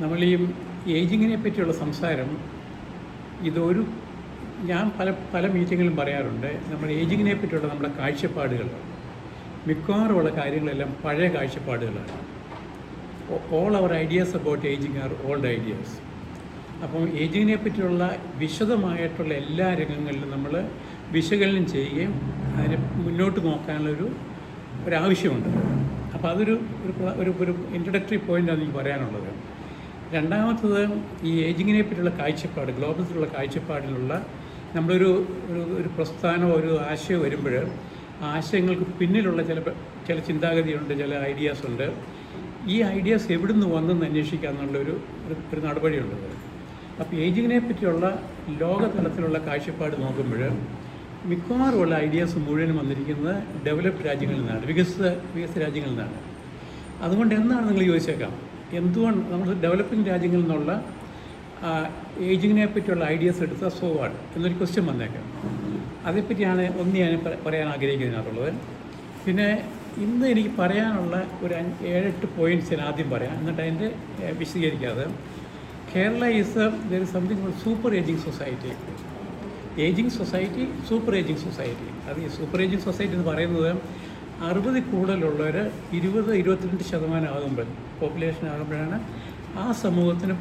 നമ്മൾ ഈ ഏജിങ്ങിനെ പറ്റിയുള്ള സംസാരം ഇതൊരു ഞാൻ പല പല മീറ്റിങ്ങിലും പറയാറുണ്ട്. നമ്മൾ ഏജിങ്ങിനെ പറ്റിയുള്ള നമ്മുടെ കാഴ്ചപ്പാടുകൾ മിക്കവാറുമുള്ള കാര്യങ്ങളെല്ലാം പഴയ കാഴ്ചപ്പാടുകളാണ്. All our ideas about ageing are old ideas. അപ്പം ഏജിങ്ങിനെ പറ്റിയുള്ള വിശദമായിട്ടുള്ള എല്ലാ രംഗങ്ങളിലും നമ്മൾ വിശകലനം ചെയ്യുകയും അതിനെ മുന്നോട്ട് നോക്കാനുള്ളൊരു ഒരാവശ്യമുണ്ട്. അപ്പോൾ അതൊരു ഒരു ഒരു ഇൻട്രൊഡക്ടറി പോയിൻ്റാണ് എനിക്ക് പറയാനുള്ളത്. രണ്ടാമത്തത്, ഈ ഏജിങ്ങിനെ പറ്റിയുള്ള കാഴ്ചപ്പാട്, ഗ്ലോബൽസിലുള്ള കാഴ്ചപ്പാടിലുള്ള നമ്മളൊരു ഒരു പ്രസ്ഥാനമോ ഒരു ആശയം വരുമ്പോൾ ആശയങ്ങൾക്ക് പിന്നിലുള്ള ചില ചിന്താഗതിയുണ്ട്, ചില ഐഡിയാസ് ഉണ്ട്. ഈ ഐഡിയാസ് എവിടെ നിന്ന് വന്നെന്ന് അന്വേഷിക്കുക എന്നുള്ളൊരു ഒരു നടപടിയുള്ളത്. അപ്പോൾ ഏജിങ്ങിനെ പറ്റിയുള്ള ലോകതലത്തിലുള്ള കാഴ്ചപ്പാട് നോക്കുമ്പോൾ മിക്കവാറുമുള്ള ഐഡിയാസ് മുഴുവനും വന്നിരിക്കുന്നത് ഡെവലപ്ഡ് രാജ്യങ്ങളിൽ നിന്നാണ്, വികസിത രാജ്യങ്ങളിൽ നിന്നാണ്. അതുകൊണ്ട് എന്താണ് നിങ്ങൾ ചോദിച്ചേക്കാം, എന്തുകൊണ്ട് നമ്മൾ ഡെവലപ്പിംഗ് രാജ്യങ്ങളിൽ നിന്നുള്ള ഏജിങ്ങിനെ പറ്റിയുള്ള ഐഡിയാസ് എടുത്ത സോ വാട്ട് എന്നൊരു ക്വസ്റ്റ്യൻ വന്നേക്കാം. അതേപ്പറ്റിയാണ് ഒന്ന് ഞാൻ പറയാൻ ആഗ്രഹിക്കുന്നതിനകത്തുള്ളത്. പിന്നെ ഇന്ന് എനിക്ക് പറയാനുള്ള ഒരു 7-8 പോയിൻറ്റ്സ് ഞാൻ ആദ്യം പറയാം, എന്നിട്ട് അതിൻ്റെ വിശദീകരിക്കാതെ. Kerala there is something called super ageing society. Ageing society, super ageing society. അത് ഈ സൂപ്പർ ഏജിങ് സൊസൈറ്റി എന്ന് പറയുന്നത് 60 കൂടുതലുള്ളവർ 20-22% ആകുമ്പോൾ, പോപ്പുലേഷൻ ആകുമ്പോഴാണ് ആ സമൂഹത്തിന്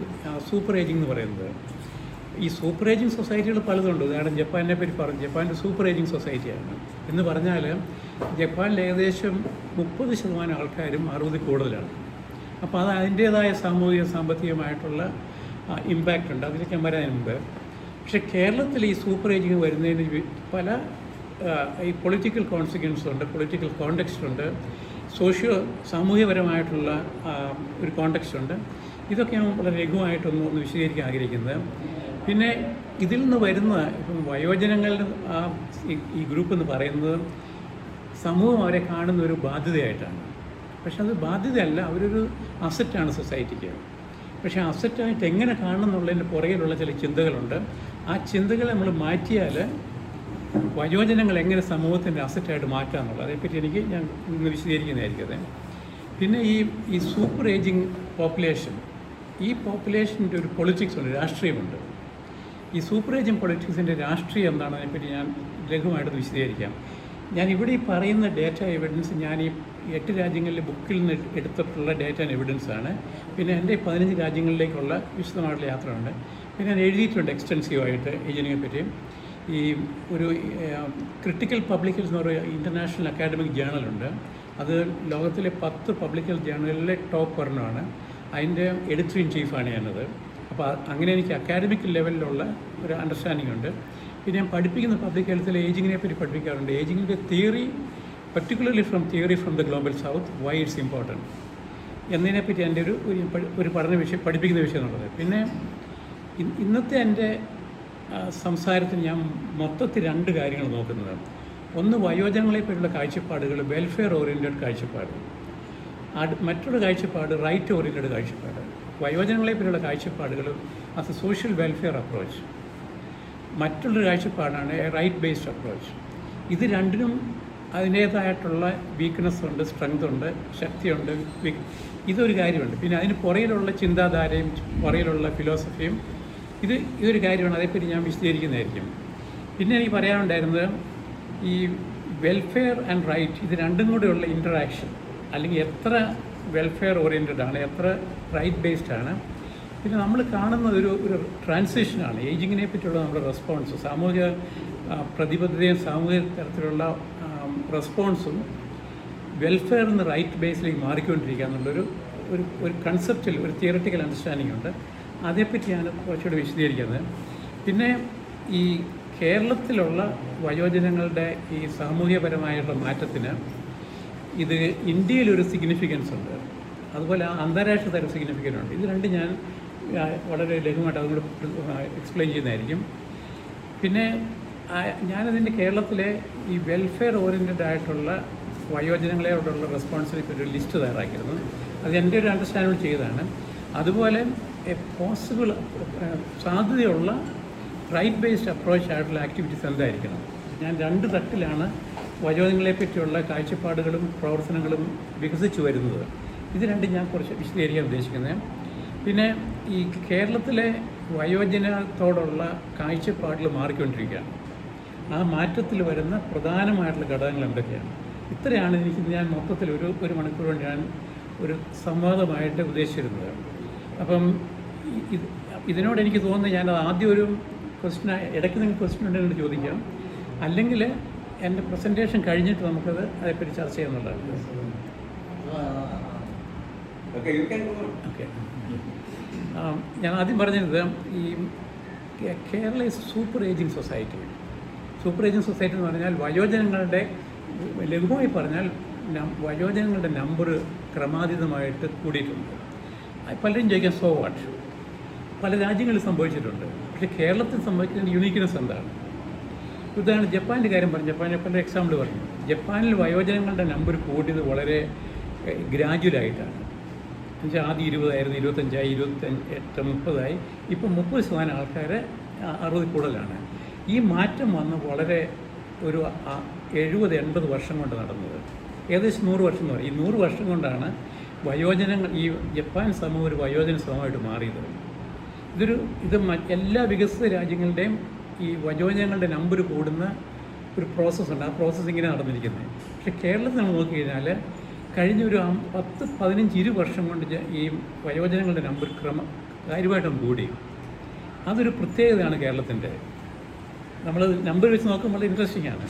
സൂപ്പർ ഏജിങ് എന്ന് പറയുന്നത്. ഈ സൂപ്പർ ഏജിങ് സൊസൈറ്റികൾ പലതുണ്ട്. ഉദാഹരണം ജപ്പാനെ പറ്റി പറഞ്ഞു, ജപ്പാൻ്റെ സൂപ്പർ ഏജിങ് സൊസൈറ്റിയാണ് എന്ന് പറഞ്ഞാൽ ജപ്പാനിൽ ഏകദേശം 30% ആൾക്കാരും 60 കൂടുതലാണ്. അപ്പോൾ അത് അതിൻ്റേതായ സാമൂഹിക സാമ്പത്തികമായിട്ടുള്ള ഇമ്പാക്റ്റ് ഉണ്ട്. അതിലേക്ക് ഞാൻ വരാൻ മുമ്പ്. പക്ഷേ കേരളത്തിൽ ഈ സൂപ്പർ ഏജിങ് വരുന്നതിന് പല ഈ പൊളിറ്റിക്കൽ കോൺസിക്വൻസ് ഉണ്ട്, പൊളിറ്റിക്കൽ കോണ്ടെക്സ്റ്റ് ഉണ്ട്, സാമൂഹ്യപരമായിട്ടുള്ള ഒരു കോണ്ടെക്സ്റ്റ് ഉണ്ട്. ഇതൊക്കെ ഞാൻ വളരെ ലഘുവായിട്ടൊന്ന് വിശദീകരിക്കാൻ ആഗ്രഹിക്കുന്നത്. പിന്നെ ഇതിൽ നിന്ന് വരുന്ന ഇപ്പം വയോജനങ്ങളുടെ ഈ ഗ്രൂപ്പ് എന്ന് പറയുന്നത് സമൂഹം അവരെ കാണുന്ന ഒരു ബാധ്യതയായിട്ടാണ്. പക്ഷെ അത് ബാധ്യതയല്ല, അവരൊരു അസറ്റാണ് സൊസൈറ്റിക്ക്. പക്ഷേ അസറ്റായിട്ട് എങ്ങനെ കാണണം എന്നുള്ളതിൻ്റെ പുറകിലുള്ള ചില ചിന്തകളുണ്ട്. ആ ചിന്തകൾ നമ്മൾ മാറ്റിയാൽ വയോജനങ്ങൾ എങ്ങനെ സമൂഹത്തിൻ്റെ അസറ്റായിട്ട് മാറ്റുക എന്നുള്ളത്, അതേപ്പറ്റി എനിക്ക് ഞാൻ ഇന്ന് വിശദീകരിക്കുന്നതായിരിക്കും. പിന്നെ ഈ സൂപ്പർ ഏജിങ് പോപ്പുലേഷൻ, ഈ പോപ്പുലേഷൻ്റെ ഒരു പൊളിറ്റിക്സ് ഉണ്ട്, രാഷ്ട്രീയമുണ്ട്. ഈ സൂപ്പർ ഏജിങ് പൊളിറ്റിക്സിൻ്റെ രാഷ്ട്രീയം എന്താണ്, അതിനെപ്പറ്റി ഞാൻ ലഘുവായിട്ട് വിശദീകരിക്കാം. ഞാൻ ഇവിടെ ഈ പറയുന്ന ഡേറ്റ എവിഡൻസ് ഞാൻ ഈ 8 രാജ്യങ്ങളിലെ ബുക്കിൽ നിന്ന് എടുത്തിട്ടുള്ള ഡേറ്റ ആൻഡ് എവിഡൻസാണ്. പിന്നെ എൻ്റെ 15 രാജ്യങ്ങളിലേക്കുള്ള വിശദമായിട്ടുള്ള യാത്രയുണ്ട്. പിന്നെ ഞാൻ എഴുതിയിട്ടുണ്ട് എക്സ്റ്റെൻസീവായിട്ട് ഏജിങ്ങിനെ പറ്റിയും. ഈ ഒരു ക്രിട്ടിക്കൽ പബ്ലിക്കൽസ് എന്ന് പറയുന്ന ഇൻ്റർനാഷണൽ അക്കാഡമിക് ജേണലുണ്ട്. അത് ലോകത്തിലെ 10 പബ്ലിക്കൽ ജേണലിലെ ടോപ്പ് ഒരെണ്ണമാണ്. അതിൻ്റെ എഡിറ്റർ ഇൻ ചീഫാണ് ഞാനത്. അപ്പോൾ അങ്ങനെ എനിക്ക് അക്കാഡമിക് ലെവലിലുള്ള ഒരു അണ്ടർസ്റ്റാൻഡിംഗ് ഉണ്ട്. പിന്നെ ഞാൻ പഠിപ്പിക്കുന്ന പബ്ലിക് ഹെൽത്തിൽ ഏജിങ്ങിനെ പറ്റി പഠിപ്പിക്കാറുണ്ട്. ഏജിങ്ങിൻ്റെ theory, particularly theory from the global south, why it's important എന്നതിനെപ്പറ്റി എൻ്റെ ഒരു പഠന വിഷയം, പഠിപ്പിക്കുന്ന വിഷയം എന്നുള്ളത്. പിന്നെ ഇന്നത്തെ എൻ്റെ സംസാരത്തിന് ഞാൻ മൊത്തത്തിൽ 2 കാര്യങ്ങൾ നോക്കുന്നത്. ഒന്ന്, വയോജനങ്ങളെ പറ്റിയുള്ള കാഴ്ചപ്പാടുകൾ, വെൽഫെയർ ഓറിയൻറ്റഡ് കാഴ്ചപ്പാട്. മറ്റൊരു കാഴ്ചപ്പാട് റൈറ്റ് ഓറിയൻറ്റഡ് കാഴ്ചപ്പാട്. വയോജനങ്ങളെ പറ്റിയുള്ള കാഴ്ചപ്പാടുകൾ as a social welfare approach. മറ്റുള്ളൊരു കാഴ്ചപ്പാടാണ് റൈറ്റ് ബേസ്ഡ് അപ്രോച്ച്. ഇത് രണ്ടിനും അതിൻ്റേതായിട്ടുള്ള വീക്ക്നെസ് ഉണ്ട്, സ്ട്രെങ്ത് ഉണ്ട്, ശക്തിയുണ്ട്. ഇതൊരു കാര്യമുണ്ട്. പിന്നെ അതിന് പുറയിലുള്ള ചിന്താധാരയും പുറയിലുള്ള ഫിലോസഫിയും ഇതൊരു കാര്യമാണ്. അതേപ്പറ്റി ഞാൻ വിശദീകരിക്കുന്നതായിരിക്കും. പിന്നെ എനിക്ക് പറയാനുണ്ടായിരുന്നത് ഈ വെൽഫെയർ ആൻഡ് റൈറ്റ്, ഇത് രണ്ടും കൂടെയുള്ള ഇൻറ്ററാക്ഷൻ, അല്ലെങ്കിൽ എത്ര വെൽഫെയർ ഓറിയൻറ്റഡ് ആണ്, എത്ര റൈറ്റ് ബേസ്ഡ് ആണ്. പിന്നെ നമ്മൾ കാണുന്ന ഒരു ട്രാൻസിഷനാണ് ഏജിങ്ങിനെ പറ്റിയുള്ള നമ്മുടെ റെസ്പോൺസ്, സാമൂഹിക പ്രതിബദ്ധതയും സാമൂഹിക തരത്തിലുള്ള റെസ്പോൺസും വെൽഫെയർ എന്ന റൈറ്റ് ബേസിലേക്ക് മാറിക്കൊണ്ടിരിക്കുക എന്നുള്ളൊരു ഒരു കൺസെപ്റ്റിൽ ഒരു തിയററ്റിക്കൽ അണ്ടർസ്റ്റാൻഡിംഗ് ഉണ്ട്. അതേപ്പറ്റിയാണ് കുറച്ചുകൂടി വിശദീകരിക്കുന്നത്. പിന്നെ ഈ കേരളത്തിലുള്ള വയോജനങ്ങളുടെ ഈ സാമൂഹികപരമായിട്ടുള്ള മാറ്റത്തിന് ഇത് ഇന്ത്യയിലൊരു സിഗ്നിഫിക്കൻസ് ഉണ്ട്, അതുപോലെ അന്താരാഷ്ട്ര തല സിഗ്നിഫിക്കൻസ് ഉണ്ട്. ഇത് രണ്ടും ഞാൻ വളരെ ലഘുവായിട്ട് അതും കൂടെ എക്സ്പ്ലെയിൻ ചെയ്യുന്നതായിരിക്കും. പിന്നെ ഞാനതിൻ്റെ കേരളത്തിലെ ഈ വെൽഫെയർ ഓറിയൻറ്റഡ് ആയിട്ടുള്ള വയോജനങ്ങളോടുള്ള റെസ്പോൺസിനെ പറ്റി ഒരു ലിസ്റ്റ് തയ്യാറാക്കിയിരുന്നു. അത് എൻ്റെ ഒരു അണ്ടർസ്റ്റാൻഡിങ് ചെയ്തതാണ്. അതുപോലെ പോസിബിൾ സാധ്യതയുള്ള റൈറ്റ് ബേസ്ഡ് അപ്രോച്ച് ആയിട്ടുള്ള ആക്ടിവിറ്റീസ് എന്തായിരിക്കണം. ഞാൻ 2 തട്ടിലാണ് വയോജനങ്ങളെ പറ്റിയുള്ള കാഴ്ചപ്പാടുകളും പ്രവർത്തനങ്ങളും വികസിച്ചു വരുന്നത്. ഇത് രണ്ടും ഞാൻ കുറച്ച് വിശദീകരിക്കാൻ ഉദ്ദേശിക്കുന്നത്. പിന്നെ ഈ കേരളത്തിലെ വയോജനത്തോടുള്ള കാഴ്ചപ്പാടിൽ മാറിക്കൊണ്ടിരിക്കുകയാണ്. ആ മാറ്റത്തിൽ വരുന്ന പ്രധാനമായിട്ടുള്ള ഘടകങ്ങൾ എന്തൊക്കെയാണ്? ഇത്രയാണ് ഞാൻ മൊത്തത്തിൽ ഒരു മണിക്കൂർ കൊണ്ട് ഞാൻ ഒരു സംവാദമായിട്ട് ഉദ്ദേശിച്ചിരുന്നത്. അപ്പം ഇതിനോട് എനിക്ക് തോന്നുന്നത് ഞാനത് ആദ്യം ഒരു ക്വസ്റ്റ്യൻ, ഇടയ്ക്ക് നിങ്ങൾക്ക് ക്വസ്റ്റ്യൻ ഉണ്ടെങ്കിൽ ചോദിക്കാം, അല്ലെങ്കിൽ എൻ്റെ പ്രസൻറ്റേഷൻ കഴിഞ്ഞിട്ട് നമുക്കത് അതേപ്പറ്റി ചർച്ച ചെയ്യാമെന്നുള്ളതാണ്. ഓക്കെ, ഞാൻ ആദ്യം പറഞ്ഞത് ഈ Kerala is super ageing society. Super ageing society എന്ന് പറഞ്ഞാൽ വയോജനങ്ങളുടെ, ലഘുവായി പറഞ്ഞാൽ വയോജനങ്ങളുടെ നമ്പർ ക്രമാതീതമായിട്ട് കൂടിയിട്ടുണ്ട്. പലരും ചോദിക്കാൻ സോ വാട്ട്, പല രാജ്യങ്ങളിൽ സംഭവിച്ചിട്ടുണ്ട്. പക്ഷേ കേരളത്തിൽ സംഭവിക്കുന്ന യുണീക്ക്നെസ് എന്താണ്? ഉദാഹരണം ജപ്പാൻ്റെ കാര്യം പറഞ്ഞു. ജപ്പാൻ്റെ എക്സാമ്പിൾ പറഞ്ഞു. ജപ്പാനിൽ വയോജനങ്ങളുടെ നമ്പർ കൂടിയത് വളരെ ഗ്രാജുവലായിട്ടാണ്. എന്നുവെച്ചാൽ ആദ്യം 20 25 28 30 ഇപ്പം 30% ആൾക്കാർ 60 കൂടുതലാണ്. ഈ മാറ്റം വന്ന് വളരെ ഒരു 70-80 വർഷം കൊണ്ട് നടന്നത്. ഏകദേശം 100 വർഷം എന്ന് പറയും. ഈ 100 വർഷം കൊണ്ടാണ് വയോജനങ്ങൾ, ഈ ജപ്പാൻ സമൂഹം ഒരു വയോജന സമൂഹമായിട്ട് മാറിയത്. ഇത് എല്ലാ വികസിത രാജ്യങ്ങളുടെയും ഈ വയോജനങ്ങളുടെ നമ്പർ കൂടുന്ന ഒരു പ്രോസസ്സുണ്ട്. ആ പ്രോസസ്സ് ഇങ്ങനെ നടന്നിരിക്കുന്നത്. പക്ഷേ കേരളത്തിൽ നമ്മൾ നോക്കിക്കഴിഞ്ഞാൽ കഴിഞ്ഞ ഒരു 10-15 വർഷം കൊണ്ട് ഈ വയോജനങ്ങളുടെ നമ്പർ കാര്യമായിട്ടും കൂടി. അതൊരു പ്രത്യേകതയാണ് കേരളത്തിൻ്റെ. നമ്മൾ നമ്പർ വെച്ച് നോക്കുമ്പോൾ വളരെ ഇൻട്രസ്റ്റിംഗ് ആണ്.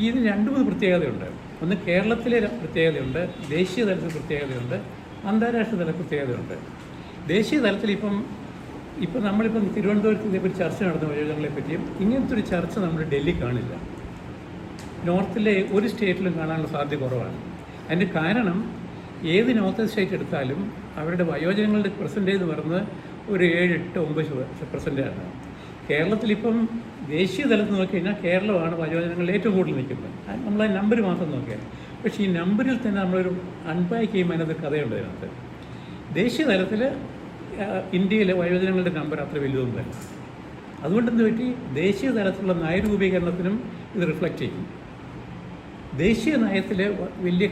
ഇതിന് 2-3 പ്രത്യേകതയുണ്ട്. ഒന്ന് കേരളത്തിലെ പ്രത്യേകതയുണ്ട്, ദേശീയ തലത്തിൽ പ്രത്യേകതയുണ്ട്, അന്താരാഷ്ട്ര തല പ്രത്യേകതയുണ്ട്. ദേശീയ തലത്തിൽ ഇപ്പം നമ്മളിപ്പം തിരുവനന്തപുരത്ത് ഇതേപ്പറ്റി ചർച്ച നടന്ന വയോജനങ്ങളെ പറ്റിയും ഇങ്ങനത്തെ ഒരു ചർച്ച നമ്മൾ ഡൽഹി കാണില്ല. നോർത്തിലെ ഒരു സ്റ്റേറ്റിലും കാണാനുള്ള സാധ്യത കുറവാണ്. അതിൻ്റെ കാരണം ഏത് നോർത്ത് സ്റ്റേറ്റ് എടുത്താലും അവരുടെ വയോജനങ്ങളുടെ പെർസെൻറ്റേജ് എന്ന് പറയുന്നത് ഒരു 7-8-9% ആണ്. കേരളത്തിലിപ്പം ദേശീയ തലത്തിൽ നോക്കിക്കഴിഞ്ഞാൽ കേരളമാണ് വയോജനങ്ങളിൽ ഏറ്റവും കൂടുതൽ നിൽക്കുന്നത്. നമ്മൾ ആ നമ്പർ മാത്രം നോക്കിയാൽ. പക്ഷേ ഈ നമ്പറിൽ തന്നെ നമ്മളൊരു അൺപാക്ക് ചെയ്യുമ്പോൾ അതിനകത്ത് കഥയുണ്ട്. അതിനകത്ത് ദേശീയ തലത്തിൽ ഇന്ത്യയിലെ വയോജനങ്ങളുടെ നമ്പർ അത്ര വലുതൊന്നുമല്ല. അതുകൊണ്ടെന്ന് പറ്റി ദേശീയ തലത്തിലുള്ള നയരൂപീകരണത്തിനും ഇത് റിഫ്ലക്റ്റ് ചെയ്യും. ദേശീയ നയത്തിൽ വലിയ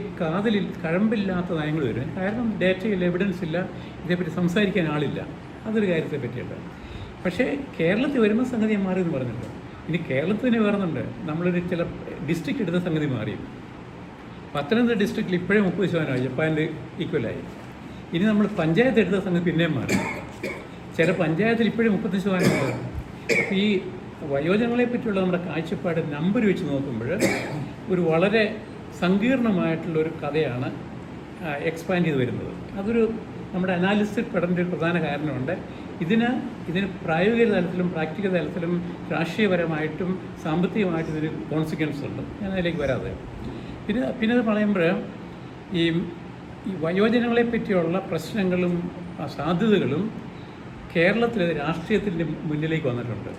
കഴമ്പില്ലാത്ത നയങ്ങൾ വരും. കാരണം ഡേറ്റയിൽ എവിഡൻസ് ഇല്ല, ഇതേപ്പറ്റി സംസാരിക്കാൻ ആളില്ല. അതൊരു കാര്യത്തെ പറ്റിയുണ്ട്. പക്ഷേ കേരളത്തിൽ വരുമ്പോൾ സംഗതി മാറി എന്ന് പറഞ്ഞിട്ടുണ്ട്. ഇനി കേരളത്തിൽ തന്നെ വരുന്നുണ്ട്. നമ്മളൊരു ചില ഡിസ്ട്രിക്റ്റ് എടുത്ത സംഗതി മാറി. പത്തനംതിട്ട ഡിസ്ട്രിക്റ്റിൽ ഇപ്പോഴേ 30% ജപ്പാൻ്റെ ഈക്വലായി. ഇനി നമ്മൾ പഞ്ചായത്ത് എടുത്ത സംഗതി പിന്നെയും മാറി. ചില പഞ്ചായത്തിൽ ഇപ്പോഴും 30% അപ്പോൾ ഈ വയോജനങ്ങളെ പറ്റിയുള്ള നമ്മുടെ കാഴ്ചപ്പാട് നമ്പർ വെച്ച് നോക്കുമ്പോൾ ഒരു വളരെ സങ്കീർണമായിട്ടുള്ളൊരു കഥയാണ് എക്സ്പാൻഡ് ചെയ്ത് വരുന്നത്. അതൊരു നമ്മുടെ അനാലിസിസ് പഠനത്തിൻ്റെ ഒരു പ്രധാന കാരണമുണ്ട്. ഇതിന് പ്രായോഗിക തലത്തിലും പ്രാക്ടിക്കൽ തലത്തിലും രാഷ്ട്രീയപരമായിട്ടും സാമ്പത്തികമായിട്ടും ഇതിന് കോൺസിക്വൻസ് ഉണ്ട്. ഞാൻ അതിലേക്ക് വരാതെ പിന്നെ അത് പറയുമ്പോൾ ഈ വയോജനങ്ങളെ പറ്റിയുള്ള പ്രശ്നങ്ങളും സാധ്യതകളും കേരളത്തിൽ രാഷ്ട്രീയത്തിൻ്റെ മുന്നിലേക്ക് വന്നിട്ടുണ്ട്.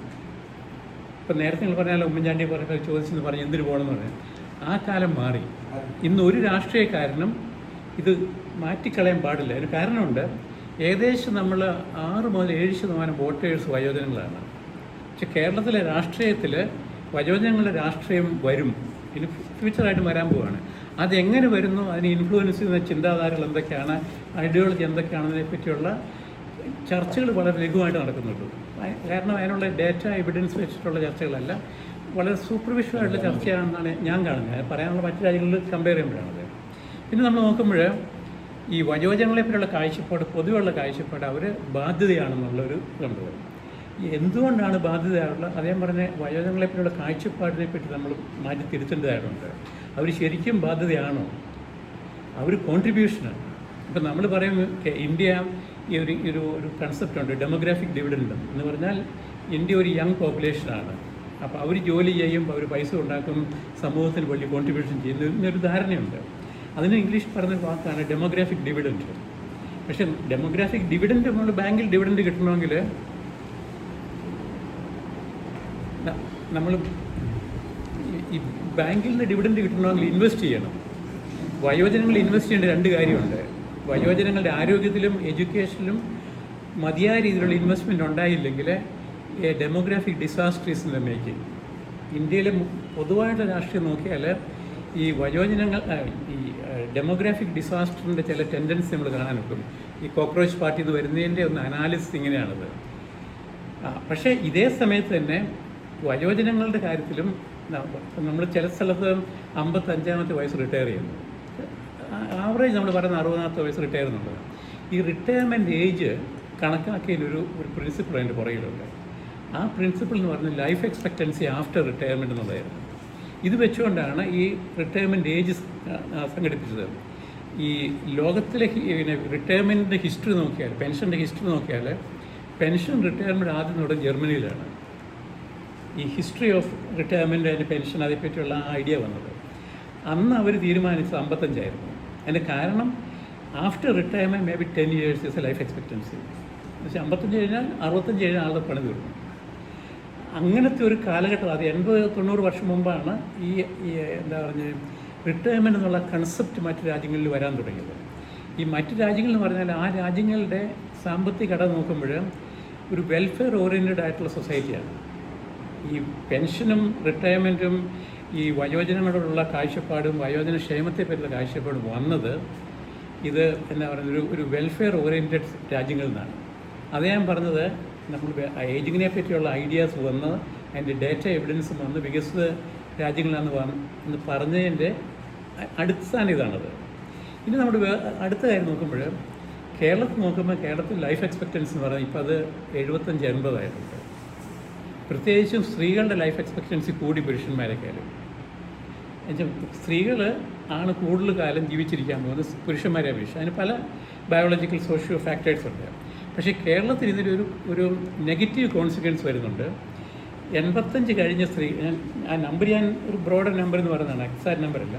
ഇപ്പം നേരത്തെ നിങ്ങൾ പറഞ്ഞാൽ ഉമ്മൻചാണ്ടി പറഞ്ഞ ചോദിച്ചെന്ന് പറഞ്ഞ് എന്തിനു പോകണമെന്ന് പറഞ്ഞാൽ ആ കാലം മാറി. ഇന്ന് ഒരു രാഷ്ട്രീയക്കാരനും ഇത് മാറ്റിക്കളയാൻ പാടില്ല. അതിന് കാരണമുണ്ട്. ഏകദേശം നമ്മൾ 6-7% വോട്ടേഴ്സ് വയോജനങ്ങളാണ്. പക്ഷെ കേരളത്തിലെ രാഷ്ട്രീയത്തിൽ വയോജനങ്ങളുടെ രാഷ്ട്രീയം വരും, ഇനി ഫ്യൂച്ചറായിട്ട് വരാൻ പോവുകയാണ്. അതെങ്ങനെ വരുന്നു, അതിനെ ഇൻഫ്ലുവൻസ് ചെയ്യുന്ന ചിന്താധാരകൾ എന്തൊക്കെയാണ്, ഐഡിയോളജി എന്തൊക്കെയാണെന്നതിനെ പറ്റിയുള്ള ചർച്ചകൾ വളരെ ലഘുവായിട്ട് നടക്കുന്നുള്ളൂ. കാരണം അതിനുള്ള ഡേറ്റ എവിഡൻസ് വെച്ചിട്ടുള്ള ചർച്ചകളല്ല, വളരെ സൂപ്പർഫിഷ്യലായിട്ടുള്ള ചർച്ചയാണെന്നാണ് ഞാൻ കാണുന്നത്. പറയാനുള്ള മറ്റു രാജ്യങ്ങളിൽ കമ്പയർ ചെയ്യുമ്പോഴാണത്. പിന്നെ നമ്മൾ നോക്കുമ്പോൾ ഈ വയോജനങ്ങളെ പറ്റിയുള്ള കാഴ്ചപ്പാട്, പൊതുവെയുള്ള കാഴ്ചപ്പാട് അവർ ബാധ്യതയാണെന്നുള്ളൊരു കണ്ടുവരും. എന്തുകൊണ്ടാണ് ബാധ്യതയായിട്ടുള്ള അദ്ദേഹം പറഞ്ഞ വയോജനങ്ങളെ പറ്റിയുള്ള കാഴ്ചപ്പാടിനെ പറ്റി നമ്മൾ മാറ്റി തിരുത്തേണ്ടതായിട്ടുണ്ട്. അവർ ശരിക്കും ബാധ്യതയാണോ, അവർ കോൺട്രിബ്യൂഷനാണ്. ഇപ്പം നമ്മൾ പറയും ഇന്ത്യ ഈ ഒരു കൺസെപ്റ്റുണ്ട്, ഡെമോഗ്രാഫിക് ഡിവിഡൻഡ് എന്ന് പറഞ്ഞാൽ ഇന്ത്യ ഒരു യങ് പോപ്പുലേഷനാണ്. അപ്പോൾ അവർ ജോലി ചെയ്യുമ്പോൾ അവർ പൈസ ഉണ്ടാക്കും, സമൂഹത്തിന് വലിയ കോൺട്രിബ്യൂഷൻ ചെയ്യുന്നു എന്നൊരു ധാരണയുണ്ട്. അതിന് ഇംഗ്ലീഷ് പറഞ്ഞൊരു വാക്കാണ് ഡെമോഗ്രാഫിക് ഡിവിഡൻഡ്. പക്ഷേ ഡെമോഗ്രാഫിക് ഡിവിഡൻഡ് നമ്മൾ ബാങ്കിൽ ഡിവിഡൻഡ് കിട്ടണമെങ്കിൽ നമ്മൾ ഈ ബാങ്കിൽ നിന്ന് ഡിവിഡൻഡ് കിട്ടണമെങ്കിൽ ഇൻവെസ്റ്റ് ചെയ്യണം. വയോജനങ്ങൾ ഇൻവെസ്റ്റ് ചെയ്യേണ്ട 2 കാര്യമുണ്ട്. വയോജനങ്ങളുടെ ആരോഗ്യത്തിലും എഡ്യൂക്കേഷനിലും മതിയായ രീതിയിലുള്ള ഇൻവെസ്റ്റ്മെൻറ്റ് ഉണ്ടായില്ലെങ്കിൽ demographic disaster is in the making. ഇന്ത്യയിലെ പൊതുവായിട്ടുള്ള രാഷ്ട്രീയം നോക്കിയാൽ ഈ വയോജനങ്ങൾ ഈ ഡെമോഗ്രാഫിക് ഡിസാസ്റ്ററിൻ്റെ ചില ടെൻഡൻസി നമ്മൾ കാണാൻ നോക്കും. ഈ കോക്രോച്ച് പാർട്ടി എന്ന് വരുന്നതിൻ്റെ ഒന്ന് അനാലിസിസ് ഇങ്ങനെയാണത്. പക്ഷേ ഇതേ സമയത്ത് തന്നെ വയോജനങ്ങളുടെ കാര്യത്തിലും നമ്മൾ ചില സ്ഥലത്ത് 55-ാമത്തെ വയസ്സ് റിട്ടയർ ചെയ്യുന്നു. ആവറേജ് നമ്മൾ പറയുന്ന 60-ാമത്തെ വയസ്സ് റിട്ടയർ ചെയ്യുന്നുണ്ട്. ഈ റിട്ടയർമെൻറ്റ് ഏജ് കണക്കാക്കിയതിനൊരു പ്രിൻസിപ്പിൾ അതിൻ്റെ പുറകിലുണ്ട്. ആ പ്രിൻസിപ്പിൾ എന്ന് പറഞ്ഞാൽ ലൈഫ് എക്സ്പെക്റ്റൻസി ആഫ്റ്റർ റിട്ടയർമെൻറ്റ് എന്നുള്ളതായിരുന്നു. ഇത് വെച്ചുകൊണ്ടാണ് ഈ റിട്ടയർമെൻറ്റ് ഏജ് സംഘടിപ്പിച്ചത്. ഈ ലോകത്തിലെ പിന്നെ റിട്ടയർമെൻറ്റിൻ്റെ ഹിസ്റ്ററി നോക്കിയാൽ, പെൻഷൻ്റെ ഹിസ്റ്ററി നോക്കിയാൽ, പെൻഷൻ റിട്ടയർമെൻറ്റ് ആദ്യം തുടങ്ങി ജർമ്മനിയിലാണ്. ഈ history of retirement and pension അതേപ്പറ്റിയുള്ള ആ ഐഡിയ വന്നത്. അന്ന് അവർ തീരുമാനിച്ചത് 55 അതിൻ്റെ കാരണം after retirement maybe 10 years is a life expectancy. പക്ഷേ 55 കഴിഞ്ഞാൽ 65 കഴിഞ്ഞാൽ ആളുടെ പണി തീർന്നു. അങ്ങനത്തെ ഒരു കാലഘട്ടം, അത് 80-90 വർഷം മുമ്പാണ് ഈ എന്താ പറഞ്ഞത് റിട്ടയർമെൻറ്റ് എന്നുള്ള കൺസെപ്റ്റ് മറ്റ് രാജ്യങ്ങളിൽ വരാൻ തുടങ്ങിയത്. ഈ മറ്റ് രാജ്യങ്ങൾ എന്ന് പറഞ്ഞാൽ ആ രാജ്യങ്ങളുടെ സാമ്പത്തിക ഘടന നോക്കുമ്പോൾ ഒരു വെൽഫെയർ ഓറിയൻറ്റഡ് ആയിട്ടുള്ള സൊസൈറ്റിയാണ്. ഈ പെൻഷനും റിട്ടയർമെൻറ്റും ഈ വയോജനങ്ങളോടുള്ള കാഴ്ചപ്പാടും വയോജന ക്ഷേമത്തെ പറ്റിയുള്ള കാഴ്ചപ്പാടും വന്നത് ഇത് എന്താ പറയുന്നത് ഒരു വെൽഫെയർ ഓറിയൻറ്റഡ് രാജ്യങ്ങളിൽ നിന്നാണ്. അത് ഞാൻ പറഞ്ഞത് നമ്മൾ ഏജിങ്ങിനെ പറ്റിയുള്ള ഐഡിയാസ് വന്ന് അതിൻ്റെ ഡേറ്റ എവിഡൻസും വന്ന് വികസിത രാജ്യങ്ങളിലാണ് എന്ന് പറഞ്ഞതിൻ്റെ അടിസ്ഥാനം ഇതാണത്. ഇനി നമ്മുടെ അടുത്ത കാര്യം നോക്കുമ്പോൾ കേരളത്തിൽ നോക്കുമ്പോൾ കേരളത്തിൽ ലൈഫ് എക്സ്പെക്റ്റൻസി എന്ന് പറഞ്ഞാൽ ഇപ്പോൾ അത് 75-80 ആയിട്ടുണ്ട്. പ്രത്യേകിച്ചും സ്ത്രീകളുടെ ലൈഫ് എക്സ്പെക്റ്റൻസി കൂടി പുരുഷന്മാരെക്കാളും. എന്നുവെച്ചാൽ സ്ത്രീകൾ ആണ് കൂടുതൽ കാലം ജീവിച്ചിരിക്കാൻ പോകുന്നത് പുരുഷന്മാരെ അപേക്ഷിച്ച്. അതിന് പല ബയോളജിക്കൽ സോഷ്യോ ഫാക്ടേഴ്സ് ഉണ്ട്. പക്ഷേ കേരളത്തിൽ ഇതിലൊരു നെഗറ്റീവ് കോൺസിക്വൻസ് വരുന്നുണ്ട്. 85 കഴിഞ്ഞ സ്ത്രീ, ആ നമ്പർ ഞാൻ ഒരു ബ്രോഡർ നമ്പർ എന്ന് പറയുന്നതാണ്, എക്സാക്ട് നമ്പറല്ല.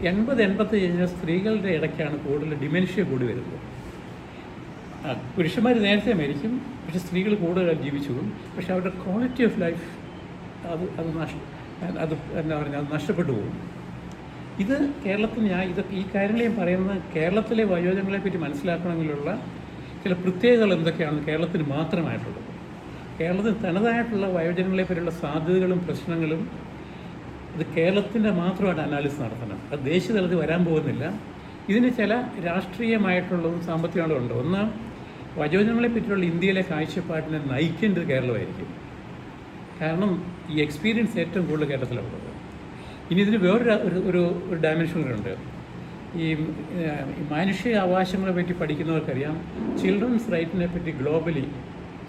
80-85 കഴിഞ്ഞ സ്ത്രീകളുടെ ഇടയ്ക്കാണ് കൂടുതൽ ഡിമെൻഷ്യ കൂടി വരുന്നത്. പുരുഷന്മാർ നേരത്തെ മരിക്കും, പക്ഷേ സ്ത്രീകൾ കൂടുതൽ ജീവിച്ചു പോകും. പക്ഷേ അവരുടെ ക്വാളിറ്റി ഓഫ് ലൈഫ് അത് എന്താ പറയുക, അത് നഷ്ടപ്പെട്ടു പോകും. ഇത് കേരളത്തിൽ ഈ കാര്യങ്ങൾ ഞാൻ പറയുന്നത് കേരളത്തിലെ വയോജനങ്ങളെ പറ്റി മനസ്സിലാക്കണമെങ്കിലുള്ള ചില പ്രത്യേകതകൾ എന്തൊക്കെയാണ് കേരളത്തിന് മാത്രമായിട്ടുള്ളത്. കേരളത്തിൽ തനതായിട്ടുള്ള വയോജനങ്ങളെ പറ്റിയുള്ള സാധ്യതകളും പ്രശ്നങ്ങളും ഇത് കേരളത്തിൻ്റെ മാത്രമായിട്ട് അനാലിസിസ് നടത്തണം. അത് ദേശീയ തലത്തിൽ വരാൻ പോകുന്നില്ല. ഇതിന് ചില രാഷ്ട്രീയമായിട്ടുള്ളതും സാമ്പത്തികമായിട്ടും ഉണ്ട്. ഒന്ന്, വയോജനങ്ങളെ പറ്റിയുള്ള ഇന്ത്യയിലെ കാഴ്ചപ്പാടിനെ നയിക്കേണ്ടത് കേരളമായിരിക്കും. കാരണം ഈ എക്സ്പീരിയൻസ് ഏറ്റവും കൂടുതൽ കേരളത്തിലുള്ളത്. ഇനി ഇതിന് വേറൊരു ഡയമെൻഷൻ കൂടെ. ഈ മാനുഷിക അവകാശങ്ങളെ പറ്റി പഠിക്കുന്നവർക്കറിയാം, ചിൽഡ്രൻസ് റൈറ്റിനെ പറ്റി ഗ്ലോബലി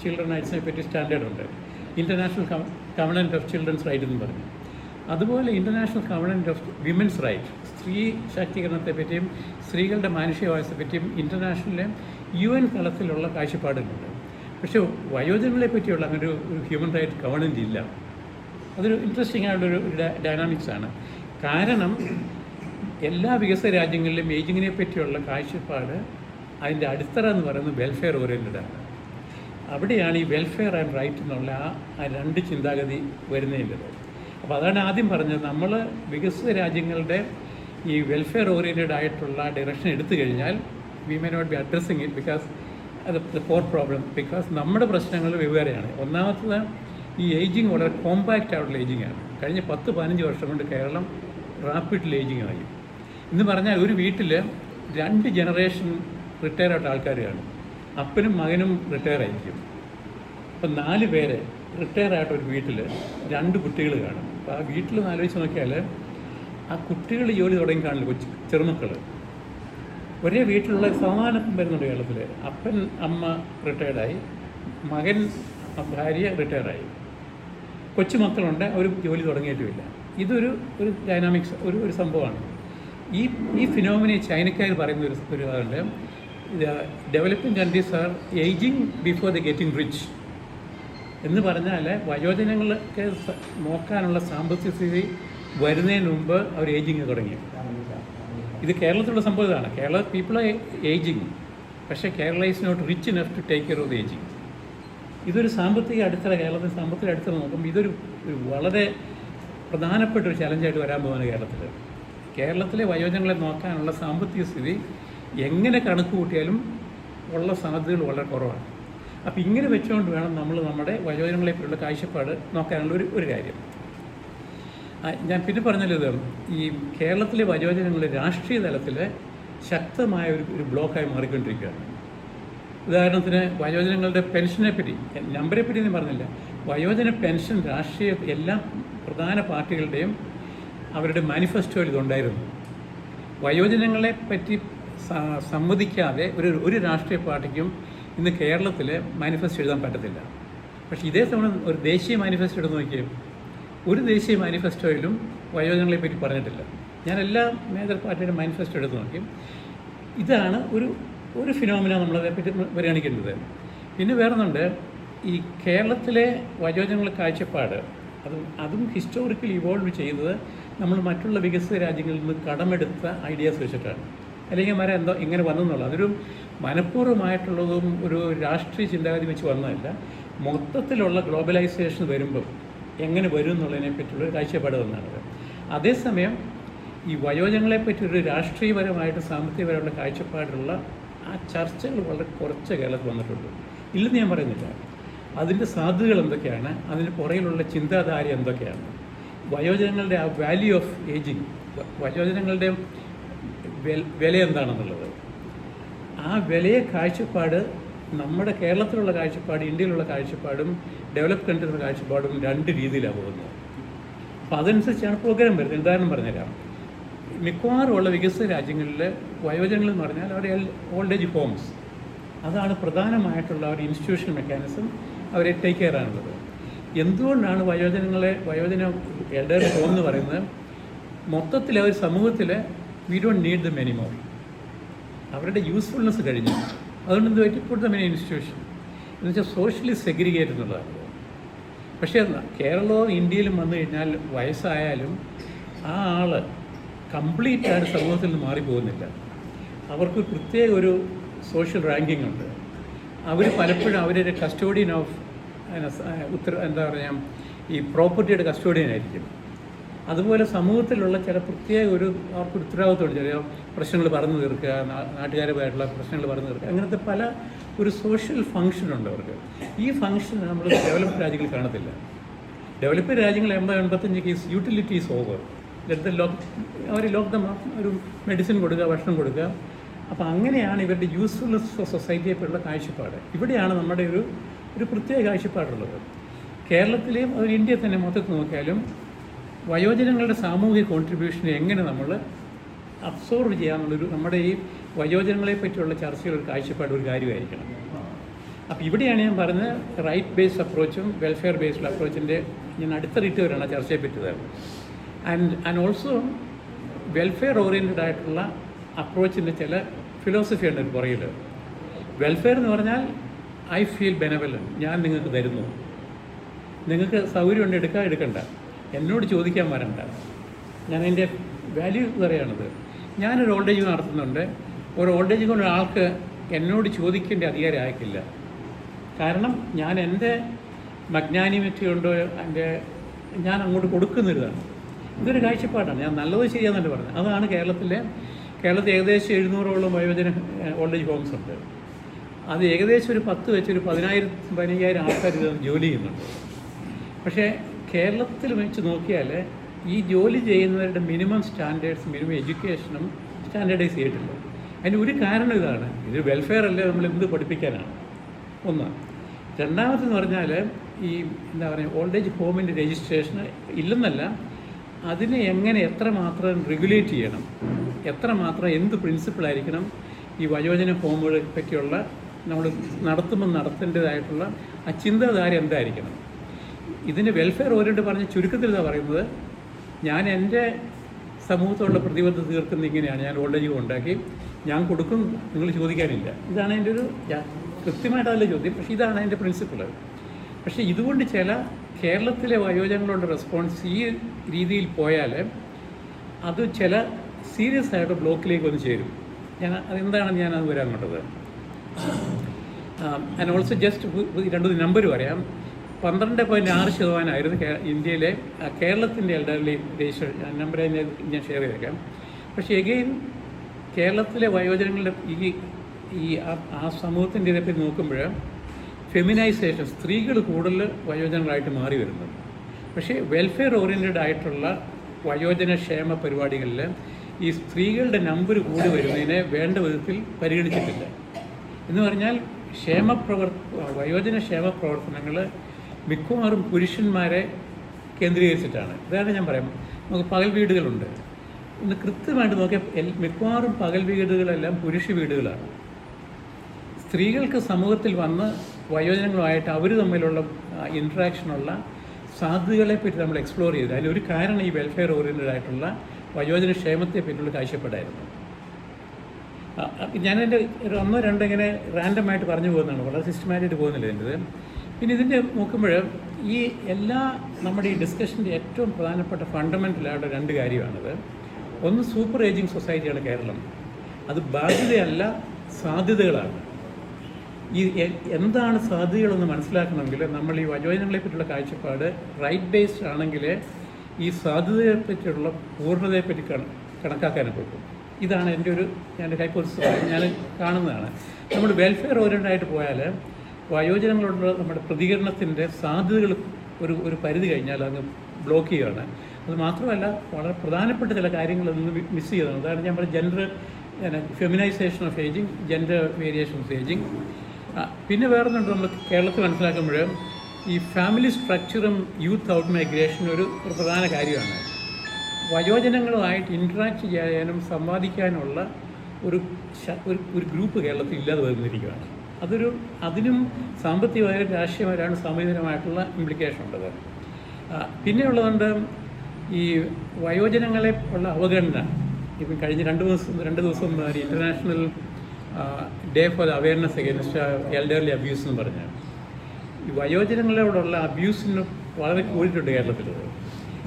ചിൽഡ്രൻ റൈറ്റ്സിനെ പറ്റി സ്റ്റാൻഡേർഡ് ഉണ്ട്. International covenant of children's right എന്ന് പറഞ്ഞു. അതുപോലെ international covenant of women's right, സ്ത്രീ ശാക്തീകരണത്തെ പറ്റിയും സ്ത്രീകളുടെ മാനുഷികാവകാശത്തെ പറ്റിയും ഇൻ്റർനാഷണലിലെ UN തലത്തിലുള്ള കാഴ്ചപ്പാടുകളുണ്ട്. പക്ഷേ വയോജനങ്ങളെ പറ്റിയുള്ള അങ്ങനെ ഒരു ഹ്യൂമൻ റൈറ്റ് ഗവൺമെൻറ് ഇല്ല. അതൊരു ഇൻട്രസ്റ്റിംഗ് ആയിട്ടുള്ളൊരു ഡൈനാമിക്സാണ്. കാരണം എല്ലാ വികസിത രാജ്യങ്ങളിലും ഏജിങ്ങിനെ പറ്റിയുള്ള കാഴ്ചപ്പാട് അതിൻ്റെ അടിത്തറ എന്ന് പറയുന്നത് വെൽഫെയർ ഓറിയൻറ്റഡാണ്. അവിടെയാണ് ഈ വെൽഫെയർ ആൻഡ് റൈറ്റ് എന്നുള്ള ആ രണ്ട് ചിന്താഗതി വരുന്നതിൻ്റെത്. അപ്പോൾ അതാണ് ആദ്യം പറഞ്ഞത്, നമ്മൾ വികസിത രാജ്യങ്ങളുടെ ഈ വെൽഫെയർ ഓറിയൻറ്റഡ് ആയിട്ടുള്ള ഡയറക്ഷൻ എടുത്തു കഴിഞ്ഞാൽ we may not be addressing it because അത് ഫോർ പ്രോബ്ലം. ബിക്കോസ് നമ്മുടെ പ്രശ്നങ്ങൾ വെവ്വേറെയാണ്. ഒന്നാമത്തത് ഈ ഏജിങ് വളരെ കോമ്പാക്റ്റ് ആയിട്ടുള്ള ഏജിങ്ങാണ്. കഴിഞ്ഞ 10-15 വർഷം കൊണ്ട് കേരളം റാപ്പിഡ്ലി ഏജിങ് ആയി. എന്ന് പറഞ്ഞാൽ ഒരു വീട്ടിൽ 2 ജനറേഷൻ റിട്ടയർ ആയിട്ട് ആൾക്കാർ കാണും. അപ്പനും മകനും റിട്ടയർ ആയിരിക്കും. അപ്പം 4 പേര് റിട്ടയർ ആയിട്ട് ഒരു വീട്ടിൽ 2 കുട്ടികൾ കാണും. അപ്പോൾ ആ വീട്ടിൽ ആലോചിച്ച് നോക്കിയാൽ ആ കുട്ടികൾ ജോലി തുടങ്ങി കാണില്ല, ചെറുമക്കൾ. ഒരേ വീട്ടിലുള്ള സമാനം വരുന്നുണ്ട് കേരളത്തിൽ. അപ്പൻ അമ്മ റിട്ടയർഡായി, മകൻ ഭാര്യ റിട്ടയറായി, കൊച്ചുമക്കളുണ്ട്, അവർ ജോലി തുടങ്ങിയിട്ടുമില്ല. ഇതൊരു ഡൈനാമിക്സ് ഒരു സംഭവമാണ്. ഈ ഫിനോമിനെ ചൈനക്കാർ പറയുന്ന ഒരു ഇതുണ്ട്, developing countries are ageing before the getting rich എന്ന് പറഞ്ഞാൽ വയോജനങ്ങൾക്ക് നോക്കാനുള്ള സാമ്പത്തിക സ്ഥിതി വരുന്നതിന് മുമ്പ് അവർ ഏജിങ് തുടങ്ങി. ഇത് കേരളത്തിലുള്ള സംഭവം ഇതാണ്. കേരള പീപ്പിൾ ആർ ഏജിങ്, പക്ഷേ Kerala is not rich enough to take care of the ageing. ഇതൊരു സാമ്പത്തിക അടിത്തറ, കേരളത്തിൽ സാമ്പത്തിക അടിത്തറ നോക്കുമ്പോൾ ഇതൊരു വളരെ പ്രധാനപ്പെട്ട ഒരു ചലഞ്ചായിട്ട് വരാൻ പോകുന്നത് കേരളത്തിലെ വയോജനങ്ങളെ നോക്കാനുള്ള സാമ്പത്തിക സ്ഥിതി എങ്ങനെ കണക്ക് കൂട്ടിയാലും ഉള്ള സാധ്യതകൾ വളരെ കുറവാണ്. അപ്പോൾ ഇങ്ങനെ വെച്ചുകൊണ്ട് വേണം നമ്മൾ നമ്മുടെ വയോജനങ്ങളെപ്പോലുള്ള കാഴ്ചപ്പാട് നോക്കാനുള്ള ഒരു കാര്യം. ഞാൻ പിന്നെ പറഞ്ഞല്ലോ ഇത് ഈ കേരളത്തിലെ വയോജനങ്ങൾ രാഷ്ട്രീയ തലത്തിൽ ശക്തമായ ഒരു ബ്ലോക്കായി മാറിക്കൊണ്ടിരിക്കുകയാണ്. ഉദാഹരണത്തിന് വയോജനങ്ങളുടെ പെൻഷനെ പറ്റി, നമ്പരെ പറ്റി ഞാൻ പറഞ്ഞില്ല, വയോജന പെൻഷൻ രാഷ്ട്രീയ എല്ലാ പ്രധാന പാർട്ടികളുടെയും അവരുടെ മാനിഫെസ്റ്റോയിൽ ഇതുണ്ടായിരുന്നു. വയോജനങ്ങളെ പറ്റി സമ്മതിക്കാതെ ഒരു രാഷ്ട്രീയ പാർട്ടിക്കും ഇന്ന് കേരളത്തിൽ മാനിഫെസ്റ്റോ എഴുതാൻ പറ്റത്തില്ല. പക്ഷേ ഇതേ സമയം ഒരു ദേശീയ മാനിഫെസ്റ്റോ എടുത്ത് നോക്കിയാൽ ഒരു ദേശീയ മാനിഫെസ്റ്റോയിലും വയോജനങ്ങളെ പറ്റി പറഞ്ഞിട്ടില്ല. ഞാൻ എല്ലാ മേജർ പാർട്ടിയുടെ മാനിഫെസ്റ്റോ എടുത്ത് നോക്കി. ഇതാണ് ഒരു ഫിനോമിന നമ്മളതേപ്പറ്റി പരിഗണിക്കേണ്ടത്. പിന്നെ വേറൊന്നുണ്ട്, ഈ കേരളത്തിലെ വയോജനങ്ങളുടെ കാഴ്ചപ്പാട് അതും ഹിസ്റ്റോറിക്കലി ഇവോൾവ് ചെയ്തത് നമ്മൾ മറ്റുള്ള വികസിത രാജ്യങ്ങളിൽ നിന്ന് കടമെടുത്ത ഐഡിയാസ് വെച്ചിട്ടാണ്. അല്ലെങ്കിൽ ഇങ്ങനെ വന്നെന്നുള്ളത് അതൊരു മനഃപൂർവ്വമായിട്ടുള്ളതും ഒരു രാഷ്ട്രീയ ചിന്താഗതി വെച്ച് വന്നതല്ല. മൊത്തത്തിലുള്ള ഗ്ലോബലൈസേഷൻ വരുമ്പം എങ്ങനെ വരും എന്നുള്ളതിനെ പറ്റിയുള്ളൊരു കാഴ്ചപ്പാട് വന്നതാണത്. അതേസമയം ഈ വയോജനങ്ങളെപ്പറ്റി ഒരു രാഷ്ട്രീയപരമായിട്ട് സാമ്പത്തികപരമുള്ള കാഴ്ചപ്പാടുള്ള ആ ചർച്ചകൾ വളരെ കുറച്ച് കേരളത്തിൽ വന്നിട്ടുണ്ട്. ഇല്ലെന്ന് ഞാൻ പറയുന്നില്ല. അതിൻ്റെ സാധ്യതകൾ എന്തൊക്കെയാണ്, അതിന് പുറകിലുള്ള ചിന്താധാര എന്തൊക്കെയാണ്, വയോജനങ്ങളുടെ ആ വാല്യൂ ഓഫ് ഏജിങ്, വയോജനങ്ങളുടെ വില എന്താണെന്നുള്ളത്, ആ വിലയെ കാഴ്ചപ്പാട് നമ്മുടെ കേരളത്തിലുള്ള കാഴ്ചപ്പാട് ഇന്ത്യയിലുള്ള കാഴ്ചപ്പാടും ഡെവലപ്പ് കൺട്രിയിലുള്ള കാഴ്ചപ്പാടും രണ്ട് രീതിയിലാണ് പോകുന്നത്. അപ്പോൾ അതനുസരിച്ചാണ് പ്രോഗ്രാം വരുന്നത്. ഉദാഹരണം പറഞ്ഞുതരാം. മിക്കവാറും ഉള്ള വികസിത രാജ്യങ്ങളിൽ വയോജനങ്ങൾ എന്ന് പറഞ്ഞാൽ അവരുടെ ഓൾഡ് ഏജ് ഹോംസ്, അതാണ് പ്രധാനമായിട്ടുള്ള ഒരു ഇൻസ്റ്റിറ്റ്യൂഷണൽ മെക്കാനിസം അവരെ ടേക്ക് കെയർ ആണുള്ളത്. എന്തുകൊണ്ടാണ് വയോജന എൽഡർ ഹോം എന്ന് പറയുന്നത്? മൊത്തത്തിൽ അവർ സമൂഹത്തിൽ we don't need dum anymore, അവരുടെ യൂസ്ഫുൾനെസ് കഴിഞ്ഞു. അതുകൊണ്ട് എന്ത് പറ്റി പുട്ട് ദം ഇൻ ഇൻസ്റ്റിറ്റ്യൂഷൻ എന്ന് വെച്ചാൽ സോഷ്യലി സെഗ്രിഗേറ്റ് എന്നുള്ളതാണ്. പക്ഷേ കേരളവും ഇന്ത്യയിലും വന്നു കഴിഞ്ഞാൽ വയസ്സായാലും ആ ആൾ കംപ്ലീറ്റ് ആയിട്ട് സമൂഹത്തിൽ നിന്ന് മാറിപ്പോകുന്നില്ല. അവർക്ക് പ്രത്യേക ഒരു സോഷ്യൽ റാങ്കിങ് ഉണ്ട്. അവർ പലപ്പോഴും അവരുടെ കസ്റ്റോഡിയൻ ഓഫ് ഈ പ്രോപ്പർട്ടിയുടെ കസ്റ്റോഡിയനായിരിക്കും. അതുപോലെ സമൂഹത്തിലുള്ള ചില പ്രത്യേക അവർക്ക് ഉത്തരവാദിത്തമുണ്ട്. ചില പ്രശ്നങ്ങൾ പറഞ്ഞു തീർക്കുക, നാട്ടുകാരുമായിട്ടുള്ള പ്രശ്നങ്ങൾ പറഞ്ഞു തീർക്കുക, അങ്ങനത്തെ പല ഒരു സോഷ്യൽ ഫങ്ഷനുണ്ട് അവർക്ക്. ഈ ഫങ്ഷൻ നമ്മൾ ഡെവലപ്ഡ് രാജ്യങ്ങളിൽ കാണത്തില്ല. ഡെവലപ്ഡ് രാജ്യങ്ങൾ 80-85 കേസ് യൂട്ടിലിറ്റി ഈസ് ഓവർ. അവർ ഒരു മെഡിസിൻ കൊടുക്കുക, ഭക്ഷണം കൊടുക്കുക. അപ്പോൾ അങ്ങനെയാണ് ഇവരുടെ യൂസ്ഫുൾനെസ് ഫോർ സൊസൈറ്റിയെ പറ്റിയുള്ള കാഴ്ചപ്പാട്. ഇവിടെയാണ് നമ്മുടെ ഒരു പ്രത്യേക കാഴ്ചപ്പാടുള്ളത്. കേരളത്തിലെയും ഇന്ത്യയിൽ തന്നെ മൊത്തത്തിൽ നോക്കിയാലും വയോജനങ്ങളുടെ സാമൂഹിക കോൺട്രിബ്യൂഷനെ എങ്ങനെ നമ്മൾ അബ്സോർവ് ചെയ്യാമെന്നുള്ളൊരു നമ്മുടെ ഈ വയോജനങ്ങളെ പറ്റിയുള്ള ചർച്ചയിൽ ഒരു കാഴ്ചപ്പാട് ഒരു കാര്യമായിരിക്കണം. അപ്പോൾ ഇവിടെയാണ് ഞാൻ പറഞ്ഞത് റൈറ്റ് ബേസ്ഡ് അപ്രോച്ചും വെൽഫെയർ ബേസ്ഡ് അപ്രോച്ചിൻ്റെ ഞാൻ അടുത്ത റിട്ടവരാണ് ചർച്ചയെ പറ്റിയത്. ആൻഡ് ഓൾസോ വെൽഫെയർ ഓറിയൻറ്റഡ് ആയിട്ടുള്ള അപ്രോച്ചിൻ്റെ ചില ഫിലോസഫി ഉണ്ട് പുറകിൽ. വെൽഫെയർ എന്ന് പറഞ്ഞാൽ ഐ ഫീൽ ബെനവലൻ, ഞാൻ നിങ്ങൾക്ക് തരുന്നു, നിങ്ങൾക്ക് സൗകര്യമുണ്ട് എടുക്കണ്ട, എന്നോട് ചോദിക്കാൻ വരണ്ട. ഞാൻ അതിൻ്റെ വാല്യൂ പറയുകയാണത്. ഞാനൊരു ഓൾഡ് ഏജ് നടത്തുന്നുണ്ട്. ഒരു ഓൾഡ് ഏജ് കൊണ്ട് ഒരാൾക്ക് എന്നോട് ചോദിക്കേണ്ട അധികാരം അയക്കില്ല. കാരണം ഞാൻ എൻ്റെ മഗ്നാനിമിറ്റി കൊണ്ടോ ഞാൻ അങ്ങോട്ട് കൊടുക്കുന്നൊരിതാണ്. ഇതൊരു കാഴ്ചപ്പാടാണ്. ഞാൻ നല്ലത് ശരിയാണെന്നല്ല പറഞ്ഞത്. അതാണ് കേരളത്തിൽ ഏകദേശം 700ഓളം വയോജന ഓൾഡ് ഏജ് ഹോംസ് ഉണ്ട്. അത് ഏകദേശം ഒരു 10 വെച്ച് ഒരു 10,000-15,000 ആൾക്കാർ ഇത് ജോലി ചെയ്യുന്നുണ്ട്. പക്ഷേ കേരളത്തിൽ വെച്ച് നോക്കിയാൽ ഈ ജോലി ചെയ്യുന്നവരുടെ മിനിമം എഡ്യൂക്കേഷനും സ്റ്റാൻഡേർഡൈസ് ചെയ്തിട്ടില്ല. അതിന് ഒരു കാരണം ഇതാണ്. ഇത് വെൽഫെയർ അല്ലേ, നമ്മൾ എന്ത് പഠിപ്പിക്കാനാണ്? ഒന്ന്. രണ്ടാമതെന്ന് പറഞ്ഞാൽ ഈ ഓൾഡ് ഏജ് ഹോമിൻ്റെ രജിസ്ട്രേഷൻ ഇല്ലെന്നല്ല, അതിനെ എത്രമാത്രം റെഗുലേറ്റ് ചെയ്യണം, എത്രമാത്രം എന്ത് പ്രിൻസിപ്പിളായിരിക്കണം ഈ വയോജന ഹോമുകളെ പറ്റിയുള്ള നമ്മൾ നടത്തേണ്ടതായിട്ടുള്ള ആ ചിന്താധാര എന്തായിരിക്കണം? ഇതിന് വെൽഫെയർ ഓറിയൻറ്റഡ് പറഞ്ഞ ചുരുക്കത്തിൽ ഇതാ പറയുന്നത്, ഞാൻ എൻ്റെ സമൂഹത്തോടുള്ള പ്രതിബദ്ധത തീർക്കുന്നത് ഇങ്ങനെയാണ്. ഞാൻ ഓൾഡ് ഏജ് ഉണ്ടാക്കി, ഞാൻ കൊടുക്കും, നിങ്ങൾ ചോദിക്കാനില്ല. ഇതാണ് എൻ്റെ കൃത്യമായിട്ടല്ല ചോദ്യം, പക്ഷേ ഇതാണ് അതിൻ്റെ പ്രിൻസിപ്പിൾ. പക്ഷേ ഇതുകൊണ്ട് കേരളത്തിലെ വയോജനങ്ങളുടെ റെസ്പോൺസ് ഈ രീതിയിൽ പോയാൽ അത് ചില സീരിയസ് ആയിട്ട് ബ്ലോക്കിലേക്ക് വന്ന് ചേരും. അതെന്താണെന്ന് ഞാനത് വരാൻ കൊണ്ടത്. ആൻഡ് ഓൾസോ ജസ്റ്റ് 2 നമ്പർ പറയാം. 12.6% ഇന്ത്യയിലെ കേരളത്തിൻ്റെ എൽഡർലി രജിസ്ട്രേഷൻ നമ്പർ ഞാൻ ഷെയർ ചെയ്തേക്കാം. പക്ഷേ എഗെയിൻ കേരളത്തിലെ വയോജനങ്ങളുടെ ആ സമൂഹത്തിൻ്റെ ഇതേപ്പറ്റി നോക്കുമ്പോൾ ഫെമിനൈസേഷൻ, സ്ത്രീകൾ കൂടുതൽ വയോജനങ്ങളായിട്ട് മാറി വരുന്നത്. പക്ഷേ വെൽഫെയർ ഓറിയൻറ്റഡ് ആയിട്ടുള്ള വയോജന ക്ഷേമ പരിപാടികളിൽ ഈ സ്ത്രീകളുടെ നമ്പർ കൂടി വരുന്നതിനെ വേണ്ട വിധത്തിൽ പരിഗണിച്ചിട്ടില്ല. എന്ന് പറഞ്ഞാൽ വയോജന ക്ഷേമ പ്രവർത്തനങ്ങൾ മിക്കവാറും പുരുഷന്മാരെ കേന്ദ്രീകരിച്ചിട്ടാണ്. ഇതാണ് ഞാൻ പറയാം. നമുക്ക് പകൽ വീടുകളുണ്ട്. ഇന്ന് കൃത്യമായിട്ട് നോക്കിയാൽ മിക്കവാറും പകൽ വീടുകളെല്ലാം പുരുഷ വീടുകളാണ്. സ്ത്രീകൾക്ക് സമൂഹത്തിൽ വന്ന് വയോജനങ്ങളുമായിട്ട് അവർ തമ്മിലുള്ള ഇൻട്രാക്ഷനുള്ള സാധ്യതകളെപ്പറ്റി നമ്മൾ എക്സ്പ്ലോർ ചെയ്ത് അതിലൊരു കാരണം ഈ വെൽഫെയർ ഓറിയൻറ്റഡ് ആയിട്ടുള്ള വയോജന ക്ഷേമത്തെ പറ്റിയുള്ള കാഴ്ചപ്പാടായിരുന്നു. ഞാനെൻ്റെ ഒന്നോ രണ്ടോ ഇങ്ങനെ റാൻഡമായിട്ട് പറഞ്ഞു പോകുന്നതാണ്, വളരെ സിസ്റ്റമാറ്റിക് പോകുന്നില്ല ഇതിൻ്റെത്. പിന്നെ ഇതിൻ്റെ നോക്കുമ്പോൾ ഈ നമ്മുടെ ഈ ഡിസ്കഷൻ്റെ ഏറ്റവും പ്രധാനപ്പെട്ട ഫണ്ടമെൻ്റലായിട്ട് രണ്ട് കാര്യമാണത്. ഒന്ന്, സൂപ്പർ ഏജിങ് സൊസൈറ്റിയാണ് കേരളം. അത് ബാധ്യതയല്ല, സാധ്യതകളാണ്. ഈ എന്താണ് സാധ്യതകളെന്ന് മനസ്സിലാക്കണമെങ്കിൽ നമ്മൾ ഈ വയോജനങ്ങളെ പറ്റിയുള്ള കാഴ്ചപ്പാട് റൈറ്റ് ബേസ്ഡ് ആണെങ്കിൽ ഈ സാധ്യതയെപ്പറ്റിയുള്ള പൂർണ്ണതയെപ്പറ്റി കണക്കാക്കാനും പറ്റും. ഇതാണ് എൻ്റെ ഹൈപ്പോസിസ് ഞാൻ കാണുന്നതാണ്. നമ്മൾ വെൽഫെയർ ഓറിയൻറ്റഡ് ആയിട്ട് പോയാൽ വയോജനങ്ങളോടുള്ള നമ്മുടെ പ്രതികരണത്തിൻ്റെ സാധ്യതകൾ ഒരു പരിധി കഴിഞ്ഞാൽ അങ്ങ് ബ്ലോക്ക് ചെയ്യുകയാണ്. അത് മാത്രമല്ല, വളരെ പ്രധാനപ്പെട്ട ചില കാര്യങ്ങൾ നിന്ന് മിസ് ചെയ്യുന്നതാണ്. അതാണ് ഞാൻ പറഞ്ഞ feminisation of ageing, gender variation of ageing. പിന്നെ വേറൊന്നുണ്ട്, നമ്മൾ കേരളത്തിൽ മനസ്സിലാക്കുമ്പോൾ ഈ ഫാമിലി സ്ട്രക്ചറും യൂത്ത് ഔട്ട് മൈഗ്രേഷനും ഒരു പ്രധാന കാര്യമാണ്. വയോജനങ്ങളുമായിട്ട് ഇൻട്രാക്ട് ചെയ്യാനും സംവാദിക്കാനുള്ള ഒരു ഗ്രൂപ്പ് കേരളത്തിൽ ഇല്ലാതെ വന്നിരിക്കുകയാണ്. അതിനും സാമ്പത്തികമായും രാഷ്ട്രീയമായാണ് സാമൂഹികപരമായിട്ടുള്ള ഇംപ്ലിക്കേഷൻ ഉള്ളത്. പിന്നെയുള്ളതുകൊണ്ട് ഈ വയോജനങ്ങളെ ഉള്ള അവഗണന. ഇപ്പം കഴിഞ്ഞ രണ്ട് ദിവസം international day for awareness against elderly abuse എന്ന് പറഞ്ഞാൽ ഈ വയോജനങ്ങളോടുള്ള അബ്യൂസിന് വളരെ കൂടിയിട്ടുണ്ട് കേരളത്തിൽ.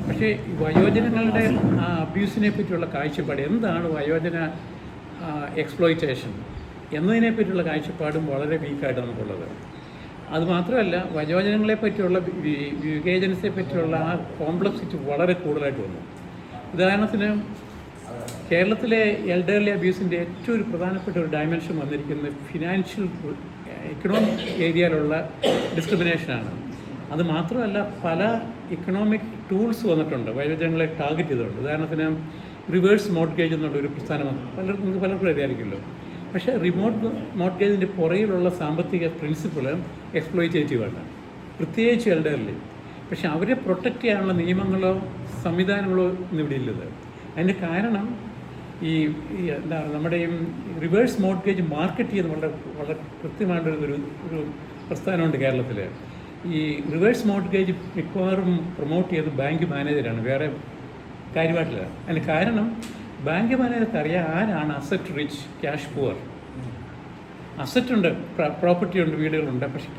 പക്ഷേ ഈ വയോജനങ്ങളുടെ ആ അബ്യൂസിനെ പറ്റിയുള്ള കാഴ്ചപ്പാട്, എന്താണ് വയോജന എക്സ്പ്ലോയിറ്റേഷൻ എന്നതിനെപ്പറ്റിയുള്ള കാഴ്ചപ്പാടും വളരെ വീക്കായിട്ട് നമുക്കുള്ളത്. അതുമാത്രമല്ല, വയോജനങ്ങളെ പറ്റിയുള്ള വിവേചനത്തെ പറ്റിയുള്ള ആ കോംപ്ലക്സിറ്റി വളരെ കൂടുതലായിട്ട് വന്നു. ഉദാഹരണത്തിന്, കേരളത്തിലെ എൽഡർലി അബ്യൂസിൻ്റെ ഏറ്റവും ഒരു പ്രധാനപ്പെട്ട ഒരു ഡയമെൻഷൻ വന്നിരിക്കുന്നത് ഫിനാൻഷ്യൽ എക്കണോമിക് ഏരിയയിലുള്ള ഡിസ്ക്രിമിനേഷനാണ്. അത് മാത്രമല്ല, പല ഇക്കണോമിക് ടൂൾസ് വന്നിട്ടുണ്ട് വയോജനങ്ങളെ ടാർഗറ്റ് ചെയ്തിട്ടുണ്ട്. ഉദാഹരണത്തിന് റിവേഴ്സ് മോർട്ട്ഗേജ് എന്നുള്ളൊരു പ്രസ്ഥാനം പലർക്കും അറിയാമായിരിക്കുമല്ലോ. പക്ഷേ മോർട്ട്ഗേജിൻ്റെ പുറകിലുള്ള സാമ്പത്തിക പ്രിൻസിപ്പിൾ എക്സ്പ്ലോയിറ്റേറ്റീവാണ്, പ്രത്യേകിച്ച് എൽഡർലി. പക്ഷെ അവരെ പ്രൊട്ടക്റ്റ് ചെയ്യാനുള്ള നിയമങ്ങളോ സംവിധാനങ്ങളോ ഇന്നിവിടെ ഇല്ലത്. അതിൻ്റെ കാരണം നമ്മുടെ ഈ റിവേഴ്സ് മോർട്ട്ഗേജ് മാർക്കറ്റ് ചെയ്യുന്ന വളരെ കൃത്യമായിട്ടൊരു പ്രസ്ഥാനമുണ്ട് കേരളത്തിൽ. ഈ റിവേഴ്സ് മോർട്ട്ഗേജ് മിക്കവാറും പ്രൊമോട്ട് ചെയ്ത് ബാങ്ക് മാനേജരാണ്, വേറെ കാര്യമായിട്ടില്ല. അതിന് കാരണം ബാങ്ക് മാനേജർക്ക് അറിയാം ആരാണ് അസറ്റ് റിച്ച്, ക്യാഷ് പുവർ. അസറ്റുണ്ട്, പ്രോപ്പർട്ടി ഉണ്ട്, വീടുകളുണ്ട്, പക്ഷേ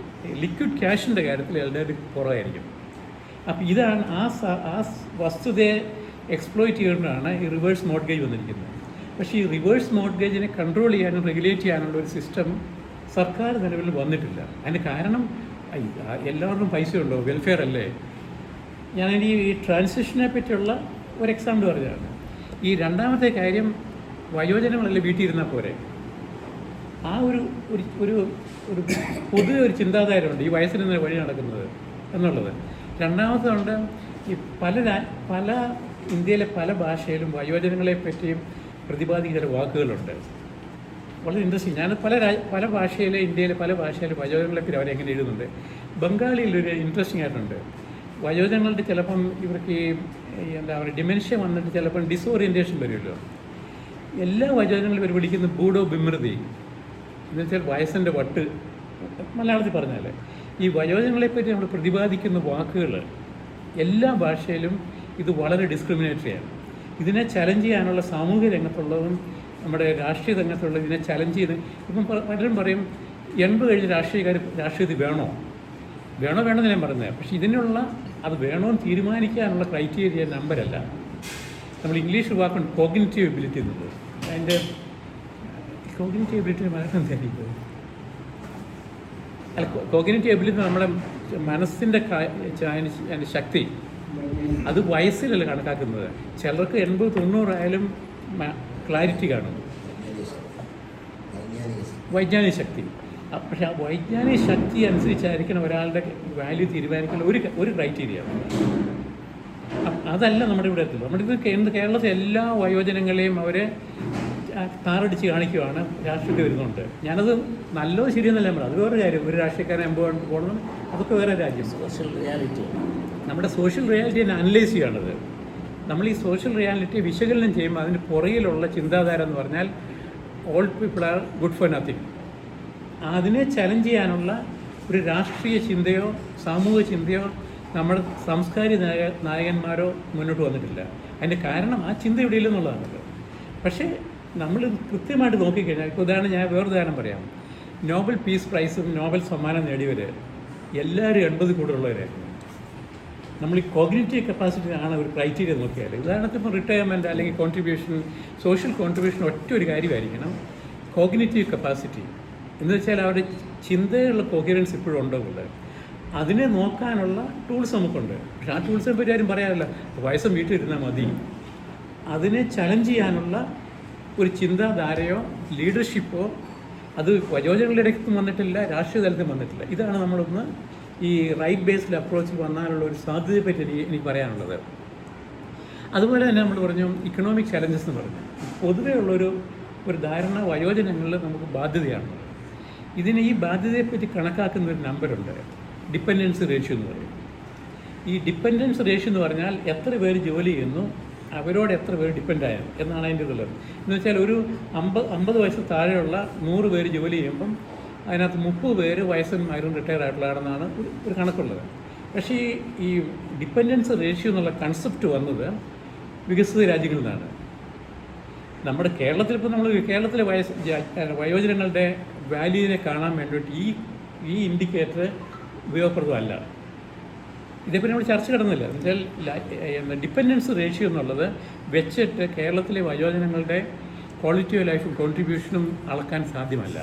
ലിക്വിഡ് ക്യാഷിൻ്റെ കാര്യത്തിൽ എല്ലാവരും കുറവായിരിക്കും. അപ്പോൾ ഇതാണ് ആ വസ്തുതയെ എക്സ്പ്ലോയിറ്റ് ചെയ്യുന്നതാണ് ഈ റിവേഴ്സ് മോർട്ട്ഗേജ് വന്നിരിക്കുന്നത്. പക്ഷേ ഈ റിവേഴ്സ് മോർട്ട്ഗേജിനെ കൺട്രോൾ ചെയ്യാനും റെഗുലേറ്റ് ചെയ്യാനുള്ള ഒരു സിസ്റ്റം സർക്കാർ നിലവിൽ വന്നിട്ടില്ല. അതിന് കാരണം എല്ലാവർക്കും പൈസയുണ്ടോ, വെൽഫെയർ അല്ലേ. ഞാനിനി ഈ ട്രാൻസിഷനെ പറ്റിയുള്ള ഒരു എക്സാമ്പിൾ പറഞ്ഞതാണ്. ഈ രണ്ടാമത്തെ കാര്യം, വയോജനങ്ങളല്ലേ വീട്ടിൽ ഇരുന്നാൽ പോരെ. ആ ഒരു പൊതുവെ ഒരു ചിന്താധാരയുണ്ട് ഈ വയസ്സിൽ നിന്ന് വഴി നടക്കുന്നത് എന്നുള്ളത്. രണ്ടാമതുണ്ട്, ഈ പല ഇന്ത്യയിലെ പല ഭാഷയിലും വയോജനങ്ങളെ പറ്റിയും പ്രതിപാദിക്കുന്ന വാക്കുകളുണ്ട്. വളരെ ഇൻട്രസ്റ്റിംഗ്. ഞാൻ പല ഭാഷയിലെ ഇന്ത്യയിലെ പല ഭാഷയിലും വയോജനങ്ങളെ പറ്റി അവരെങ്ങനെ എഴുതുന്നുണ്ട്. ബംഗാളിയിലൊരു ഇൻട്രസ്റ്റിംഗ് ആയിട്ടുണ്ട്. വയോജനങ്ങളുടെ ചിലപ്പം ഇവർക്ക് ഡിമെൻഷ്യ വന്നിട്ട് ചിലപ്പം ഡിസോറിയൻറ്റേഷൻ വരുമല്ലോ. എല്ലാ വയോജനങ്ങളും ഇവർ വിളിക്കുന്ന ബൂഡോ ബിമൃതി എന്ന് വെച്ചാൽ വയസ്സിൻ്റെ വട്ട്, മലയാളത്തിൽ പറഞ്ഞാൽ. ഈ വയോജനങ്ങളെപ്പറ്റി നമ്മൾ പ്രതിപാദിക്കുന്ന വാക്കുകൾ എല്ലാ ഭാഷയിലും ഇത് വളരെ ഡിസ്ക്രിമിനേറ്ററിയാണ്. ഇതിനെ ചലഞ്ച് ചെയ്യാനുള്ള സാമൂഹിക രംഗത്തുള്ളതും നമ്മുടെ രാഷ്ട്രീയ രംഗത്തുള്ള ഇതിനെ ചലഞ്ച് ചെയ്ത് ഇപ്പം പലരും പറയും 80 കഴിഞ്ഞ് രാഷ്ട്രീയത്തിൽ വേണമെന്ന് ഞാൻ പറയുന്നത്. പക്ഷേ അത് വേണമെന്ന് തീരുമാനിക്കാനുള്ള ക്രൈറ്റീരിയ നമ്പരല്ല. നമ്മൾ ഇംഗ്ലീഷ് വാക്കുണ്ട് കോഗ്നിറ്റീവ് എബിലിറ്റി എന്നുള്ളത്. അതിൻ്റെ കോഗ്നിറ്റീവ് എബിലിറ്റി മലയാളം എന്തായിരിക്കും? അല്ല, കോഗ്നിറ്റീവ് എബിലിറ്റി നമ്മുടെ മനസ്സിൻ്റെ അതിൻ്റെ ശക്തി, അത് വയസ്സിലല്ല കണക്കാക്കുന്നത്. ചിലർക്ക് 80-90 ആയാലും ക്ലാരിറ്റി കാണും, വൈജ്ഞാനിക ശക്തി. പക്ഷേ ആ വൈജ്ഞാനിക ശക്തി അനുസരിച്ചായിരിക്കണം ഒരാളുടെ വാല്യൂ തീരുമാനിക്കുന്ന ഒരു ക്രൈറ്റീരിയ. അതല്ല നമ്മുടെ ഇവിടെ എത്തുന്നത്. നമ്മുടെ ഇത് കേരളത്തിലെ എല്ലാ വയോജനങ്ങളെയും അവർ താറടിച്ച് കാണിക്കുകയാണ്, രാഷ്ട്രീയത്തിൽ വരുന്നുണ്ട്. ഞാനത് നല്ലത് ശരിയെന്നല്ല നമ്മൾ, അത് വേറെ കാര്യം. ഒരു രാഷ്ട്രീയക്കാരൻ എംപവർ പോകണം, അതൊക്കെ വേറെ രാജ്യം. സോഷ്യൽ റിയാലിറ്റി, നമ്മുടെ സോഷ്യൽ റിയാലിറ്റിയെ അനലൈസ് ചെയ്യുകയാണത്. നമ്മൾ ഈ സോഷ്യൽ റിയാലിറ്റിയെ വിശകലനം ചെയ്യുമ്പോൾ അതിന് പുറകിലുള്ള ചിന്താധാര എന്ന് പറഞ്ഞാൽ all people are good for nothing. അതിനെ ചലഞ്ച് ചെയ്യാനുള്ള ഒരു രാഷ്ട്രീയ ചിന്തയോ സാമൂഹിക ചിന്തയോ നമ്മുടെ സാംസ്കാരിക നായകന്മാരോ മുന്നോട്ട് വന്നിട്ടില്ല. അതിൻ്റെ കാരണം ആ ചിന്ത ഇവിടെ ഇല്ലെന്നുള്ളതാണത്. പക്ഷേ നമ്മൾ കൃത്യമായിട്ട് നോക്കിക്കഴിഞ്ഞാൽ, ഇപ്പോൾ ഉദാഹരണം ഞാൻ വേറൊരു ഉദാഹരണം പറയാം. നോബൽ പീസ് പ്രൈസും നോബൽ സമ്മാനം നേടിയവർ എല്ലാവരും 80 കൂടുതലുള്ളവരായിരുന്നു. നമ്മൾ ഈ കോഗ്നിറ്റീവ് കപ്പാസിറ്റി ആണ് ഒരു ക്രൈറ്റീരിയ നോക്കിയാൽ. ഉദാഹരണത്തിന് ഇപ്പോൾ റിട്ടയർമെൻറ്റ് അല്ലെങ്കിൽ കോൺട്രിബ്യൂഷൻ, സോഷ്യൽ കോൺട്രിബ്യൂഷൻ ഒറ്റ ഒരു കാര്യമായിരിക്കണം, കോഗ്നിറ്റീവ് കപ്പാസിറ്റി എന്ന് വെച്ചാൽ അവരുടെ ചിന്തയുള്ള കോഹിറൻസ് ഇപ്പോഴും ഉണ്ടെന്നുള്ളത്. അതിനെ നോക്കാനുള്ള ടൂൾസ് നമുക്കുണ്ട്. പക്ഷെ ആ ടൂൾസിനെ പറ്റി ആരും പറയാറില്ല. വയസ്സും വീട്ടിലിരുന്നാൽ മതി. അതിനെ ചലഞ്ച് ചെയ്യാനുള്ള ഒരു ചിന്താധാരയോ ലീഡർഷിപ്പോ അത് വയോജനങ്ങളുടെ ഇടയ്ക്കും വന്നിട്ടില്ല, രാഷ്ട്രീയ തലത്തിൽ വന്നിട്ടില്ല. ഇതാണ് നമ്മളൊന്ന് ഈ റൈറ്റ് ബേസ്ഡ് അപ്രോച്ചിൽ വന്നാലുള്ള ഒരു സാധ്യതയെ പറ്റി എനിക്ക് പറയാനുള്ളത്. അതുപോലെ തന്നെ നമ്മൾ പറഞ്ഞു ഇക്കണോമിക് ചലഞ്ചസ് എന്ന് പറഞ്ഞു. പൊതുവേ ഉള്ളൊരു ധാരണ വയോജനങ്ങളിൽ നമുക്ക് ബാധ്യതയാണ്. ഇതിന് ഈ ബാധ്യതയെപ്പറ്റി കണക്കാക്കുന്ന ഒരു നമ്പറുണ്ട്, ഡിപ്പെൻഡൻസ് റേഷ്യോ എന്ന് പറയും. ഈ ഡിപ്പെൻഡൻസ് റേഷ്യോ എന്ന് പറഞ്ഞാൽ എത്ര പേര് ജോലി ചെയ്യുന്നു, അവരോട് എത്ര പേര് ഡിപ്പെൻഡായത് എന്നാണ് അതിൻ്റെ ഉള്ളത്. എന്ന് വെച്ചാൽ ഒരു 50 വയസ്സ് താഴെയുള്ള 100 പേര് ജോലി ചെയ്യുമ്പം അതിനകത്ത് 30 പേര് വയസ്സന്മാരും റിട്ടയർ ആയിട്ടുള്ളതാണെന്നാണ് ഒരു കണക്കുള്ളത്. പക്ഷേ ഈ ഡിപ്പെൻഡൻസ് റേഷ്യോ എന്നുള്ള കൺസെപ്റ്റ് വന്നത് വികസിത രാജ്യങ്ങളിൽ നിന്നാണ്. നമ്മുടെ കേരളത്തിലിപ്പോൾ നമ്മൾ കേരളത്തിലെ വയോജനങ്ങളുടെ വാല്യൂവിനെ കാണാൻ വേണ്ടിയിട്ട് ഈ ഇൻഡിക്കേറ്റർ ഉപയോഗപ്രദമല്ല. ഇതേപ്പറ്റി നമ്മൾ ചർച്ച കിടന്നില്ല. എന്നുവെച്ചാൽ ഡിപ്പെൻഡൻസ് റേഷ്യോ എന്നുള്ളത് വെച്ചിട്ട് കേരളത്തിലെ വയോജനങ്ങളുടെ ക്വാളിറ്റി ഓഫ് ലൈഫും കോൺട്രിബ്യൂഷനും അളക്കാൻ സാധ്യമല്ല.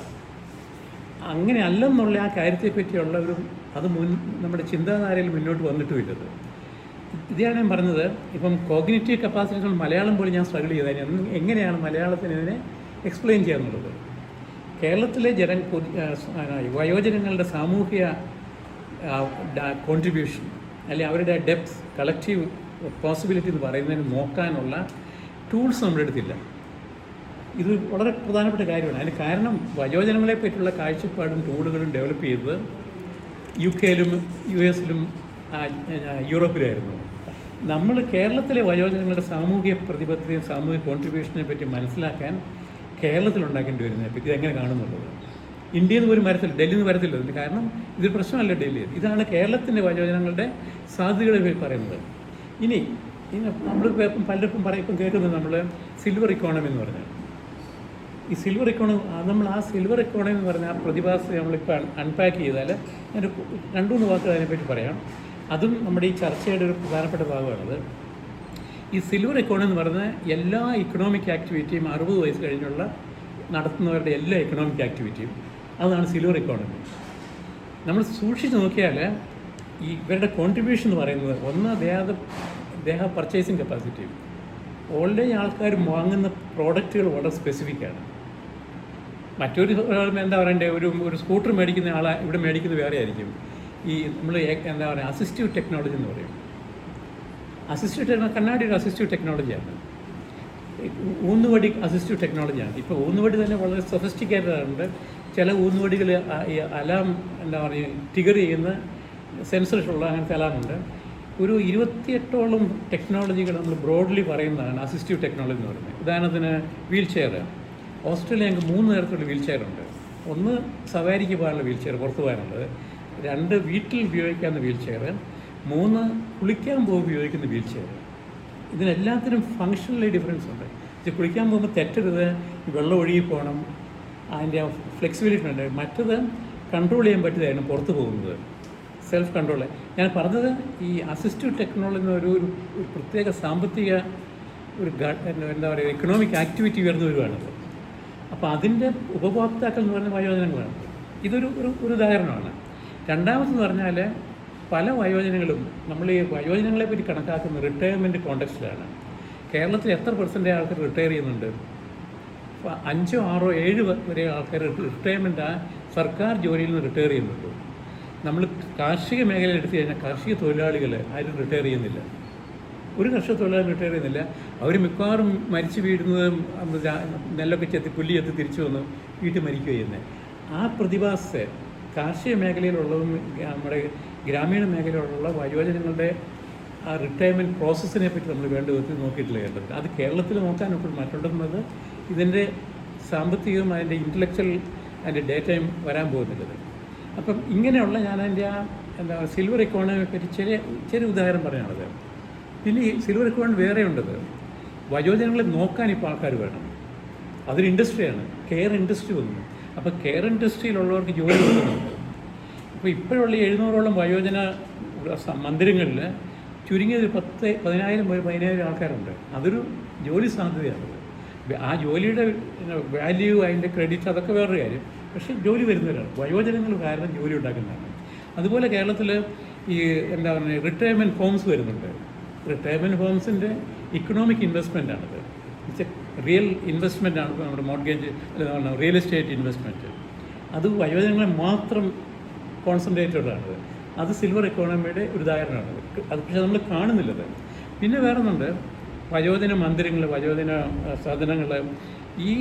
അങ്ങനെ അല്ലെന്നുള്ള ആ കാര്യത്തെപ്പറ്റിയുള്ള അത് നമ്മുടെ ചിന്താധാരയിൽ മുന്നോട്ട് വന്നിട്ടുമില്ലത്. ഇതാണ് ഞാൻ പറഞ്ഞത്. ഇപ്പം കോഗ്നിറ്റീവ് കപ്പാസിറ്റി മലയാളം പോലും ഞാൻ സ്ട്രഗിൾ ചെയ്താൽ എങ്ങനെയാണ് മലയാളത്തിന് ഇതിനെ എക്സ്പ്ലെയിൻ ചെയ്യാന്നുള്ളത്. കേരളത്തിലെ വയോജനങ്ങളുടെ സാമൂഹിക കോൺട്രിബ്യൂഷൻ അല്ലെങ്കിൽ അവരുടെ ഡെപ്ത്, കളക്റ്റീവ് പോസിബിലിറ്റി എന്ന് പറയുന്നതിന് നോക്കാനുള്ള ടൂൾസ് നമ്മുടെ അടുത്തില്ല. ഇത് വളരെ പ്രധാനപ്പെട്ട കാര്യമാണ്. അതിന് കാരണം വയോജനങ്ങളെ പറ്റിയുള്ള കാഴ്ചപ്പാടും ടൂളുകളും ഡെവലപ്പ് ചെയ്തത് UK-ലും US-ലും യൂറോപ്പിലായിരുന്നു. നമ്മൾ കേരളത്തിലെ വയോജനങ്ങളുടെ സാമൂഹിക പ്രതിബദ്ധതയും സാമൂഹിക കോൺട്രിബ്യൂഷനെ പറ്റി മനസ്സിലാക്കാൻ കേരളത്തിലുണ്ടാക്കേണ്ടി വരുന്നത് ഇതെങ്ങനെ കാണുന്നുള്ളത്. ഇന്ത്യയിൽ നിന്ന് പോലും വരത്തില്ല, ഡൽഹിയിൽ നിന്ന് വരത്തില്ല. അതിന് കാരണം ഇതൊരു പ്രശ്നമല്ല ഡൽഹിയിൽ. ഇതാണ് കേരളത്തിൻ്റെ വയോജനങ്ങളുടെ സാധ്യതകളെ പറയുന്നത്. ഇനി നമ്മൾ പലർക്കും ഇപ്പം കേൾക്കുന്നത് നമ്മൾ സിൽവർ ഇക്കോണമി എന്ന് പറഞ്ഞാൽ, ഈ സിൽവർ ഇക്കോണമി ആ സിൽവർ ഇക്കോണമി എന്ന് പറഞ്ഞാൽ ആ പ്രതിഭാസത്തെ നമ്മളിപ്പോൾ അൺപാക്ക് ചെയ്താൽ ഞാൻ 2-3 വാക്കുകൾ അതിനെപ്പറ്റി പറയാം. അതും നമ്മുടെ ഈ ചർച്ചയുടെ ഒരു പ്രധാനപ്പെട്ട ഭാഗമാണത്. ഈ സിൽവർ ഇക്കോണമി എന്ന് പറഞ്ഞാൽ എല്ലാ ഇക്കണോമിക് ആക്ടിവിറ്റിയും 60 വയസ്സ് കഴിഞ്ഞുള്ള നടത്തുന്നവരുടെ എല്ലാ ഇക്കണോമിക് ആക്ടിവിറ്റിയും, അതാണ് സിൽവർ ഇക്കോണമി. നമ്മൾ സൂക്ഷിച്ച് നോക്കിയാൽ ഇവരുടെ കോൺട്രിബ്യൂഷൻ എന്ന് പറയുന്നത് ഒന്ന് ദേഹ പർച്ചേസിങ് കപ്പാസിറ്റി. ഓൾറെഡി ആൾക്കാർ വാങ്ങുന്ന പ്രോഡക്റ്റുകൾ വളരെ സ്പെസിഫിക്കാണ്. മറ്റൊരു എന്താ പറയണ്ടേ, ഒരു സ്കൂട്ടർ മേടിക്കുന്ന ആളെ ഇവിടെ മേടിക്കുന്നത് വേറെ ആയിരിക്കും. ഈ നമ്മൾ എന്താ പറയുക അസിസ്റ്റീവ് ടെക്നോളജി എന്ന് പറയും. കണ്ണാടി ഒരു അസിസ്റ്റീവ് ടെക്നോളജിയാണ്. ഊന്നുവടി അസിസ്റ്റീവ് ടെക്നോളജിയാണ്. ഇപ്പോൾ ഊന്നുവടി തന്നെ വളരെ സൊഫിസ്റ്റിക്കേറ്റഡ് ആണ്. ചില ഊന്നുവടികൾ അലാം എന്താ പറയുക ട്രിഗർ ചെയ്യുന്ന സെൻസറുള്ള അങ്ങനത്തെ അലാമുണ്ട്. ഒരു 28ഓളം ടെക്നോളജികൾ നമ്മൾ ബ്രോഡ്ലി പറയുന്നതാണ് അസിസ്റ്റീവ് ടെക്നോളജി എന്ന് പറയുന്നത്. ഉദാഹരണത്തിന് വീൽ ചെയർ. ഓസ്ട്രേലിയ ഞങ്ങൾക്ക് 3 തരത്തിലുള്ള വീൽ ചെയറുണ്ട്. ഒന്ന് സവാരിക്ക് പോകാനുള്ള വീൽ ചെയർ, പുറത്ത് പോകാനുള്ളത്. 2 വീട്ടിൽ ഉപയോഗിക്കാവുന്ന വീൽ ചെയർ. 3 കുളിക്കാൻ പോകുമ്പോൾ ഉപയോഗിക്കുന്ന വീൽ ചെയർ. ഇതിനെല്ലാത്തിനും ഫങ്ഷണലി ഡിഫറൻസ് ഉണ്ട്. കുളിക്കാൻ പോകുമ്പോൾ തെറ്റരുത്, വെള്ളം ഒഴുകി പോകണം, അതിൻ്റെ ഫ്ലെക്സിബിലിറ്റി ഉണ്ട്. മറ്റത് കൺട്രോൾ ചെയ്യാൻ പറ്റിയതാണ് പുറത്ത് പോകുന്നത്, സെൽഫ് കൺട്രോൾ. ഞാൻ പറഞ്ഞത് ഈ അസിസ്റ്റീവ് ടെക്നോളജി ഒരു പ്രത്യേക സാമ്പത്തിക എന്താ പറയുക ഇക്കണോമിക് ആക്ടിവിറ്റി ഉയർന്നു വരുവാണത്. അപ്പോൾ അതിൻ്റെ ഉപഭോക്താക്കൾ എന്ന് പറഞ്ഞ വയോജനങ്ങളാണ്. ഇതൊരു ഉദാഹരണമാണ്. രണ്ടാമതെന്ന് പറഞ്ഞാൽ പല വയോജനങ്ങളും നമ്മൾ ഈ വയോജനങ്ങളെ പറ്റി കണക്കാക്കുന്ന റിട്ടയർമെൻറ്റ് കോണ്ടെക്സ്റ്റിലാണ്. കേരളത്തിൽ എത്ര % ആൾക്കാർ റിട്ടയർ ചെയ്യുന്നുണ്ട്? 5, 6, 7 വരെ ആൾക്കാർ റിട്ടയർമെൻറ്റ് സർക്കാർ ജോലിയിൽ നിന്ന് റിട്ടയർ ചെയ്യുന്നുള്ളൂ. നമ്മൾ കാർഷിക മേഖലയിൽ എടുത്തു കഴിഞ്ഞാൽ കാർഷിക തൊഴിലാളികൾ ആരും റിട്ടയർ ചെയ്യുന്നില്ല. ഒരു കർഷക തൊഴിലാളി റിട്ടയർ ചെയ്യുന്നില്ല. അവർ മിക്കവാറും മരിച്ചു വീഴുന്നതും നെല്ലൊക്കെ പുല്ലി ചെത്തി തിരിച്ചു വന്ന് വീട്ടിൽ മരിക്കുക ചെയ്യുന്നത്. ആ പ്രതിഭാസത്തെ കാർഷിക മേഖലയിലുള്ളതും നമ്മുടെ ഗ്രാമീണ മേഖലയിലുള്ള വയോജനങ്ങളുടെ ആ റിട്ടയർമെൻറ്റ് പ്രോസസ്സിനെ പറ്റി നമ്മൾ വേണ്ട വിധത്തിൽ നോക്കിയിട്ടില്ല കേരളത്തിൽ. അത് കേരളത്തിൽ നോക്കാനൊക്കെ മറ്റുണ്ടെന്നത് ഇതിൻ്റെ സാമ്പത്തികവും അതിൻ്റെ ഇൻ്റലക്ച്വൽ അതിൻ്റെ ഡേറ്റയും വരാൻ പോകുന്നുള്ളത്. അപ്പം ഇങ്ങനെയുള്ള ഞാൻ അതിൻ്റെ ആ സിൽവർ ഇക്കോണമിയെ പറ്റി ചെറിയ ഉദാഹരണം പറയുകയാണത്. പിന്നെ ഈ സിൽവർ ഇക്കോണമി വേറെ ഉണ്ടത്. വയോജനങ്ങളെ നോക്കാൻ ഇപ്പോൾ ആൾക്കാർ വേണം. അതൊരു ഇൻഡസ്ട്രിയാണ്, കെയർ ഇൻഡസ്ട്രി വന്നു. അപ്പോൾ കെയർ ഇൻഡസ്ട്രിയിലുള്ളവർക്ക് ജോലി കൊടുക്കുന്നുണ്ട്. അപ്പോൾ ഇപ്പോഴുള്ള 700ഓളം വയോജന മന്ദിരങ്ങളിൽ ചുരുങ്ങിയത് 10,000 ആൾക്കാരുണ്ട്. അതൊരു ജോലി സാധ്യതയാണ്. ആ ജോലിയുടെ വാല്യൂ, അതിൻ്റെ ക്രെഡിറ്റ്, അതൊക്കെ വേറൊരു കാര്യം. പക്ഷേ ജോലി വരുന്നവരാണ്, വയോജനങ്ങൾ കാരണം ജോലി ഉണ്ടാക്കുന്നതാണ്. അതുപോലെ കേരളത്തിൽ ഈ എന്താ പറയുക റിട്ടയർമെൻറ്റ് ഹോംസ് വരുന്നുണ്ട്. റിട്ടയർമെൻറ്റ് ഹോംസിൻ്റെ ഇക്കണോമിക് ഇൻവെസ്റ്റ്മെൻറ്റാണത്. ഇറ്റ്സ് എ റിയൽ ഇൻവെസ്റ്റ്മെൻറ്റാണ്. ഇപ്പോൾ നമ്മുടെ മോർഗേജ് അല്ല റിയൽ എസ്റ്റേറ്റ് ഇൻവെസ്റ്റ്മെൻറ്റ്, അത് വയോജനങ്ങളെ മാത്രം കോൺസെൻട്രേറ്റഡാണത്. അത് സിൽവർ ഇക്കോണമിയുടെ ഒരു ഉദാഹരണമാണ്. അത് പക്ഷേ നമ്മൾ കാണുന്നില്ലത്. പിന്നെ വേറെ ഒന്നുണ്ട്, വയോജന മന്ദിരങ്ങൾ, വയോജന സദനങ്ങൾ, ഈ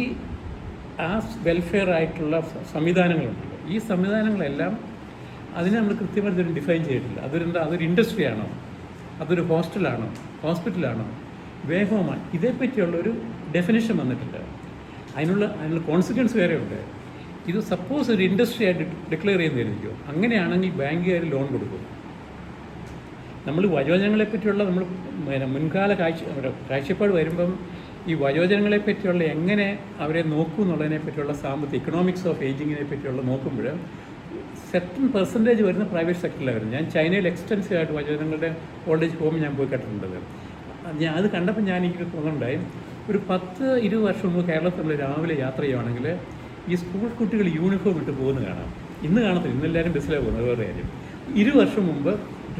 ആ വെൽഫെയർ ആയിട്ടുള്ള സംവിധാനങ്ങളുണ്ട്. ഈ സംവിധാനങ്ങളെല്ലാം അതിനെ നമ്മൾ കൃത്യമായിട്ട് ഡിഫൈൻ ചെയ്തിട്ടില്ല. അതൊരു ഇൻഡസ്ട്രിയാണോ, അതൊരു ഹോസ്റ്റലാണോ, ഹോസ്പിറ്റലാണോ, വേഗവുമാണ്, ഇതേപ്പറ്റിയുള്ളൊരു ഡെഫിനേഷൻ വന്നിട്ടില്ല. അതിനുള്ള കോൺസിക്വൻസ് വേറെ ഉണ്ട്. ഇത് സപ്പോസ് ഒരു ഇൻഡസ്ട്രി ആയിട്ട് ഡിക്ലെയർ ചെയ്യുന്നതായിരിക്കും. അങ്ങനെയാണെങ്കിൽ ബാങ്കുകാർ ലോൺ കൊടുക്കും. നമ്മൾ വയോജനങ്ങളെ പറ്റിയുള്ള നമ്മൾ മുൻകാല കാഴ്ചപ്പാട് വരുമ്പം ഈ വയോജനങ്ങളെ പറ്റിയുള്ള എങ്ങനെ അവരെ നോക്കൂ എന്നുള്ളതിനെ പറ്റിയുള്ള ഇക്കണോമിക്സ് ഓഫ് ഏജിങ്ങിനെ പറ്റിയുള്ള നോക്കുമ്പോൾ സെർട്ടൺ പെർസെൻറ്റേജ് വരുന്ന പ്രൈവറ്റ് സെക്ടറിലാണ് വരുന്നത്. ഞാൻ ചൈനയിൽ എക്സ്റ്റൻസീവ് ആയിട്ട് വയോജനങ്ങളുടെ ഓൾഡ് ഏജ് ഹോം ഞാൻ പോയി കണ്ടിട്ടുണ്ടത്. അത് കണ്ടപ്പോൾ എനിക്ക് തോന്നുന്നുണ്ടായി, ഒരു 10-20 വർഷം മുമ്പ് കേരളത്തിൽ നമ്മൾ രാവിലെ യാത്ര ചെയ്യുകയാണെങ്കിൽ ഈ സ്കൂൾ കുട്ടികൾ യൂണിഫോം ഇട്ട് പോകുന്ന കാണാം. ഇന്ന് കാണത്തില്ല, ഇന്നെല്ലാവരും ബസ്സിലാണ് പോകുന്നത്, വേറെ കാര്യം. 20 വർഷം മുമ്പ്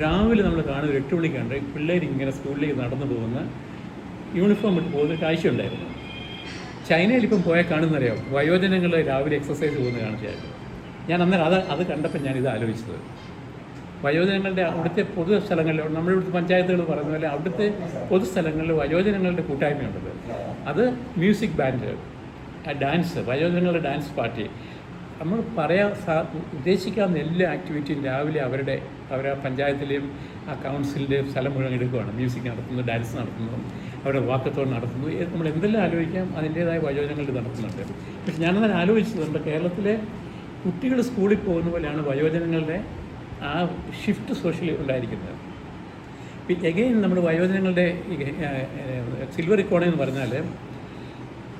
രാവിലെ നമ്മൾ കാണുന്ന 8 മണിക്കാണ്ട് പിള്ളേർ ഇങ്ങനെ സ്കൂളിലേക്ക് നടന്നു പോകുന്ന യൂണിഫോം ഇട്ട് പോകുന്ന കാഴ്ച ഉണ്ടായിരുന്നു. ചൈനയിൽ ഇപ്പം പോയാൽ കാണുന്നറിയാം, വയോജനങ്ങൾ രാവിലെ എക്സസൈസ് പോകുന്ന കാണിച്ചായിരുന്നു. ഞാൻ അന്നേരം അത് കണ്ടപ്പോൾ ഞാനിത് ആലോചിച്ചത്. വയോജനങ്ങളുടെ അവിടുത്തെ പൊതു സ്ഥലങ്ങളിൽ, നമ്മുടെ ഇവിടുത്തെ പഞ്ചായത്തുകൾ പറയുന്ന പോലെ അവിടുത്തെ പൊതുസ്ഥലങ്ങളിൽ വയോജനങ്ങളുടെ കൂട്ടായ്മയുണ്ടത്. അത് മ്യൂസിക് ബാൻഡ്, ഡാൻസ്, വയോജനങ്ങളുടെ ഡാൻസ് പാർട്ടി, നമ്മൾ ഉദ്ദേശിക്കാവുന്ന എല്ലാ ആക്ടിവിറ്റിയും രാവിലെ അവരുടെ പഞ്ചായത്തിലെയും ആ കൗൺസിലിൻ്റെയും സ്ഥലം മുഴുവൻ എടുക്കുകയാണ്. മ്യൂസിക് നടത്തുന്നു, ഡാൻസ് നടത്തുന്നു, അവരുടെ വാക്കത്തോട് നടത്തുന്നു. നമ്മൾ എന്തെല്ലാം ആലോചിക്കാം അതിൻ്റേതായ വയോജനങ്ങൾ നടത്തുന്നുണ്ട്. പക്ഷെ ഞാനന്നേരം ആലോചിച്ചത്, നമ്മുടെ കേരളത്തിലെ കുട്ടികൾ സ്കൂളിൽ പോകുന്ന പോലെയാണ് വയോജനങ്ങളുടെ ആ ഷിഫ്റ്റ് സോഷ്യലി ഉണ്ടായിരിക്കുന്നത്. എഗെയിൻ നമ്മൾ വയോജനങ്ങളുടെ സിൽവർ ഇക്കോണമി എന്ന് പറഞ്ഞാൽ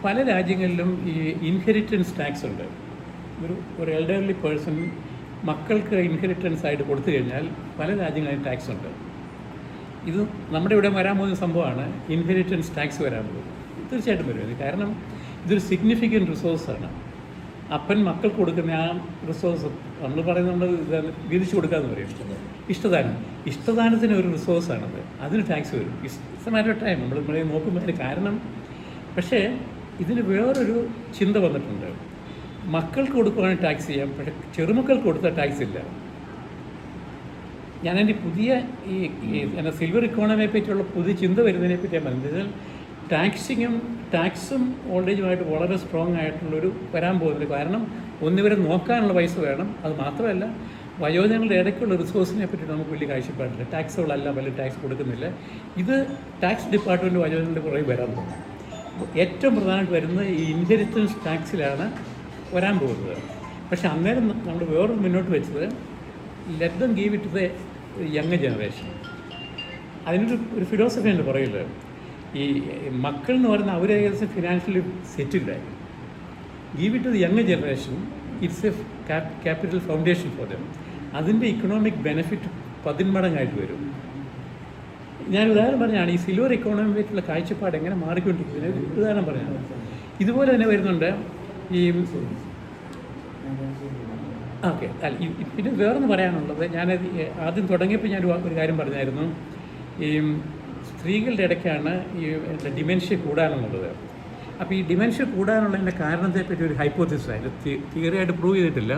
പല രാജ്യങ്ങളിലും ഈ ഇൻഹെറിറ്റൻസ് ടാക്സ് ഉണ്ട്. ഒരു എൽഡർലി പേഴ്സൺ മക്കൾക്ക് ഇൻഹെറിറ്റൻസ് ആയിട്ട് കൊടുത്തു കഴിഞ്ഞാൽ പല രാജ്യങ്ങളിൽ ടാക്സ് ഉണ്ട്. ഇത് നമ്മുടെ ഇവിടെ വരാൻ പോകുന്ന സംഭവമാണ്, ഇൻഹെറിറ്റൻസ് ടാക്സ് വരാൻ പോകും. തീർച്ചയായിട്ടും വരും. കാരണം ഇതൊരു സിഗ്നിഫിക്കൻറ്റ് റിസോഴ്സാണ്. അപ്പൻ മക്കൾക്ക് കൊടുക്കുന്ന ആ റിസോഴ്സ് നമ്മൾ പറയുന്നത് വീതിച്ചു കൊടുക്കാമെന്ന് പറയും. ഇഷ്ടദാനത്തിന് ഒരു റിസോഴ്സാണത്, അതിന് ടാക്സ് വരും. It's A matter of time. നമ്മൾ നോക്കുമ്പോൾ അതിന് കാരണം. പക്ഷേ ഇതിന് വേറൊരു ചിന്ത വന്നിട്ടുണ്ട്. മക്കൾക്ക് കൊടുക്കുകയാണെങ്കിൽ ടാക്സ് ചെയ്യാം, പക്ഷേ ചെറുമക്കൾക്ക് കൊടുത്താൽ ടാക്സ് ഇല്ല. ഞാനെൻ്റെ പുതിയ ഈ സിൽവർ ഇക്കോണമിയെ പറ്റിയുള്ള പുതിയ ചിന്ത വരുന്നതിനെ പറ്റി ഞാൻ പറഞ്ഞത്, ടാക്സും ഓൾഡ് ഏജുമായിട്ട് വളരെ സ്ട്രോങ് ആയിട്ടുള്ളൊരു വരാൻ പോകുന്നത്. കാരണം ഒന്നിവരെ നോക്കാനുള്ള പൈസ വേണം. അത് മാത്രമല്ല, വയോജനങ്ങളുടെ ഇടയ്ക്കുള്ള റിസോഴ്സിനെ പറ്റി നമുക്ക് വലിയ കാഴ്ചപ്പാടില്ല. ടാക്സുകളല്ല, വലിയ ടാക്സ് കൊടുക്കുന്നില്ല. ഇത് ടാക്സ് ഡിപ്പാർട്ട്മെൻറ്റ് വയോജനങ്ങളുടെ കുറേ വരാൻ പോകും. ഏറ്റവും പ്രധാനമായിട്ട് വരുന്നത് ഈ ഇൻഹെറിറ്റൻസ് ടാക്സിലാണ് വരാൻ പോകുന്നത്. പക്ഷെ അന്നേരം നമ്മൾ വേറൊരു മുന്നോട്ട് വെച്ചത്, let them give it to the young generation. അതിനൊരു ഫിലോസഫി ഉണ്ട് പറയുന്നത്. ഈ മക്കൾ എന്ന് പറയുന്നത് അവർ ഏകദേശം ഫിനാൻഷ്യലി സെറ്റിൽഡായി. Give it to the young generation, it's a capital foundation for them. അതിൻ്റെ ഇക്കണോമിക് ബെനിഫിറ്റ് 10 മടങ്ങായിട്ട് വരും. ഞാൻ ഉദാഹരണം പറഞ്ഞാണ് ഈ സിൽവർ ഇക്കോണമിയിലുള്ള കാഴ്ചപ്പാട് എങ്ങനെ മാറിക്കൊണ്ടിരിക്കുന്നത്. ഉദാഹരണം പറഞ്ഞാണ്. ഇതുപോലെ തന്നെ വരുന്നുണ്ട് ഈ ഓക്കെ. പിന്നെ വേറൊന്ന് പറയാനുള്ളത്, ഞാനത് ആദ്യം തുടങ്ങിയപ്പോൾ ഞാൻ ഒരു കാര്യം പറഞ്ഞായിരുന്നു. ഈ സ്ത്രീകളുടെ ഇടയ്ക്കാണ് ഈ ഡിമെൻഷ്യ കൂടാനുള്ളത്. അപ്പോൾ ഈ ഡിമെൻഷ്യ കൂടാനുള്ളതിൻ്റെ കാരണത്തെപ്പറ്റി ഒരു ഹൈപ്പോത്തിസാണ്, തിയറിയായിട്ട് പ്രൂവ് ചെയ്തിട്ടില്ല.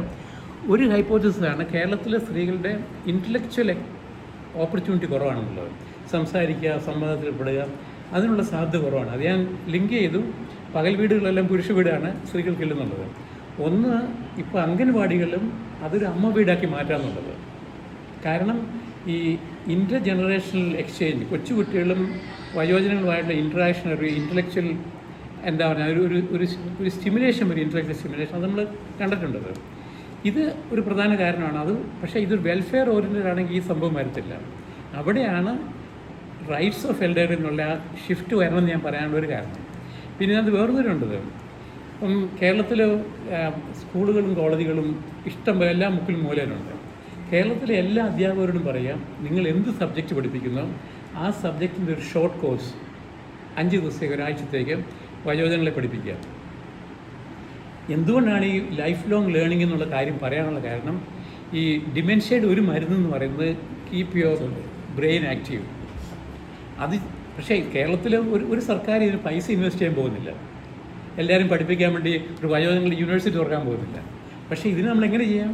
ഒരു ഹൈപ്പോത്തിസാണ് കേരളത്തിലെ സ്ത്രീകളുടെ ഇൻ്റലക്ച്വൽ ഓപ്പർച്യൂണിറ്റി കുറവാണെന്നുള്ളത്. സംസാരിക്കുക, സമ്മതത്തിൽപ്പെടുക, അതിനുള്ള സാധ്യത കുറവാണ്. അത് ഞാൻ ലിങ്ക് ചെയ്തു. പകൽ വീടുകളെല്ലാം പുരുഷ വീടാണ്, സ്ത്രീകൾക്കില്ലെന്നുള്ളത്. ഒന്ന്, ഇപ്പോൾ അംഗൻവാടികളിലും അതൊരു അമ്മ വീടാക്കി മാറ്റാമെന്നുള്ളത്. കാരണം ഈ ഇൻ്റർ ജനറേഷണൽ എക്സ്ചേഞ്ച്, കൊച്ചുകുട്ടികളും വയോജനങ്ങളുമായിട്ടുള്ള ഇൻട്രാക്ഷൻ, ഒരു ഇൻ്റലക്ച്വൽ എന്താ പറയുക, ഒരു സ്റ്റിമുലേഷൻ, ഒരു ഇൻ്റലക്ച്വൽ സ്റ്റിമുലേഷൻ, അത് നമ്മൾ കണ്ടിട്ടുണ്ടത്. ഇത് ഒരു പ്രധാന കാരണമാണ്. അത് പക്ഷേ ഇതൊരു വെൽഫെയർ ഓറിയൻറ്റഡ് ആണെങ്കിൽ ഈ സംഭവം വരത്തില്ല. അവിടെയാണ് റൈറ്റ്സ് ഓഫ് എൽഡർ എന്നുള്ള ആ ഷിഫ്റ്റ് വരണമെന്ന് ഞാൻ പറയാനുള്ള ഒരു കാരണം. പിന്നെ അത് വേറൊരുണ്ടത്, ഇപ്പം കേരളത്തിൽ സ്കൂളുകളും കോളേജുകളും ഇഷ്ടം എല്ലാ മുക്കിലും മൂലയിലുണ്ട്. കേരളത്തിലെ എല്ലാ അധ്യാപകരോടും പറയാം, നിങ്ങൾ എന്ത് സബ്ജക്റ്റ് പഠിപ്പിക്കുന്നോ ആ സബ്ജക്റ്റിൻ്റെ ഒരു ഷോർട്ട് കോഴ്സ് 5 ദിവസത്തേക്ക്, ഒരാഴ്ചത്തേക്ക് വയോജനങ്ങളെ പഠിപ്പിക്കുക. എന്തുകൊണ്ടാണ് ഈ ലൈഫ് ലോങ് ലേണിംഗ് എന്നുള്ള കാര്യം പറയാനുള്ള കാരണം, ഈ ഡിമെൻഷ്യയുടെ ഒരു മരുന്നെന്ന് പറയുന്നത് കീപ്പ് യുവർ ബ്രെയിൻ ആക്റ്റീവ്. അത് പക്ഷേ കേരളത്തിൽ ഒരു സർക്കാർ ഇതിന് പൈസ ഇൻവെസ്റ്റ് ചെയ്യാൻ പോകുന്നില്ല. എല്ലാവരും പഠിപ്പിക്കാൻ വേണ്ടി ഒരു വയോജനങ്ങളുടെ യൂണിവേഴ്സിറ്റി തുറക്കാൻ പോകുന്നില്ല. പക്ഷേ ഇതിന് നമ്മൾ എങ്ങനെ ചെയ്യാം?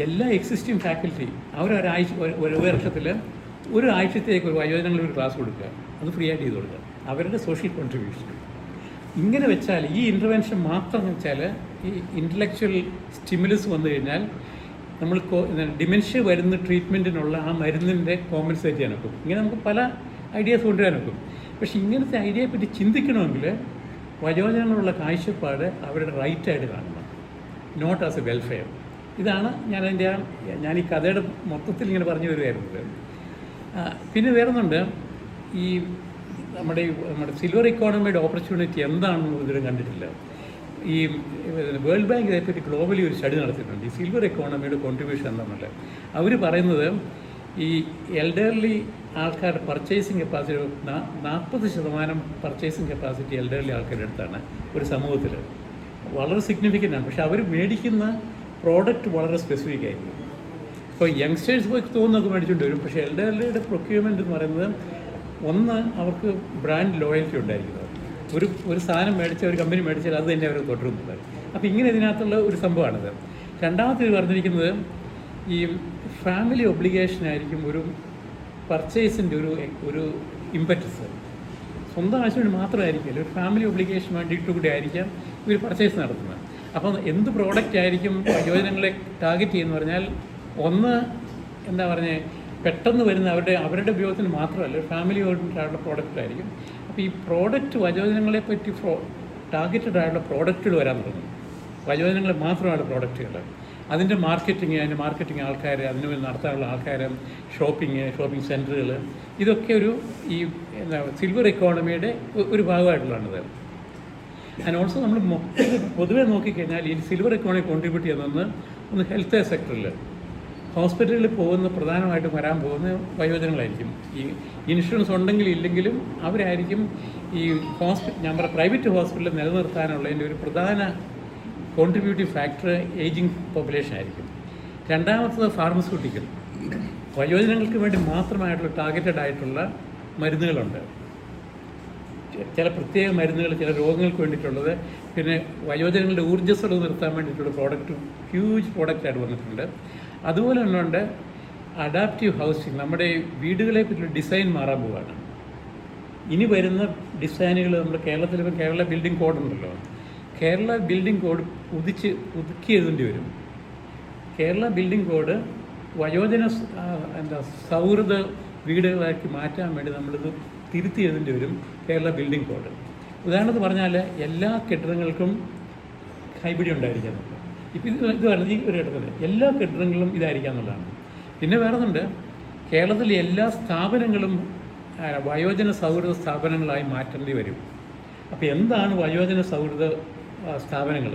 എല്ലാ എക്സിസ്റ്റിംഗ് ഫാക്കൽറ്റി അവരൊരാഴ്ച, ഒരു വർഷത്തിൽ ഒരു ആഴ്ചത്തേക്ക് ഒരു വയോജനങ്ങൾ ഒരു ക്ലാസ് കൊടുക്കുക, അത് ഫ്രീ ആയിട്ട് ചെയ്ത് കൊടുക്കുക, അവരുടെ സോഷ്യൽ കോൺട്രിബ്യൂഷൻ. ഇങ്ങനെ വെച്ചാൽ ഈ ഇൻ്റർവെൻഷൻ മാത്രം വെച്ചാൽ ഈ ഇൻ്റലക്ച്വൽ സ്റ്റിമുലസ് വന്നു കഴിഞ്ഞാൽ നമ്മൾ ഡിമെൻഷ്യ വരുന്ന ട്രീറ്റ്മെൻറ്റിനുള്ള ആ മരുന്നിൻ്റെ കോമ്പൻസേറ്റ് ചെയ്യാൻ ഒക്കും. ഇങ്ങനെ നമുക്ക് പല ഐഡിയാസ് കൊണ്ടുവരാൻ ഒക്കും. പക്ഷേ ഇങ്ങനത്തെ ഐഡിയയെ പറ്റി ചിന്തിക്കണമെങ്കിൽ വയോജനങ്ങളുള്ള കാഴ്ചപ്പാട് അവരുടെ റൈറ്റായിട്ട് കാണണം, നോട്ട് ആസ് എ വെൽഫെയർ. ഇതാണ് ഞാൻ ഈ കഥയുടെ മൊത്തത്തിൽ ഇങ്ങനെ പറഞ്ഞു വരുമായിരുന്നത്. പിന്നെ വേറൊന്നുണ്ട്, ഈ നമ്മുടെ സിൽവർ ഇക്കോണമിയുടെ ഓപ്പർച്യൂണിറ്റി എന്താണെന്ന് ഇതുവരെ കണ്ടിട്ടില്ല. ഈ വേൾഡ് ബാങ്ക് ഇതേപ്പറ്റി ഗ്ലോബലി ഒരു സ്റ്റഡി നടത്തിയിട്ടുണ്ട്, ഈ സിൽവർ ഇക്കോണമിയുടെ കോൺട്രിബ്യൂഷൻ എന്താണെന്നുള്ളത്. അവർ പറയുന്നത് ഈ എൽഡർലി ആൾക്കാരുടെ purchasing capacity 40% purchasing capacity elderly ആൾക്കാരുടെ അടുത്താണ് ഒരു സമൂഹത്തിൽ. വളരെ സിഗ്നിഫിക്കൻ്റ് ആണ്. പക്ഷെ അവർ മേടിക്കുന്ന പ്രോഡക്റ്റ് വളരെ സ്പെസിഫിക് ആയിരിക്കും. ഇപ്പോൾ യങ്സ്റ്റേഴ്സ് പോയി തോന്നുന്നൊക്കെ മേടിച്ചുകൊണ്ട് വരും. പക്ഷേ എൽഡർലിയുടെ പ്രൊക്യൂർമെൻറ്റ് എന്ന് പറയുന്നത്, ഒന്ന്, അവർക്ക് ബ്രാൻഡ് ലോയൽറ്റി ഉണ്ടായിരിക്കുന്നത്. ഒരു സാധനം മേടിച്ചാൽ, ഒരു കമ്പനി മേടിച്ചാൽ അത് തന്നെ അവർ തുടരുന്നത്. അപ്പോൾ ഇങ്ങനെ ഇതിനകത്തുള്ള ഒരു സംഭവമാണിത്. രണ്ടാമത്തേത് പറഞ്ഞിരിക്കുന്നത്, ഈ ഫാമിലി ഒബ്ലിഗേഷനായിരിക്കും ഒരു പർച്ചേസിൻ്റെ ഒരു ഇമ്പറ്റസ്. സ്വന്തം ആവശ്യത്തിന് മാത്രമായിരിക്കില്ല, ഒരു ഫാമിലി ഒബ്ലിഗേഷൻ വേണ്ടിയിട്ട് കൂടി ആയിരിക്കാം ഇവർ പർച്ചേസ് നടത്തുന്നത്. അപ്പം എന്ത് പ്രോഡക്റ്റ് ആയിരിക്കും വയോജനങ്ങളെ ടാർഗറ്റ് ചെയ്യുമെന്ന് പറഞ്ഞാൽ, ഒന്ന് എന്താ പറഞ്ഞത്, പെട്ടെന്ന് വരുന്ന അവരുടെ ഉപയോഗത്തിന് മാത്രമല്ല, ഫാമിലി ഓറിയൻറ്റഡ് പ്രോഡക്റ്റ് ആയിരിക്കും. അപ്പോൾ ഈ പ്രോഡക്റ്റ് വയോജനങ്ങളെ പറ്റി ടാർഗറ്റഡ് ആയിട്ടുള്ള പ്രോഡക്റ്റുകൾ വരാൻ തുടങ്ങും. വയോജനങ്ങളെ മാത്രമായിട്ടുള്ള പ്രോഡക്റ്റുകൾ, അതിൻ്റെ മാർക്കറ്റിംഗ് ആൾക്കാർ, അതിന് വേണ്ടി നടത്താനുള്ള ആൾക്കാർ, ഷോപ്പിംഗ് സെൻറ്ററുകൾ, ഇതൊക്കെ ഈ സിൽവർ ഇക്കോണമിയുടെ ഒരു ഭാഗമായിട്ടുള്ളതാണിത്. ആൻഡ് ഓൾസോ നമ്മൾ പൊതുവെ നോക്കിക്കഴിഞ്ഞാൽ ഈ സിൽവർ ഇക്കോണമി കോൺട്രിബ്യൂട്ട് ചെയ്യുന്നതെന്ന് ഹെൽത്ത് കെയർ സെക്ടറിൽ, ഹോസ്പിറ്റലിൽ പ്രധാനമായിട്ടും വരാൻ പോകുന്ന വയോജനങ്ങളായിരിക്കും. ഈ ഇൻഷുറൻസ് ഉണ്ടെങ്കിലും ഇല്ലെങ്കിലും അവരായിരിക്കും ഈ പ്രൈവറ്റ് ഹോസ്പിറ്റലിൽ നിലനിർത്താനുള്ളതിൻ്റെ ഒരു പ്രധാന കോൺട്രിബ്യൂട്ടീവ് ഫാക്ടർ ഏജിങ് പോപ്പുലേഷൻ ആയിരിക്കും. രണ്ടാമത്തത് ഫാർമസ്യൂട്ടിക്കൽ, വയോജനങ്ങൾക്ക് വേണ്ടി മാത്രമായിട്ടുള്ള ടാർഗറ്റഡ് ആയിട്ടുള്ള മരുന്നുകളുണ്ട്. ചില പ്രത്യേക മരുന്നുകൾ ചില രോഗങ്ങൾക്ക് വേണ്ടിയിട്ടുള്ളത്. പിന്നെ വയോജനങ്ങളുടെ ഊർജ്ജസ്വലത നിർത്താൻ വേണ്ടിയിട്ടുള്ള ഹ്യൂജ് പ്രോഡക്റ്റായിട്ട് വന്നിട്ടുണ്ട്. അതുപോലെ തന്നെ ഉണ്ട് അഡാപ്റ്റീവ് ഹൗസിങ്. നമ്മുടെ വീടുകളെ പറ്റിയുള്ള ഡിസൈൻ മാറാൻ പോവുകയാണ്. ഇനി വരുന്ന ഡിസൈനുകൾ നമ്മുടെ കേരളത്തിൽ കേരള ബിൽഡിംഗ് കോഡ് ഉണ്ടല്ലോ, കേരള ബിൽഡിംഗ് കോഡ് പുതുക്കി എഴുതേണ്ടി വരും. കേരള ബിൽഡിംഗ് കോഡ് വയോജന സൗഹൃദ വീടുകളാക്കി മാറ്റാൻ വേണ്ടി നമ്മളിത് തിരുത്തി എഴുതേണ്ടി വരും, കേരള ബിൽഡിംഗ് കോഡ്. ഉദാഹരണത്തിന് പറഞ്ഞാൽ എല്ലാ കെട്ടിടങ്ങൾക്കും കൈപിടി ഉണ്ടായിരിക്കുന്നുണ്ട്. ഇപ്പം ഇത് പറഞ്ഞ ഈ ഒരു ഘട്ടത്തിൽ എല്ലാ കെട്ടിടങ്ങളിലും ഇതായിരിക്കുക എന്നുള്ളതാണ്. പിന്നെ വേറൊന്നുണ്ട്, കേരളത്തിലെ എല്ലാ സ്ഥാപനങ്ങളും വയോജന സൗഹൃദ സ്ഥാപനങ്ങളായി മാറ്റേണ്ടി വരും. അപ്പോൾ എന്താണ് വയോജന സൗഹൃദ സ്ഥാപനങ്ങൾ?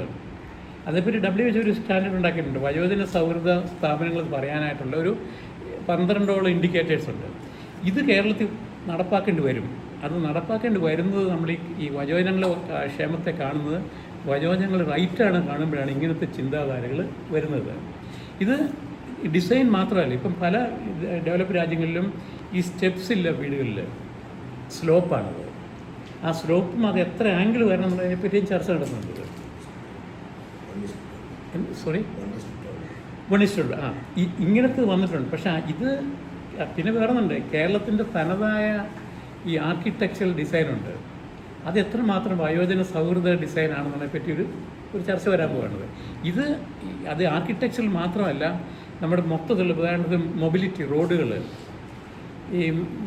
അതേപ്പറ്റി WHO ഒരു സ്റ്റാൻഡേർഡ് ഉണ്ടാക്കിയിട്ടുണ്ട്. വയോജന സൗഹൃദ സ്ഥാപനങ്ങൾ പറയാനായിട്ടുള്ള ഒരു 12ഓളം ഇൻഡിക്കേറ്റേഴ്സ് ഉണ്ട്. ഇത് കേരളത്തിൽ നടപ്പാക്കേണ്ടി വരും. അത് നടപ്പാക്കേണ്ടി വരുന്നത് നമ്മൾ ഈ വയോജനങ്ങളെ ക്ഷേമത്തെ കാണുന്നത്, വയോജനങ്ങൾ റൈറ്റാണ് കാണുമ്പോഴാണ് ഇങ്ങനത്തെ ചിന്താധാരകൾ വരുന്നത്. ഇത് ഡിസൈൻ മാത്രമല്ല, ഇപ്പം പല ഡെവലപ്പ് രാജ്യങ്ങളിലും ഈ സ്റ്റെപ്സ് ഇല്ല വീടുകളിൽ, സ്ലോപ്പാണത്. ആ സ്ലോപ്പും അത് എത്ര ആംഗിൾ വരണം എന്നുള്ളതിനെ പറ്റിയും ചർച്ച നടത്തുന്നുണ്ട്. സോറി, ഇങ്ങനത്തെ വന്നിട്ടുണ്ട്. പക്ഷേ ഇത് പിന്നെ വേറൊന്നുണ്ട്, കേരളത്തിൻ്റെ തനതായ ഈ ആർക്കിടെക്ചറൽ ഡിസൈനുണ്ട്. അത് എത്രമാത്രം വയോജന സൗഹൃദ ഡിസൈനാണെന്നതിനെ പറ്റി ഒരു ചർച്ച വരാൻ പോകുന്നത്. അത് ആർക്കിടെക്ചറൽ മാത്രമല്ല, നമ്മുടെ മൊത്തത്തിലുള്ള ഉദാഹരണത്തിന് മൊബിലിറ്റി, റോഡുകൾ.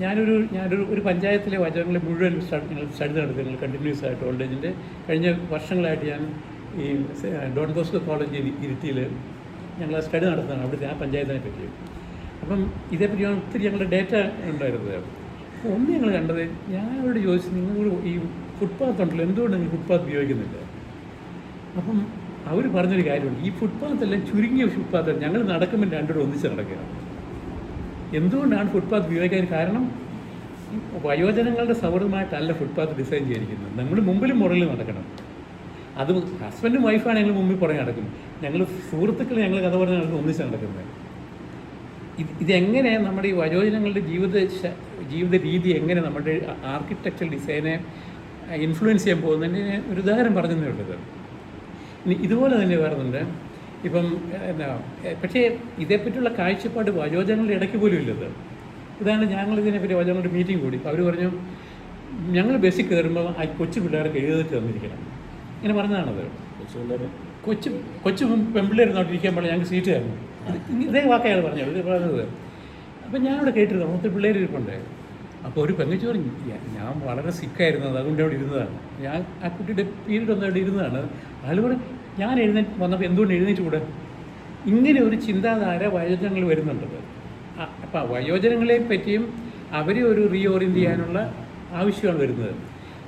ഞാനൊരു പഞ്ചായത്തിലെ വചനങ്ങളെ മുഴുവൻ സ്റ്റഡി നടത്തി, ഞങ്ങൾ കണ്ടിന്യൂസ് ആയിട്ട് ഓൾഡ് ഏജിൻ്റെ കഴിഞ്ഞ വർഷങ്ങളായിട്ട് ഞാൻ ഈ ഡോൺ ബോസ്കോ കോളേജ് ഇരിട്ടിയിൽ ഞങ്ങൾ സ്റ്റഡി നടത്തുന്നതാണ് അവിടുത്തെ ആ പഞ്ചായത്തിനെ പറ്റി. അപ്പം ഇതേപ്പറ്റി ഒത്തിരി ഞങ്ങളുടെ ഡേറ്റ ഉണ്ടായിരുന്നത്. അപ്പോൾ ഒന്ന് ഞങ്ങൾ കണ്ടത്, ഞാൻ അവരോട് ചോദിച്ചു, നിങ്ങൾ ഈ ഫുട്പാത്ത് ഉണ്ടല്ലോ, എന്തുകൊണ്ട് നിങ്ങൾ ഫുട്പാത്ത് ഉപയോഗിക്കുന്നില്ല? അപ്പം അവർ പറഞ്ഞൊരു കാര്യമുണ്ട്, ഈ ഫുട്പാത്തെല്ലാം ചുരുങ്ങിയ ഫുട്പാത്ത്, ഞങ്ങൾ നടക്കുമ്പോൾ രണ്ടുപേരും ഒന്നിച്ച് നടക്കുക. എന്തുകൊണ്ടാണ് ഫുട്പാത്ത് ഉപയോഗിക്കാൻ കാരണം? വയോജനങ്ങളുടെ സൗഹൃദമായിട്ടല്ല ഫുട്പാത്ത് ഡിസൈൻ ചെയ്തിരിക്കുന്നത്. നമ്മൾ മുമ്പിലും മുകളിലും നടക്കണം. അത് ഹസ്ബൻഡും വൈഫാണ് ഞങ്ങൾ മുമ്പിൽ പുറകെ നടക്കുന്നത്, ഞങ്ങൾ സുഹൃത്തുക്കൾ ഞങ്ങൾ കഥ പറഞ്ഞ് നടക്കുന്നത് ഒന്നിച്ച് നടക്കുന്നത്. ഇതെങ്ങനെ നമ്മുടെ ഈ വയോജനങ്ങളുടെ ജീവിത രീതി എങ്ങനെ നമ്മുടെ ആർക്കിടെക്ചറൽ ഡിസൈനെ ഇൻഫ്ലുവൻസ് ചെയ്യാൻ പോകുന്നതിന് ഒരു ഉദാഹരണം പറഞ്ഞതേ ഉള്ളത്. ഇനി ഇതുപോലെ തന്നെ വേറുന്നുണ്ട്. ഇപ്പം പക്ഷേ ഇതേപ്പറ്റിയുള്ള കാഴ്ചപ്പാട് വയോജനങ്ങളുടെ ഇടയ്ക്ക് പോലും ഇല്ലത്. ഇതാണ് ഞങ്ങളിതിനെപ്പറ്റി വയോജനങ്ങളുടെ മീറ്റിംഗ് കൂടി. അവർ പറഞ്ഞു, ഞങ്ങൾ ബസ്സിൽ കയറുമ്പോൾ ആ കൊച്ചു പിള്ളേർക്ക് എഴുതിട്ട് തന്നിരിക്കണം. ഇങ്ങനെ പറഞ്ഞതാണത്. കൊച്ചു പെൺപിള്ളേർ നോട്ടിരിക്കാൻ പാടില്ല, ഞങ്ങൾക്ക് സീറ്റ് തരണം. ഇതേ വാക്കയാണ് പറഞ്ഞത്. അപ്പം ഞാനിവിടെ കേട്ടിരുന്നു, മൊത്തം പിള്ളേർ ഇരിപ്പുണ്ട്. അപ്പോൾ ഒരു പെങ്ങച്ചു പറഞ്ഞു, ഞാൻ വളരെ സിക്കായിരുന്നത്, അതുകൊണ്ട് അവിടെ ഇരുന്നതാണ്. ഞാൻ ആ കുട്ടിയുടെ പീരീഡ് ഒന്ന് അവിടെ ഇരുന്നതാണ്. അതുപോലെ ഞാൻ വന്നപ്പോൾ എന്തുകൊണ്ട് എഴുന്നേറ്റ് കൂടെ? ഇങ്ങനെ ഒരു ചിന്താധാര വയോജനങ്ങൾ വരുന്നുണ്ടത്. അപ്പം വയോജനങ്ങളെ പറ്റിയും അവരെ ഒരു റീഓറിയൻറ്റ് ചെയ്യാനുള്ള ആവശ്യമാണ് വരുന്നത്.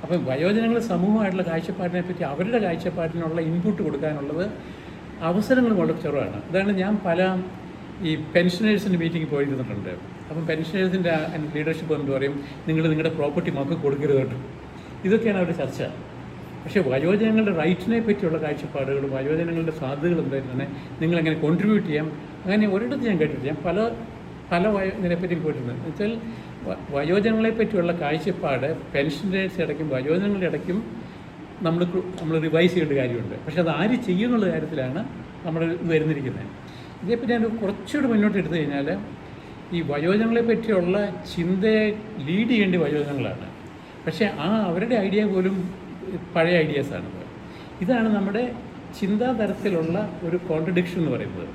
അപ്പം വയോജനങ്ങൾ സമൂഹമായിട്ടുള്ള കാഴ്ചപ്പാടിനെ പറ്റി അവരുടെ കാഴ്ചപ്പാടിനുള്ള ഇൻപുട്ട് കൊടുക്കാനുള്ളത് അവസരങ്ങൾ വളരെ ചെറുതാണ്. അതാണ് ഞാൻ ഈ പെൻഷനേഴ്സിൻ്റെ മീറ്റിംഗ് പോയിരുന്നിട്ടുണ്ട്. അപ്പം പെൻഷനേഴ്സിൻ്റെ ലീഡർഷിപ്പ് എന്ന് പറയും, നിങ്ങൾ നിങ്ങളുടെ പ്രോപ്പർട്ടി മക്കൾക്ക് കൊടുക്കരുത് കേട്ടോ. ഇതൊക്കെയാണ് അവരുടെ ചർച്ച. പക്ഷേ വയോജനങ്ങളുടെ റൈറ്റിനെ പറ്റിയുള്ള കാഴ്ചപ്പാടുകളും വയോജനങ്ങളുടെ സാധ്യതകൾ എന്തായിരുന്നെ നിങ്ങളെങ്ങനെ കോൺട്രിബ്യൂട്ട് ചെയ്യാം, അങ്ങനെ ഒരിടത്ത് ഞാൻ കേട്ടിട്ടില്ല. ഞാൻ പല ഇതിനെപ്പറ്റിയും പോയിട്ടുണ്ട്. എന്നുവെച്ചാൽ വയോജനങ്ങളെ പറ്റിയുള്ള കാഴ്ചപ്പാട് പെൻഷനേഴ്സ് ഇടയ്ക്കും വയോജനങ്ങളുടെ ഇടയ്ക്കും നമ്മൾ റിവൈസ് ചെയ്യേണ്ട കാര്യമുണ്ട്. പക്ഷെ അത് ആര് ചെയ്യുന്നുള്ള കാര്യത്തിലാണ് നമ്മൾ വരുന്നിരിക്കുന്നത്. ഇതേപ്പറ്റി ഞാൻ കുറച്ചുകൂടി മുന്നോട്ട് എടുത്തു കഴിഞ്ഞാൽ, ഈ വയോജനങ്ങളെ പറ്റിയുള്ള ചിന്തയെ ലീഡ് ചെയ്യേണ്ട വയോജനങ്ങളാണ്. പക്ഷേ അവരുടെ ഐഡിയ പോലും പഴയ ഐഡിയാസാണ്. ഇതാണ് നമ്മുടെ ചിന്താതരത്തിലുള്ള ഒരു കോൺട്രഡിക്ഷൻ എന്ന് പറയുന്നത്.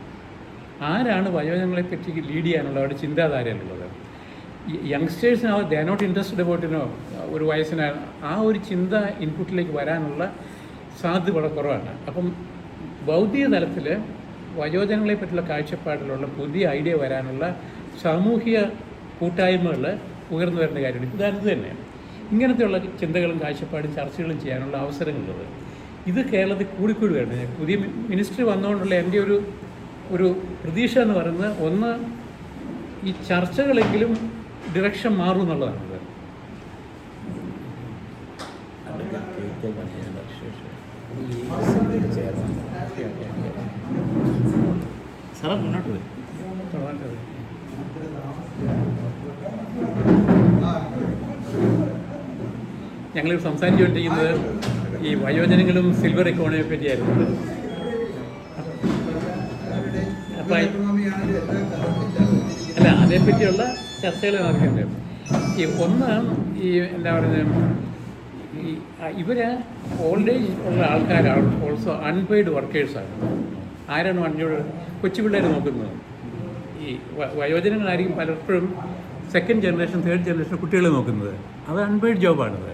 ആരാണ് വയോജനങ്ങളെ പറ്റി ലീഡ് ചെയ്യാനുള്ള അവരുടെ ചിന്താധാരയിലുള്ളത്? യങ്സ്റ്റേഴ്സിന് ദേ ആർ നോട്ട് ഇൻട്രസ്റ്റഡ് അബൌട്ടിനോ ഒരു വയസ്സിന് ആ ഒരു ചിന്ത ഇൻപുട്ടിലേക്ക് വരാനുള്ള സാധ്യത വളരെ കുറവാണ്. അപ്പം ബൗദ്ധിക തലത്തിൽ വയോജനങ്ങളെ പറ്റിയുള്ള കാഴ്ചപ്പാടിലുള്ള പുതിയ ഐഡിയ വരാനുള്ള സാമൂഹിക കൂട്ടായ്മകൾ ഉയർന്നു വരേണ്ട കാര്യമാണ്. ഉദാഹരണത്തിന് തന്നെ ഇങ്ങനത്തെയുള്ള ചിന്തകളും കാഴ്ചപ്പാടും ചർച്ചകളും ചെയ്യാനുള്ള അവസരങ്ങളുള്ളത്. ഇത് കേരളത്തിൽ കൂടിക്കൂടി വരുന്നത്. പുതിയ മിനിസ്ട്രി വന്നുകൊണ്ടുള്ള എൻ്റെ ഒരു പ്രതീക്ഷ എന്ന് പറയുന്നത്, ഒന്ന് ഈ ചർച്ചകളെങ്കിലും ഡിറക്ഷൻ മാറും എന്നുള്ളതാണ്. സാറേ മുന്നോട്ട് വരും. ഞങ്ങൾ സംസാരിച്ചുകൊണ്ടിരിക്കുന്നത് ഈ വയോജനങ്ങളും സിൽവർ ഇക്കോണമിയെ പറ്റിയായിരുന്നു. അപ്പം അല്ല, അതേപ്പറ്റിയുള്ള ചർച്ചകൾ നടക്കുന്നുണ്ട്. ഒന്ന് എന്താ പറയുന്നത്, ഇവർ ഓൾഡ് ഏജ് ഉള്ള ആൾക്കാരാണ്, ഓൾസോ അൺപെയ്ഡ് വർക്കേഴ്സാണ്. ആരാണ് കൊച്ചു പിള്ളേർ നോക്കുന്നത്? ഈ വയോജനങ്ങളായിരിക്കും പലപ്പോഴും സെക്കൻഡ് ജനറേഷൻ, തേർഡ് ജനറേഷൻ കുട്ടികളെ നോക്കുന്നത്. അത് അൺപെയ്ഡ് ജോബാണത്.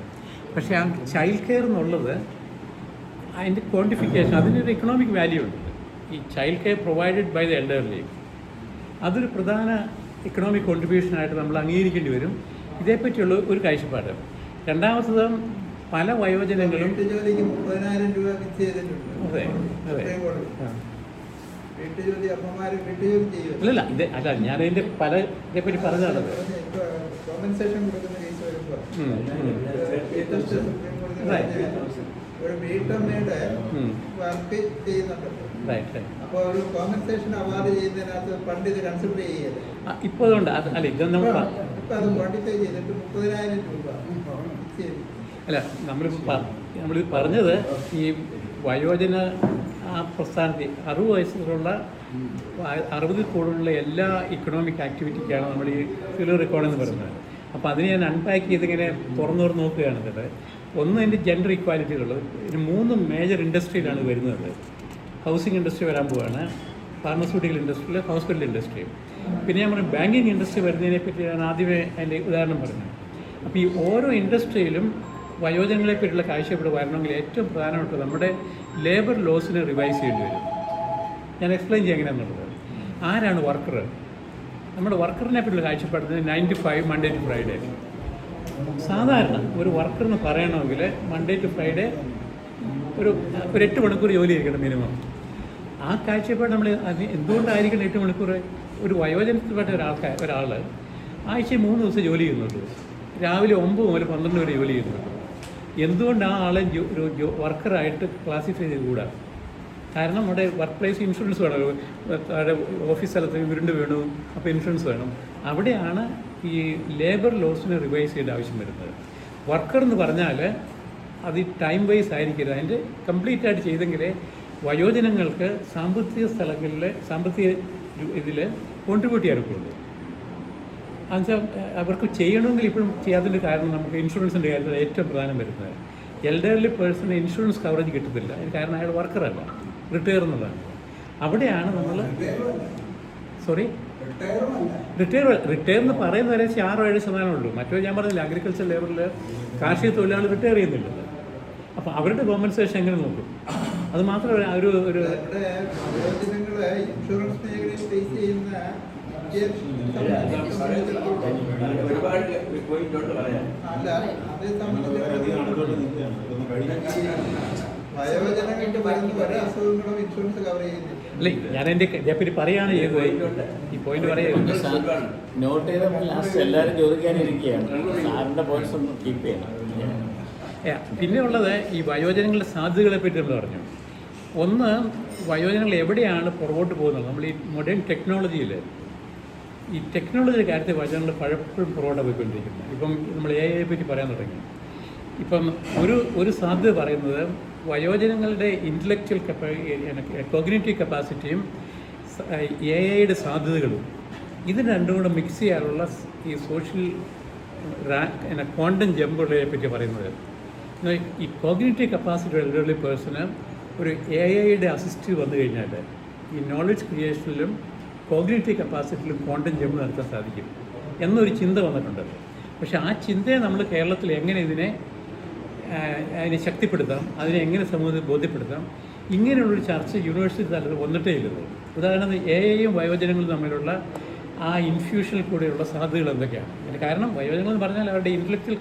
പക്ഷേ ആ ചൈൽഡ് കെയർ എന്നുള്ളത് അതിൻ്റെ ക്വാണ്ടിഫിക്കേഷൻ, അതിനൊരു എക്കണോമിക് വാല്യൂ ഉണ്ട്. ഈ child care provided by the elderly, അതൊരു പ്രധാന എക്കണോമിക് കോൺട്രിബ്യൂഷനായിട്ട് നമ്മൾ അംഗീകരിക്കേണ്ടി വരും. ഇതേപ്പറ്റിയുള്ള ഒരു കാഴ്ചപ്പാട്. രണ്ടാമത്തത്, പല വയോജനങ്ങളും അതെ അല്ല ഞാനതിൻ്റെ പല ഇതേപ്പറ്റി പറഞ്ഞാണത്. ഒരു വീട്ടമ്മയുടെ വർക്ക് ചെയ്യുന്നുണ്ട്. അപ്പോൾ ഒരു കോമ്പൻസേഷൻ അവാർഡ് ചെയ്യുന്നതിനകത്ത് പണ്ട് ഇത് കൺസിഡർ ചെയ്യല്ലേ? ഇപ്പോൾ അതുകൊണ്ട് അല്ല ഇതൊന്നും ഇപ്പം അത് ക്വാണ്ടിഫൈ ചെയ്തിട്ട് 30,000 രൂപ. അല്ല നമ്മളിത് പറഞ്ഞത് ഈ വയോജന ആ പ്രസ്ഥാനത്തിൽ 60 വയസ്സിലുള്ള 60 കൂടുതലുള്ള എല്ലാ ഇക്കണോമിക് ആക്ടിവിറ്റിക്കാണ് നമ്മൾ ഈ സിൽവർ എക്കോണമി എന്ന് പറയുന്നത്. അപ്പോൾ അതിനെ ഞാൻ അൺപാക്ക് ചെയ്തിങ്ങനെ തുറന്നു നോക്കുകയാണ് ഇത്. ഒന്ന് എൻ്റെ ജെൻഡർ ഇക്വാലിറ്റികൾ, ഇതിന് 3 മേജർ ഇൻഡസ്ട്രിയിലാണ് വരുന്നത്. ഹൗസിംഗ് ഇൻഡസ്ട്രി വരാൻ പോവുകയാണ്, ഫാർമസ്യൂട്ടിക്കൽ ഇൻഡസ്ട്രിയിൽ, ഹോസ്പിറ്റൽ ഇൻഡസ്ട്രി, പിന്നെ ഞാൻ പറഞ്ഞു ബാങ്കിങ് ഇൻഡസ്ട്രി വരുന്നതിനെ പറ്റി ഞാൻ ആദ്യമേ അതിൻ്റെ ഉദാഹരണം പറഞ്ഞു. അപ്പോൾ ഈ ഓരോ ഇൻഡസ്ട്രിയിലും വയോജനങ്ങളെ പറ്റിയുള്ള കാഴ്ചപ്പാട് വരണമെങ്കിൽ ഏറ്റവും പ്രധാനപ്പെട്ട നമ്മുടെ ലേബർ ലോസിനെ റിവൈസ് ചെയ്യേണ്ടി വരും. ഞാൻ എക്സ്പ്ലെയിൻ ചെയ്യാം എങ്ങനെയാണെന്നുള്ളത്. ആരാണ് വർക്കർ? നമ്മുടെ വർക്കറിനെ പറ്റിയുള്ള കാഴ്ചപ്പാടുന്നത് 9 to 5 മൺഡേ ടു ഫ്രൈഡേ. സാധാരണ ഒരു വർക്കറിന് പറയണമെങ്കിൽ മൺഡേ ടു ഫ്രൈഡേ ഒരു 8 മണിക്കൂർ ജോലി ചെയ്യിക്കണം മിനിമം. ആ കാഴ്ചപ്പാട് നമ്മൾ എന്തുകൊണ്ടായിരിക്കണം 8 മണിക്കൂർ? ഒരു വയോജനത്തിൽപ്പെട്ട ഒരാൾ ആഴ്ചയിൽ 3 ദിവസം ജോലി ചെയ്യുന്നുള്ളൂ, രാവിലെ 9 മുതൽ 12 വരെ ജോലി ചെയ്യുന്നുള്ളൂ. എന്തുകൊണ്ട് ആ ആളെ ഒരു വർക്കറായിട്ട് ക്ലാസിഫൈ ചെയ്തുകൂടാ? കാരണം നമ്മുടെ വർക്ക് പ്ലേസ് ഇൻഷുറൻസ് വേണം, അവിടെ ഓഫീസ് സ്ഥലത്ത് ഉരുണ്ട് വീണു, അപ്പോൾ ഇൻഷുറൻസ് വേണം. അവിടെയാണ് ഈ ലേബർ ലോസിനെ റിവൈസ് ചെയ്യേണ്ട ആവശ്യം വരുന്നത്. വർക്കർ എന്ന് പറഞ്ഞാൽ അത് ടൈം വൈസ് ആയിരിക്കരുത്, അതിൻ്റെ കംപ്ലീറ്റ് ആയിട്ട് ചെയ്തെങ്കിലേ വയോജനങ്ങൾക്ക് സാമ്പത്തിക ഇതിൽ കോൺട്രിബ്യൂട്ട് ചെയ്യാനൊക്കെയുള്ളൂ. എന്നുവെച്ചാൽ അവർക്ക് ചെയ്യണമെങ്കിൽ ഇപ്പോഴും ചെയ്യാത്തതിൻ്റെ കാരണം നമുക്ക് ഇൻഷുറൻസിൻ്റെ കാര്യത്തിൽ ഏറ്റവും പ്രധാനം വരുന്നത് എൽഡർലി പേഴ്സണ് ഇൻഷുറൻസ് കവറേജ് കിട്ടത്തില്ല. അതിന് കാരണം അയാൾ വർക്കറല്ല, റിട്ടയർ എന്നുള്ളതാണ്. അവിടെയാണ് നമ്മൾ റിട്ടയർ എന്ന് പറയുന്ന വരെ 6-7% ഉള്ളൂ. മറ്റോ ഞാൻ പറഞ്ഞില്ല, അഗ്രികൾച്ചർ ലേബറിൽ കാർഷിക തൊഴിലാളി റിട്ടയർ ചെയ്യുന്നില്ല. അപ്പോൾ അവരുടെ കോമ്പൻസേഷൻ എങ്ങനെ നോക്കും? അത് മാത്രമല്ല ഒരു ഇൻഷുറൻസ് മേഖലയിൽ ഫേസ് ചെയ്യുന്ന അല്ല, അതേ വയോജനങ്ങൾക്ക് വരുന്ന പല അസുഖങ്ങളും ഇൻഷുറൻസ് കവർ ചെയ്യുന്നില്ല. അല്ലേ, ഞാൻ എൻ്റെ ഇതേപ്പറ്റി പറയുകയാണ് ചെയ്തത്. ഈ പോയിന്റ് പറയുന്നത് നോട്ട് ചെയ്തപ്പോൾ ലാസ്റ്റ് എല്ലാവരും ചോദിക്കാനിരിക്കുകയാണ്, സാറിൻ്റെ പോയിന്റ്സ് ഒന്ന് കീപ്പ് ചെയ്യണം. പിന്നെ ഉള്ളത് ഈ വയോജനങ്ങളുടെ സാധ്യതകളെ പറ്റി നമ്മൾ പറഞ്ഞു. ഒന്ന്, വയോജനങ്ങൾ എവിടെയാണ് പുറകോട്ട് പോകുന്നത്? നമ്മൾ ഈ മോഡേൺ ടെക്നോളജിയിൽ ഈ ടെക്നോളജിയുടെ കാര്യത്തിൽ വയോജനങ്ങൾ പലപ്പോഴും പുറകോട്ട് പോയിക്കൊണ്ടിരിക്കുന്നത്. ഇപ്പം നമ്മൾ AI പറ്റി പറയാൻ തുടങ്ങി. ഇപ്പം ഒരു സാധ്യത പറയുന്നത് വയോജനങ്ങളുടെ ഇൻ്റലക്ച്വൽ കോഗ്നിറ്റീവ് കപ്പാസിറ്റിയും AIയുടെ സാധ്യതകളും ഇത് രണ്ടും കൂടെ മിക്സ് ചെയ്യാനുള്ള ഈ സോഷ്യൽ ക്വാണ്ടം ജമ്പുകളെ പറ്റി പറയുന്നത്. ഈ കോഗ്നിറ്റീവ് കപ്പാസിറ്റി എൽഡർലി പേഴ്സണ് ഒരു AIയുടെ അസിസ്റ്റ് വന്നു കഴിഞ്ഞാൽ ഈ നോളജ് ക്രിയേഷനിലും കോഗ്നിറ്റീവ് കപ്പാസിറ്റിയിലും ക്വാണ്ടം ജമ്പ് നടത്താൻ സാധിക്കും എന്നൊരു ചിന്ത വന്നിട്ടുണ്ട്. പക്ഷേ ആ ചിന്തയെ നമ്മൾ കേരളത്തിൽ എങ്ങനെ അതിനെ ശക്തിപ്പെടുത്താം, അതിനെ എങ്ങനെ സമൂഹത്തിൽ ബോധ്യപ്പെടുത്താം, ഇങ്ങനെയുള്ളൊരു ചർച്ച യൂണിവേഴ്സിറ്റി തലത്തിൽ വന്നിട്ടേ ഇല്ലത്. ഉദാഹരണത്തിന് AIയും വയോജനങ്ങളും തമ്മിലുള്ള ആ ഇൻഫ്യൂഷനിൽ കൂടെയുള്ള സാധ്യതകൾ എന്തൊക്കെയാണ്? അതിന് കാരണം വയോജനങ്ങൾ എന്ന് പറഞ്ഞാൽ അവരുടെ ഇൻ്റലക്ച്വൽ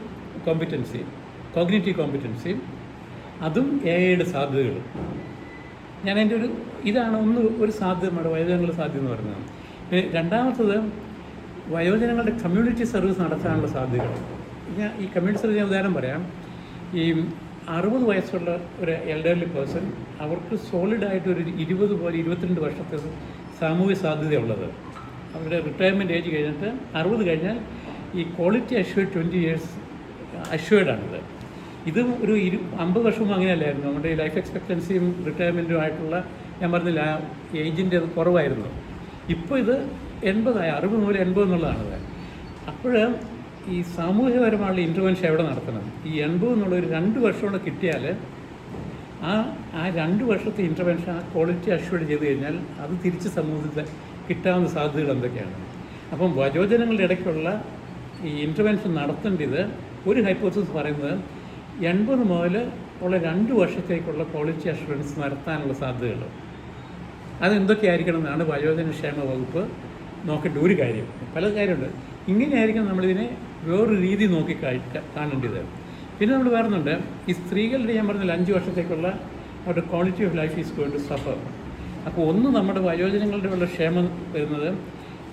കോമ്പിറ്റൻസി, കോഗ്നിറ്റീവ് കോമ്പിറ്റൻസി, അതും AIയുടെ സാധ്യതകളും. ഞാൻ എൻ്റെ ഇതാണ് ഒരു സാധ്യത, നമ്മുടെ വയോജനങ്ങളുടെ സാധ്യത എന്ന് പറയുന്നത്. രണ്ടാമത്തത് വയോജനങ്ങളുടെ കമ്മ്യൂണിറ്റി സർവീസ് നടത്താനുള്ള സാധ്യതകൾ. ഞാൻ ഈ കമ്മ്യൂണിറ്റി സർവീസ് ഞാൻ ഉദാഹരണം പറയാം. ഈ 60 വയസ്സുള്ള ഒരു എൽഡർലി പേഴ്സൺ, അവർക്ക് സോളിഡായിട്ട് ഒരു 22 വർഷത്തെ സാമൂഹിക സാധ്യതയുള്ളത്. അവരുടെ റിട്ടയർമെൻറ്റ് ഏജ് കഴിഞ്ഞിട്ട് 60 കഴിഞ്ഞാൽ ഈ ക്വാളിറ്റി അഷ്വേർഡ് 20 years അഷ്വേർഡാണിത്. ഇത് ഒരു 50 വർഷവും അങ്ങനെയല്ലായിരുന്നു. നമ്മുടെ ഈ ലൈഫ് എക്സ്പെക്റ്റൻസിയും റിട്ടയർമെൻറ്റും ആയിട്ടുള്ള ഞാൻ പറഞ്ഞില്ല, ആ ഏജിൻ്റെ അത് കുറവായിരുന്നു. ഇപ്പോൾ ഇത് 80 60 മുതൽ 80 എന്നുള്ളതാണത്. അപ്പോൾ ഈ സാമൂഹികപരമായുള്ള ഇൻ്റർവെൻഷൻ എവിടെ നടത്തണം? ഈ 80 എന്നുള്ളൊരു 2 വർഷം കൂടെ കിട്ടിയാൽ ആ 2 വർഷത്തെ ഇൻ്റർവെൻഷൻ ആ ക്വാളിറ്റി അഷ്വേർഡ് ചെയ്ത് കഴിഞ്ഞാൽ അത് തിരിച്ച് സമൂഹത്തിൽ കിട്ടാവുന്ന സാധ്യതകൾ എന്തൊക്കെയാണ്? അപ്പം വയോജനങ്ങളുടെ ഇടയ്ക്കുള്ള ഈ ഇൻ്റർവെൻഷൻ നടത്തേണ്ടത് ഒരു ഹൈപ്പോത്തസിസ് പറയുന്നത് 80 മുതൽ ഉള്ള 2 വർഷത്തേക്കുള്ള ക്വാളിറ്റി അഷ്വറൻസ് നടത്താനുള്ള സാധ്യതകൾ അതെന്തൊക്കെയായിരിക്കണം എന്നാണ് വയോജനക്ഷേമ വകുപ്പ് നോക്കേണ്ട ഒരു കാര്യം. പല കാര്യമുണ്ട്. ഇങ്ങനെയായിരിക്കണം നമ്മളിതിനെ വേറൊരു രീതി നോക്കി കാണേണ്ടത്. പിന്നെ നമ്മൾ പറയുന്നുണ്ട്, ഈ സ്ത്രീകളുടെ ഞാൻ പറഞ്ഞില്ല 5 വർഷത്തേക്കുള്ള അവരുടെ quality of life is going to suffer. അപ്പോൾ ഒന്ന് നമ്മുടെ വയോജനങ്ങളുടെ ഉള്ള ക്ഷേമം വരുന്നത്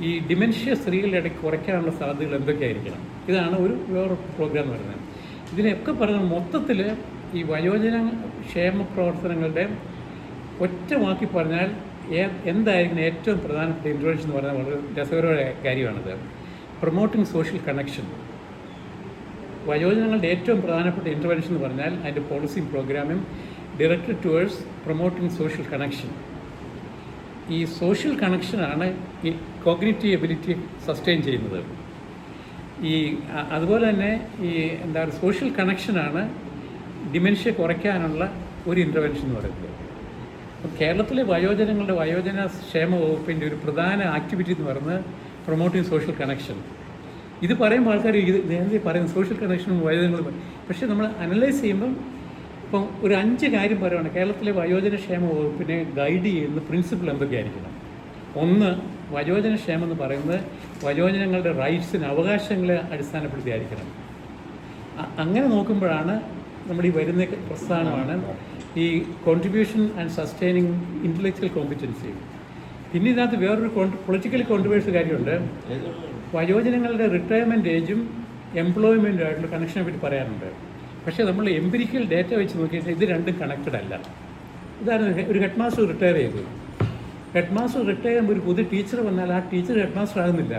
ഈ ഡിമെൻഷ്യ സ്ത്രീകളുടെ ഇടയ്ക്ക് കുറയ്ക്കാനുള്ള സാധ്യതകൾ എന്തൊക്കെയായിരിക്കണം. ഇതാണ് വേറൊരു പ്രോഗ്രാം എന്ന് പറയുന്നത്. ഇതിനെയൊക്കെ പറയുന്നത് മൊത്തത്തിൽ ഈ വയോജന ക്ഷേമ പ്രവർത്തനങ്ങളുടെ ഒറ്റ വാക്കി പറഞ്ഞാൽ എന്തായിരിക്കണം ഏറ്റവും പ്രധാനപ്പെട്ട ഇൻ്റർവെൻഷൻ എന്ന് പറഞ്ഞാൽ വളരെ രസകരമായ കാര്യമാണിത്. Promoting social connection. വയോജനങ്ങളുടെ ഏറ്റവും പ്രധാനപ്പെട്ട ഇൻ്റർവെൻഷൻ എന്ന് പറഞ്ഞാൽ അതിൻ്റെ പോളിസിയും പ്രോഗ്രാമും directed towards promoting social connection. ഈ സോഷ്യൽ കണക്ഷനാണ് ഈ കോഗ്നിറ്റീവ് എബിലിറ്റി സസ്റ്റെയിൻ ചെയ്യുന്നത്. അതുപോലെ തന്നെ എന്താ പറയുക, സോഷ്യൽ കണക്ഷനാണ് ഡിമെൻഷ്യ കുറയ്ക്കാനുള്ള ഒരു ഇൻ്റർവെൻഷൻ എന്ന് പറയുന്നത്. കേരളത്തിലെ വയോജനങ്ങളുടെ വയോജന ക്ഷേമ വകുപ്പിൻ്റെ ഒരു പ്രധാന ആക്ടിവിറ്റി എന്ന് പറയുന്നത് പ്രൊമോട്ടിങ് സോഷ്യൽ കണക്ഷൻ. ഇത് പറയുമ്പോൾ ആൾക്കാർ നേരത്തെ പറയുന്നത് സോഷ്യൽ കണക്ഷനും വയോജനങ്ങളും, പക്ഷേ നമ്മൾ അനലൈസ് ചെയ്യുമ്പം ഇപ്പം ഒരു 5 കാര്യം പറയുകയാണ് കേരളത്തിലെ വയോജന ക്ഷേമ വകുപ്പിനെ ഗൈഡ് ചെയ്യുന്ന പ്രിൻസിപ്പിൾ എന്തൊക്കെയായിരിക്കണം. 1, വയോജന ക്ഷേമം എന്ന് പറയുന്നത് വയോജനങ്ങളുടെ റൈറ്റ്സിന്, അവകാശങ്ങളെ അടിസ്ഥാനപ്പെടുത്തിയായിരിക്കണം. അങ്ങനെ നോക്കുമ്പോഴാണ് നമ്മൾ ഈ വരുന്ന പ്രസ്ഥാനമാണ് ഈ contribution and sustaining intellectual competency. പിന്നെ ഇതിനകത്ത് വേറൊരു പൊളിറ്റിക്കലി കോൺട്രവേഴ്സ് കാര്യമുണ്ട്. വയോജനങ്ങളുടെ റിട്ടയർമെൻറ്റ് ഏജും എംപ്ലോയ്മെൻറ്റുമായിട്ടുള്ള കണക്ഷനെ പറ്റി പറയാറുണ്ട്. പക്ഷേ നമ്മൾ എംപിരിക്കൽ ഡേറ്റ വെച്ച് നോക്കിയിട്ട് ഇത് രണ്ടും കണക്റ്റഡ് അല്ല. ഉദാഹരണം, ഒരു ഹെഡ് മാസ്റ്റർ റിട്ടയർ ചെയ്തു. ഹെഡ് മാസ്റ്റർ റിട്ടയർ ചെയ്യുമ്പോൾ ഒരു പുതിയ ടീച്ചർ വന്നാൽ ആ ടീച്ചർ ഹെഡ് മാസ്റ്റർ ആകുന്നില്ല,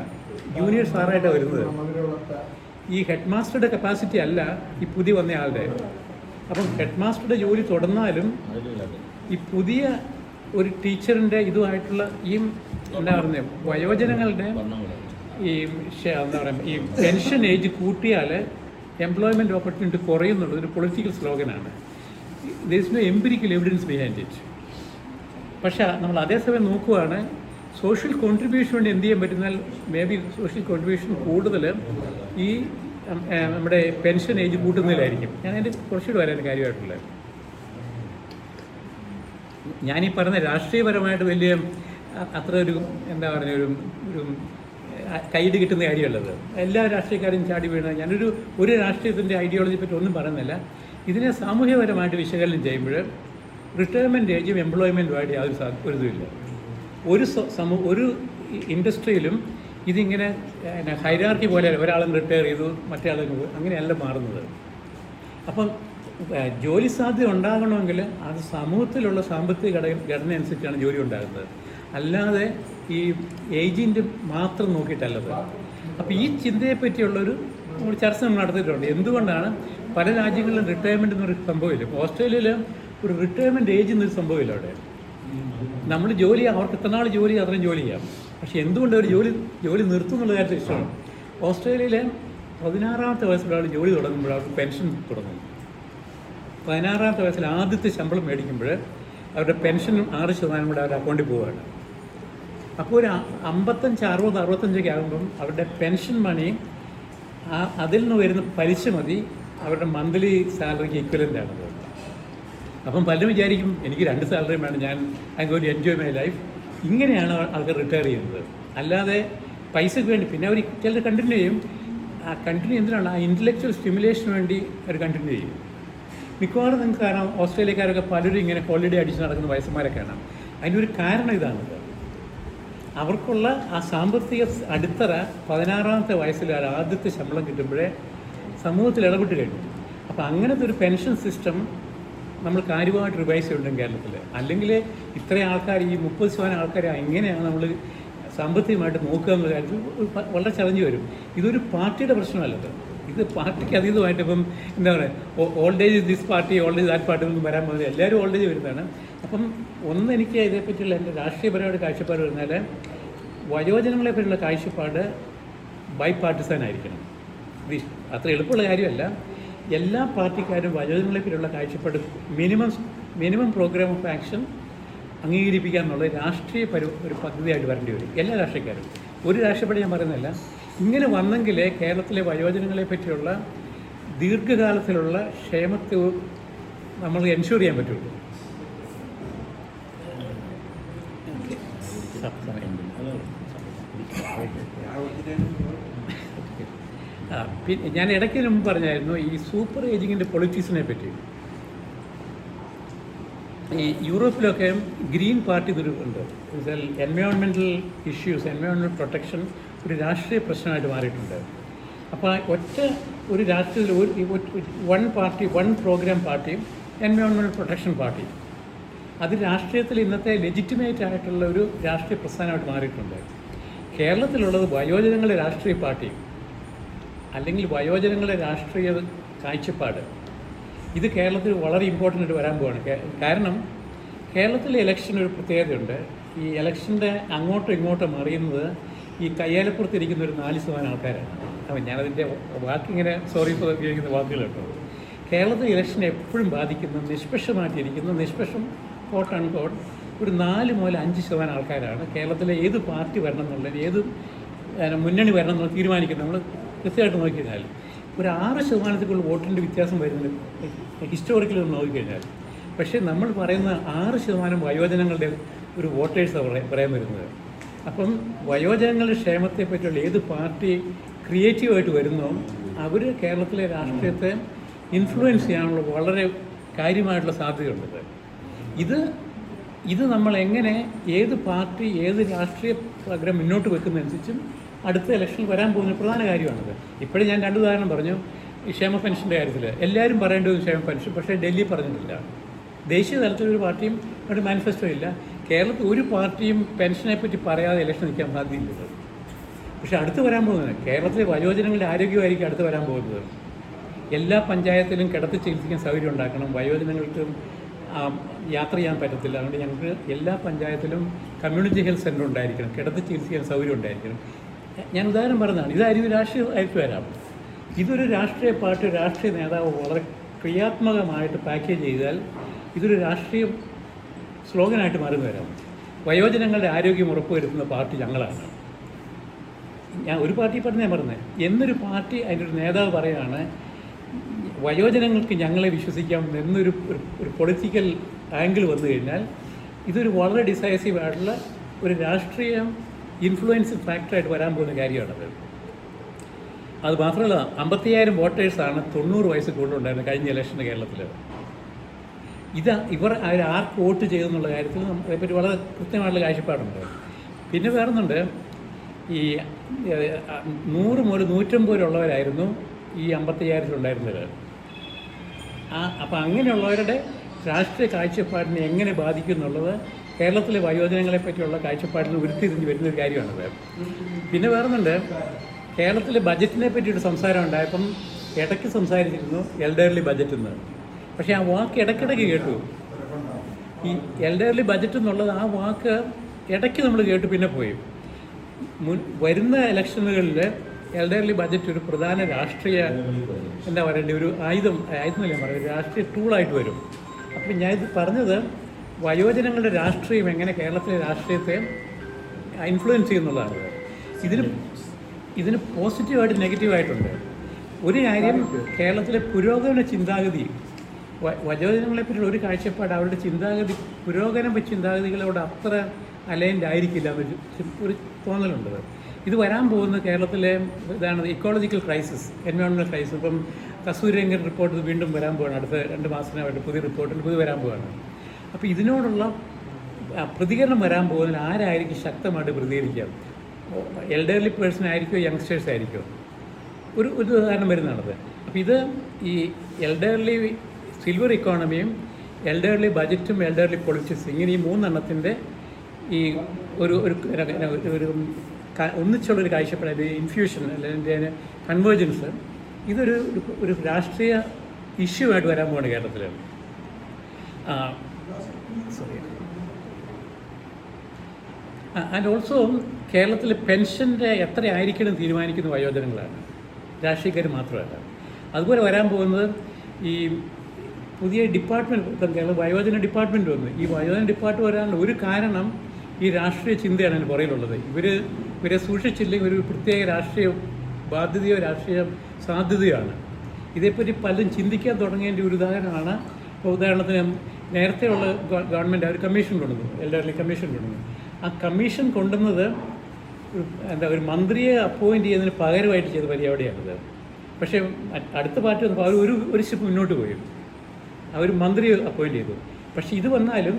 ജൂനിയർ സാറായിട്ടാണ് വരുന്നത്. ഈ ഹെഡ് മാസ്റ്ററുടെ കപ്പാസിറ്റി അല്ല ഈ പുതിയ വന്നയാളുടെ. അപ്പം ഹെഡ് മാസ്റ്ററുടെ ജോലി തുടർന്നാലും ഈ പുതിയ ഒരു ടീച്ചറിൻ്റെ ഇതുമായിട്ടുള്ള ഈ എന്താ പറയുന്നത് വയോജനങ്ങളുടെ ഈ എന്താ പറയുക ഈ പെൻഷൻ ഏജ് കൂട്ടിയാൽ എംപ്ലോയ്മെൻറ്റ് ഓപ്പർച്യൂണിറ്റി കുറയുന്നുള്ളത് ഒരു പൊളിറ്റിക്കൽ സ്ലോഗനാണ്. There is no empirical evidence behind it. പക്ഷേ നമ്മൾ അതേസമയം നോക്കുകയാണ് സോഷ്യൽ കോൺട്രിബ്യൂഷൻ കൊണ്ട് എന്ത് ചെയ്യാൻ പറ്റുന്നാൽ മേ ബി സോഷ്യൽ കോൺട്രിബ്യൂഷൻ കൂടുതൽ ഈ നമ്മുടെ പെൻഷൻ ഏജ് കൂട്ടുന്നതിലായിരിക്കും. ഞാനതിൻ്റെ കുറച്ചുകൂടി വരാൻ കാര്യമായിട്ടുള്ളത്, ഞാനീ പറഞ്ഞ രാഷ്ട്രീയപരമായിട്ട് വലിയ അത്ര ഒരു എന്താ പറയുക ഒരു കൈയ്യടി കിട്ടുന്ന കാര്യമുള്ളത്. എല്ലാ രാഷ്ട്രീയക്കാരും ചാടി വീണത്. ഒരു രാഷ്ട്രീയത്തിൻ്റെ ഐഡിയോളജിയെ പറ്റി ഒന്നും പറയുന്നില്ല. ഇതിനെ സാമൂഹ്യപരമായിട്ട് വിശകലനം ചെയ്യുമ്പോൾ റിട്ടയർമെൻറ്റ് ഏജും എംപ്ലോയ്മെൻറ്റുമായിട്ട് യാതൊരു ഇതുമില്ല. ഒരു ഇൻഡസ്ട്രിയിലും ഇതിങ്ങനെ ഹൈറാർക്കി പോലെ ഒരാളും റിട്ടയർ ചെയ്തു മറ്റേ ആളും അങ്ങനെയല്ല മാറുന്നത്. അപ്പം ജോലി സാധ്യത ഉണ്ടാകണമെങ്കിൽ അത് സമൂഹത്തിലുള്ള സാമ്പത്തിക ഘടന അനുസരിച്ചാണ് ജോലി ഉണ്ടാകുന്നത്, അല്ലാതെ ഈ ഏജിൻ്റെ മാത്രം നോക്കിയിട്ടല്ലത്. അപ്പോൾ ഈ ചിന്തയെ പറ്റിയുള്ളൊരു ചർച്ച നമ്മൾ നടത്തിയിട്ടുണ്ട്. എന്തുകൊണ്ടാണ് പല രാജ്യങ്ങളിലും റിട്ടയർമെൻറ്റ് എന്നൊരു സംഭവമില്ല. ഓസ്ട്രേലിയയിൽ ഒരു റിട്ടയർമെൻറ്റ് ഏജ് എന്നൊരു സംഭവമില്ല. അവിടെ നമ്മൾ അവർക്ക് എത്ര നാൾ ജോലി അത്രയും ജോലി ചെയ്യാം. പക്ഷേ എന്തുകൊണ്ട് അവർ ജോലി നിർത്തും എന്നുള്ള കാര്യത്തിൽ ഇഷ്ടമാണ്. ഓസ്ട്രേലിയയിലെ 16ാമത്തെ വയസ്സിലൊരാൾ ജോലി തുടങ്ങുമ്പോൾ അവർക്ക് പെൻഷൻ തുടങ്ങും. 16ാമത്തെ വയസ്സിൽ ആദ്യത്തെ ശമ്പളം മേടിക്കുമ്പോൾ അവരുടെ പെൻഷനും 6% കൂടെ അവരുടെ അക്കൗണ്ടിൽ പോവുകയാണ്. അപ്പോൾ ഒരു 55, 60, 65 ആകുമ്പം അവരുടെ പെൻഷൻ മണി അതിൽ നിന്ന് വരുന്ന പലിശ മതി അവരുടെ മന്ത്ലി സാലറിക്ക് ഈക്വലൻ്റ് ആണത്. അപ്പം പലരും വിചാരിക്കും എനിക്ക് 2 സാലറിയും വേണം, ഞാൻ I going to enjoy my life. ഇങ്ങനെയാണ് ആൾക്കാർ റിട്ടയർ ചെയ്യുന്നത്, അല്ലാതെ പൈസയ്ക്ക് വേണ്ടി. പിന്നെ അവർ ചിലർ കണ്ടിന്യൂ ചെയ്യും. ആ കണ്ടിന്യൂ എന്തിനാണ്? ആ ഇൻ്റലക്ച്വൽ സ്റ്റിമുലേഷന് വേണ്ടി അവർ കണ്ടിന്യൂ ചെയ്യും. മിക്കവാറും നിങ്ങൾക്ക് കാണാം ഓസ്ട്രേലിയക്കാരൊക്കെ പലരും ഇങ്ങനെ ഹോളിഡേ അടിച്ച് നടക്കുന്ന വയസ്സന്മാരൊക്കെ കാണാം. അതിനൊരു കാരണം ഇതാണത്. അവർക്കുള്ള ആ സാമ്പത്തിക അടിത്തറ 16ാമത്തെ വയസ്സിൽ ആദ്യത്തെ ശമ്പളം കിട്ടുമ്പോഴേ സമൂഹത്തിൽ ഇടപെട്ട് കഴിഞ്ഞു. അപ്പോൾ അങ്ങനത്തെ ഒരു പെൻഷൻ സിസ്റ്റം നമ്മൾ കാര്യമായിട്ട് റിവൈസ് ചെയ്യണം കേരളത്തിൽ. അല്ലെങ്കിൽ ഇത്രയും ആൾക്കാർ, ഈ 30% ആൾക്കാരെ എങ്ങനെയാണ് നമ്മൾ സാമ്പത്തികമായിട്ട് നോക്കുക എന്നുള്ള കാര്യത്തിൽ വളരെ ചലഞ്ച് വരും. ഇതൊരു പാർട്ടിയുടെ പ്രശ്നമല്ലത്, ഇത് പാർട്ടിക്ക് അതീതമായിട്ട് ഇപ്പം എന്താ പറയുക old age this party, old age that party ഒന്നും വരാൻ പോകുന്നത്, എല്ലാവരും ഓൾഡ് ഏജ് വരുന്നതാണ്. അപ്പം എനിക്ക് ഇതേപ്പറ്റിയുള്ള എൻ്റെ രാഷ്ട്രീയപരമായിട്ട് കാഴ്ചപ്പാട് പറഞ്ഞാൽ വയോജനങ്ങളെ പറ്റിയുള്ള കാഴ്ചപ്പാട് ബൈ പാർട്ടിസൺ ആയിരിക്കണം. ഇത് അത്ര എളുപ്പമുള്ള കാര്യമല്ല. എല്ലാ പാർട്ടിക്കാരും വയോജനങ്ങളെ പറ്റിയുള്ള കാഴ്ചപ്പാട് മിനിമം പ്രോഗ്രാം ഓഫ് ആക്ഷൻ അംഗീകരിപ്പിക്കുക എന്നുള്ള രാഷ്ട്രീയ ഒരു പദ്ധതിയായിട്ട് വരേണ്ടി വരും എല്ലാ രാഷ്ട്രീയക്കാരും. ഒരു രാഷ്ട്രീയപ്പാട് ഞാൻ പറയുന്നില്ല. ഇങ്ങനെ വന്നെങ്കിലേ കേരളത്തിലെ വയോജനങ്ങളെ പറ്റിയുള്ള ദീർഘകാലത്തിലുള്ള ക്ഷേമത്തെ നമ്മൾ എൻഷുർ ചെയ്യാൻ പറ്റുള്ളൂ. പിന്നെ ഞാൻ ഇടയ്ക്ക് മുമ്പ് പറഞ്ഞായിരുന്നു ഈ സൂപ്പർ ഏജിങ്ങിൻ്റെ പൊളിറ്റിക്സിനെ പറ്റി. ഈ യൂറോപ്പിലൊക്കെ ഗ്രീൻ പാർട്ടി ഉണ്ട്. എൻവയോൺമെൻറ്റൽ ഇഷ്യൂസ്, എൻവയോൺമെൻറ്റൽ പ്രൊട്ടക്ഷൻ ഒരു രാഷ്ട്രീയ പ്രശ്നമായിട്ട് മാറിയിട്ടുണ്ട്. അപ്പോൾ ഒരു രാഷ്ട്രീയത്തിൽ വൺ പ്രോഗ്രാം പാർട്ടിയും എൻവയോൺമെൻറ്റൽ പ്രൊട്ടക്ഷൻ പാർട്ടി, അത് രാഷ്ട്രീയത്തിൽ ഇന്നത്തെ ലെജിറ്റിമേറ്റ് ആയിട്ടുള്ള ഒരു രാഷ്ട്രീയ പ്രസ്ഥാനമായിട്ട് മാറിയിട്ടുണ്ട്. കേരളത്തിലുള്ളത് വയോജനങ്ങളുടെ രാഷ്ട്രീയ പാർട്ടി അല്ലെങ്കിൽ വയോജനങ്ങളുടെ രാഷ്ട്രീയ കാഴ്ചപ്പാട്. ഇത് കേരളത്തിൽ വളരെ ഇമ്പോർട്ടൻ്റ് ആയിട്ട് വരാൻ പോവാണ്. കാരണം കേരളത്തിലെ ഇലക്ഷൻ ഒരു പ്രത്യേകതയുണ്ട്. ഈ ഇലക്ഷൻ്റെ അങ്ങോട്ടും ഇങ്ങോട്ടും അറിയുന്നത് ഈ കയ്യാലപ്പുറത്തിരിക്കുന്ന ഒരു 4% ആൾക്കാരാണ്. അപ്പം ഞാനതിൻ്റെ വാക്കിങ്ങനെ സോറി ഫോർ ഉപയോഗിക്കുന്ന വാക്കുകൾ കേട്ടോ. കേരളത്തിലെ ഇലക്ഷനെ എപ്പോഴും ബാധിക്കുന്ന നിഷ്പക്ഷമായിട്ടിരിക്കുന്ന കോട്ട് ആൻഡ് കോട്ട് ഒരു 4 മുതൽ 5% ആൾക്കാരാണ് കേരളത്തിലെ ഏത് പാർട്ടി വരണം എന്നുള്ളത്, ഏത് മുന്നണി വരണം എന്നുള്ളത് തീരുമാനിക്കുന്നത്. നമ്മൾ കൃത്യമായിട്ട് നോക്കിക്കഴിഞ്ഞാൽ ഒരു 6% വോട്ടിൻ്റെ വ്യത്യാസം വരുന്നത് ഹിസ്റ്റോറിക്കലി ഒന്ന് നോക്കിക്കഴിഞ്ഞാൽ. പക്ഷേ നമ്മൾ പറയുന്ന 6% വയോജനങ്ങളുടെ ഒരു വോട്ടേഴ്സാണ് പറയാൻ വരുന്നത്. അപ്പം വയോജനങ്ങളുടെ ക്ഷേമത്തെ പറ്റിയുള്ള ഏത് പാർട്ടി ക്രിയേറ്റീവായിട്ട് വരുന്നോ അവർ കേരളത്തിലെ രാഷ്ട്രീയത്തെ ഇൻഫ്ലുവൻസ് ചെയ്യാനുള്ള വളരെ കാര്യമായിട്ടുള്ള സാധ്യതയുണ്ട്. ഇത് നമ്മൾ എങ്ങനെ ഏത് പാർട്ടി ഏത് രാഷ്ട്രീയ പ്രോഗ്രാം മുന്നോട്ട് വെക്കുന്നതനുസരിച്ചും അടുത്ത ഇലക്ഷനിൽ വരാൻ പോകുന്ന പ്രധാന കാര്യമാണത്. ഇപ്പോഴും ഞാൻ 2 ഉദാഹരണം പറഞ്ഞു. ഈ ക്ഷേമ പെൻഷൻ്റെ കാര്യത്തിൽ എല്ലാവരും പറയേണ്ടത് ക്ഷേമ പെൻഷൻ, പക്ഷേ ഡൽഹി പറഞ്ഞിട്ടില്ല. ദേശീയ തലത്തിലൊരു പാർട്ടിയും ഒരു മാനിഫെസ്റ്റോ ഇല്ല. കേരളത്തിൽ ഒരു പാർട്ടിയും പെൻഷനെ പറ്റി പറയാതെ ഇലക്ഷൻ നിൽക്കാൻ സാധ്യതയില്ല. പക്ഷേ അടുത്ത് വരാൻ പോകുന്നത് കേരളത്തിലെ വയോജനങ്ങളുടെ ആരോഗ്യമായിരിക്കും അടുത്ത് വരാൻ പോകുന്നത്. എല്ലാ പഞ്ചായത്തിലും കിടത്തി ചികിത്സിക്കാൻ സൗകര്യം ഉണ്ടാക്കണം. വയോജനങ്ങൾക്ക് യാത്ര ചെയ്യാൻ പറ്റത്തില്ല. അതുകൊണ്ട് ഞങ്ങൾക്ക് എല്ലാ പഞ്ചായത്തിലും കമ്മ്യൂണിറ്റി ഹെൽത്ത് സെൻ്റർ ഉണ്ടായിരിക്കണം, കിടത്തി ചികിത്സിക്കാൻ സൗകര്യം ഉണ്ടായിരിക്കണം. ഞാൻ ഉദാഹരണം പറഞ്ഞതാണ്. ഇതായിരിക്കും രാഷ്ട്രീയമായിട്ട് വരാം. ഇതൊരു രാഷ്ട്രീയ പാർട്ടി രാഷ്ട്രീയ നേതാവ് വളരെ ക്രിയാത്മകമായിട്ട് പാക്കേജ് ചെയ്താൽ ഇതൊരു രാഷ്ട്രീയ സ്ലോഗനായിട്ട് മാറുന്നു വരാം. വയോജനങ്ങളുടെ ആരോഗ്യം ഉറപ്പുവരുത്തുന്ന പാർട്ടി ഞങ്ങളാണ്. ഞാൻ ഒരു പാർട്ടി പറഞ്ഞാൽ പറഞ്ഞത് എന്നൊരു പാർട്ടി അതിൻ്റെ ഒരു നേതാവ് പറയുകയാണ് വയോജനങ്ങൾക്ക് ഞങ്ങളെ വിശ്വസിക്കാം എന്നൊരു പൊളിറ്റിക്കൽ ആംഗിൾ വന്നു കഴിഞ്ഞാൽ ഇതൊരു വളരെ ഡിസൈസീവ് ആയിട്ടുള്ള ഒരു രാഷ്ട്രീയ ഇൻഫ്ലുവൻസ് ഫാക്ടറായിട്ട് വരാൻ പോകുന്ന കാര്യമാണത്. അത് മാത്രമല്ല 55,000 വോട്ടേഴ്സാണ് 90 വയസ്സ് കൂടുതലുണ്ടായിരുന്നത് കഴിഞ്ഞ ഇലക്ഷന് കേരളത്തിൽ. ഇവർ ആർക്ക് വോട്ട് ചെയ്തെന്നുള്ള കാര്യത്തിൽ അതേപ്പറ്റി വളരെ കൃത്യമായിട്ടുള്ള കാഴ്ചപ്പാടുണ്ട്. പിന്നെ വേറൊന്നുണ്ട്, ഈ 100 മുതൽ 150 വരെ ഉള്ളവരായിരുന്നു ഈ 55,000 ഉണ്ടായിരുന്നത്. അപ്പം അങ്ങനെയുള്ളവരുടെ രാഷ്ട്രീയ കാഴ്ചപ്പാടിനെ എങ്ങനെ ബാധിക്കും എന്നുള്ളത് കേരളത്തിലെ വയോജനങ്ങളെ പറ്റിയുള്ള കാഴ്ചപ്പാടിന് ഉരുത്തിരിഞ്ഞ് വരുന്നൊരു കാര്യമാണത്. പിന്നെ വേറൊന്നുണ്ട്, കേരളത്തിലെ ബജറ്റിനെ പറ്റിയൊരു സംസാരം ഉണ്ടായപ്പം ഇടയ്ക്ക് സംസാരിച്ചിരുന്നു എൽഡർലി ബജറ്റ് എന്ന്. പക്ഷേ ആ വാക്ക് ഇടയ്ക്കിടയ്ക്ക് കേട്ടു. ഈ എൽഡർലി ബജറ്റ് എന്നുള്ളത് ആ വാക്ക് ഇടയ്ക്ക് നമ്മൾ കേട്ടു പിന്നെ പോയി. വരുന്ന ഇലക്ഷനുകളിൽ എൽഡർലി ബജറ്റ് ഒരു പ്രധാന രാഷ്ട്രീയ എന്താ പറയേണ്ട ഒരു ആയുധമല്ലേ പറയുക, ഒരു രാഷ്ട്രീയ ടൂളായിട്ട് വരും. അപ്പം ഞാനിത് പറഞ്ഞത് വയോജനങ്ങളുടെ രാഷ്ട്രീയം എങ്ങനെ കേരളത്തിലെ രാഷ്ട്രീയത്തെ ഇൻഫ്ലുവൻസ് ചെയ്യുന്നുള്ളതാണ്. ഇതിന് പോസിറ്റീവായിട്ട് നെഗറ്റീവായിട്ടുണ്ട്. ഒരു കാര്യം, കേരളത്തിലെ പുരോഗമന ചിന്താഗതി വയോജനങ്ങളെപ്പറ്റിയുള്ള ഒരു കാഴ്ചപ്പാട് അവരുടെ പുരോഗമന ചിന്താഗതികളോട് അത്ര അലൈൻഡ് ആയിരിക്കില്ല ഒരു തോന്നലുണ്ട്. ഇത് വരാൻ പോകുന്ന കേരളത്തിലെ ഇതാണ് ഇക്കോളജിക്കൽ ക്രൈസിസ്, എൻവയോൺമെൻറ്റൽ ക്രൈസിസ്. ഇപ്പം കസ്തൂരിരംഗൻ റിപ്പോർട്ട് വീണ്ടും വരാൻ പോവുകയാണ്. അടുത്ത 2 മാസത്തിനായിട്ട് പുതിയ വരാൻ പോവുകയാണ്. അപ്പോൾ ഇതിനോടുള്ള പ്രതികരണം വരാൻ പോകുന്നതിൽ ആരായിരിക്കും ശക്തമായിട്ട് പ്രതികരിക്കുക? എൽഡർലി പേഴ്സൺ ആയിരിക്കുമോ യങ്സ്റ്റേഴ്സ് ആയിരിക്കുമോ? ഒരു ഉദാഹരണം വരുന്നതാണത്. അപ്പോൾ ഇത് ഈ എൽഡർലി സിൽവർ ഇക്കോണമിയും എൽഡർലി ബജറ്റും എൽഡർലി പൊളിറ്റിക്സ് ഇങ്ങനെ ഈ 3 എണ്ണത്തിൻ്റെ ഈ ഒരു ഒന്നിച്ചുള്ളൊരു കാഴ്ചപ്പാട്, ഇൻഫ്യൂഷൻ അല്ലെങ്കിൽ കൺവേർജൻസ്, ഇതൊരു രാഷ്ട്രീയ ഇഷ്യൂ ആയിട്ട് വരാൻ പോവാണ് കേരളത്തിൽ. സോറി. ആൻഡ് ഓൾസോ കേരളത്തിൽ പെൻഷൻ്റെ എത്ര ആയിരിക്കണം തീരുമാനിക്കുന്ന വയോജനങ്ങളാണ്, രാഷ്ട്രീയക്കാർ മാത്രമല്ല. അതുപോലെ വരാൻ പോകുന്നത് ഈ പുതിയ ഡിപ്പാർട്ട്മെൻറ്റ്, ഇപ്പം കേരളം വയോജന ഡിപ്പാർട്ട്മെൻറ്റ് വന്നു. ഈ വയോജന ഡിപ്പാർട്ട്മെൻറ്റ് വരാനുള്ള ഒരു കാരണം ഈ രാഷ്ട്രീയ ചിന്തയാണ് അതിന് പുറകിലുള്ളത്. ഇവരെ സൂക്ഷിച്ചില്ലെങ്കിൽ ഒരു പ്രത്യേക രാഷ്ട്രീയ ബാധ്യതയോ രാഷ്ട്രീയ സാധ്യതയാണ്. ഇതേപ്പറ്റി പലരും ചിന്തിക്കാൻ തുടങ്ങേണ്ട ഒരു ഉദാഹരണമാണ്. ഇപ്പോൾ ഉദാഹരണത്തിന് നേരത്തെയുള്ള ഗവൺമെൻറ് ഒരു കമ്മീഷൻ കൊണ്ടുവന്നു, എൽഡർലി കമ്മീഷൻ കൊണ്ടുവന്നു. ആ കമ്മീഷൻ കൊണ്ടുവന്നത് ഒരു മന്ത്രിയെ അപ്പോയിൻറ്റ് ചെയ്യുന്നതിന് പകരമായിട്ട് ചെയ്ത പരിപാടിയാണിത്. പക്ഷേ അടുത്ത പാർട്ടി വന്നപ്പോൾ അവർ ഒരു സ്റ്റെപ്പ് മുന്നോട്ട് പോയി, അവർ മന്ത്രി അപ്പോയിൻറ്റ് ചെയ്തു. പക്ഷേ ഇത് വന്നാലും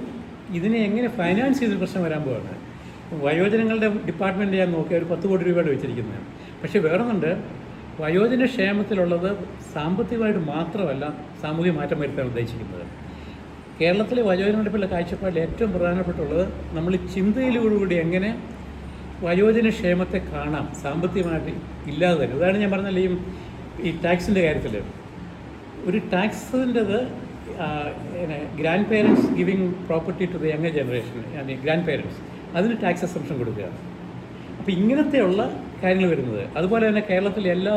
ഇതിനെ എങ്ങനെ ഫൈനാൻസ് ചെയ്തൊരു പ്രശ്നം വരാൻ പോവാണ്. വയോജനങ്ങളുടെ ഡിപ്പാർട്ട്മെൻറ്റ് ഞാൻ നോക്കിയാൽ ഒരു 10 കോടി രൂപയാണ് വെച്ചിരിക്കുന്നത്. പക്ഷേ വേറൊന്നുണ്ട്, വയോജന ക്ഷേമത്തിലുള്ളത് സാമ്പത്തികമായിട്ട് മാത്രമല്ല സാമൂഹിക മാറ്റം വരുത്താൻ ഉദ്ദേശിക്കുന്നത്. കേരളത്തിലെ വയോജനങ്ങളുടെ കാഴ്ചപ്പാടിൽ ഏറ്റവും പ്രധാനപ്പെട്ടുള്ളത് നമ്മൾ ചിന്തയിലൂടെ എങ്ങനെ വയോജന ക്ഷേമത്തെ കാണാം സാമ്പത്തികമായിട്ട് ഇല്ലാതെ തന്നെ. അതാണ് ഞാൻ പറഞ്ഞാൽ ഈ ടാക്സിൻ്റെ കാര്യത്തിൽ ഒരു ടാക്സിൻ്റെത് grandparents giving property to the younger generation, grandparents, അതിന് ടാക്സ് എക്സംഷൻ കൊടുക്കുക. അപ്പോൾ ഇങ്ങനത്തെയുള്ള കാര്യങ്ങൾ വരുന്നത്. അതുപോലെ തന്നെ കേരളത്തിലെ എല്ലാ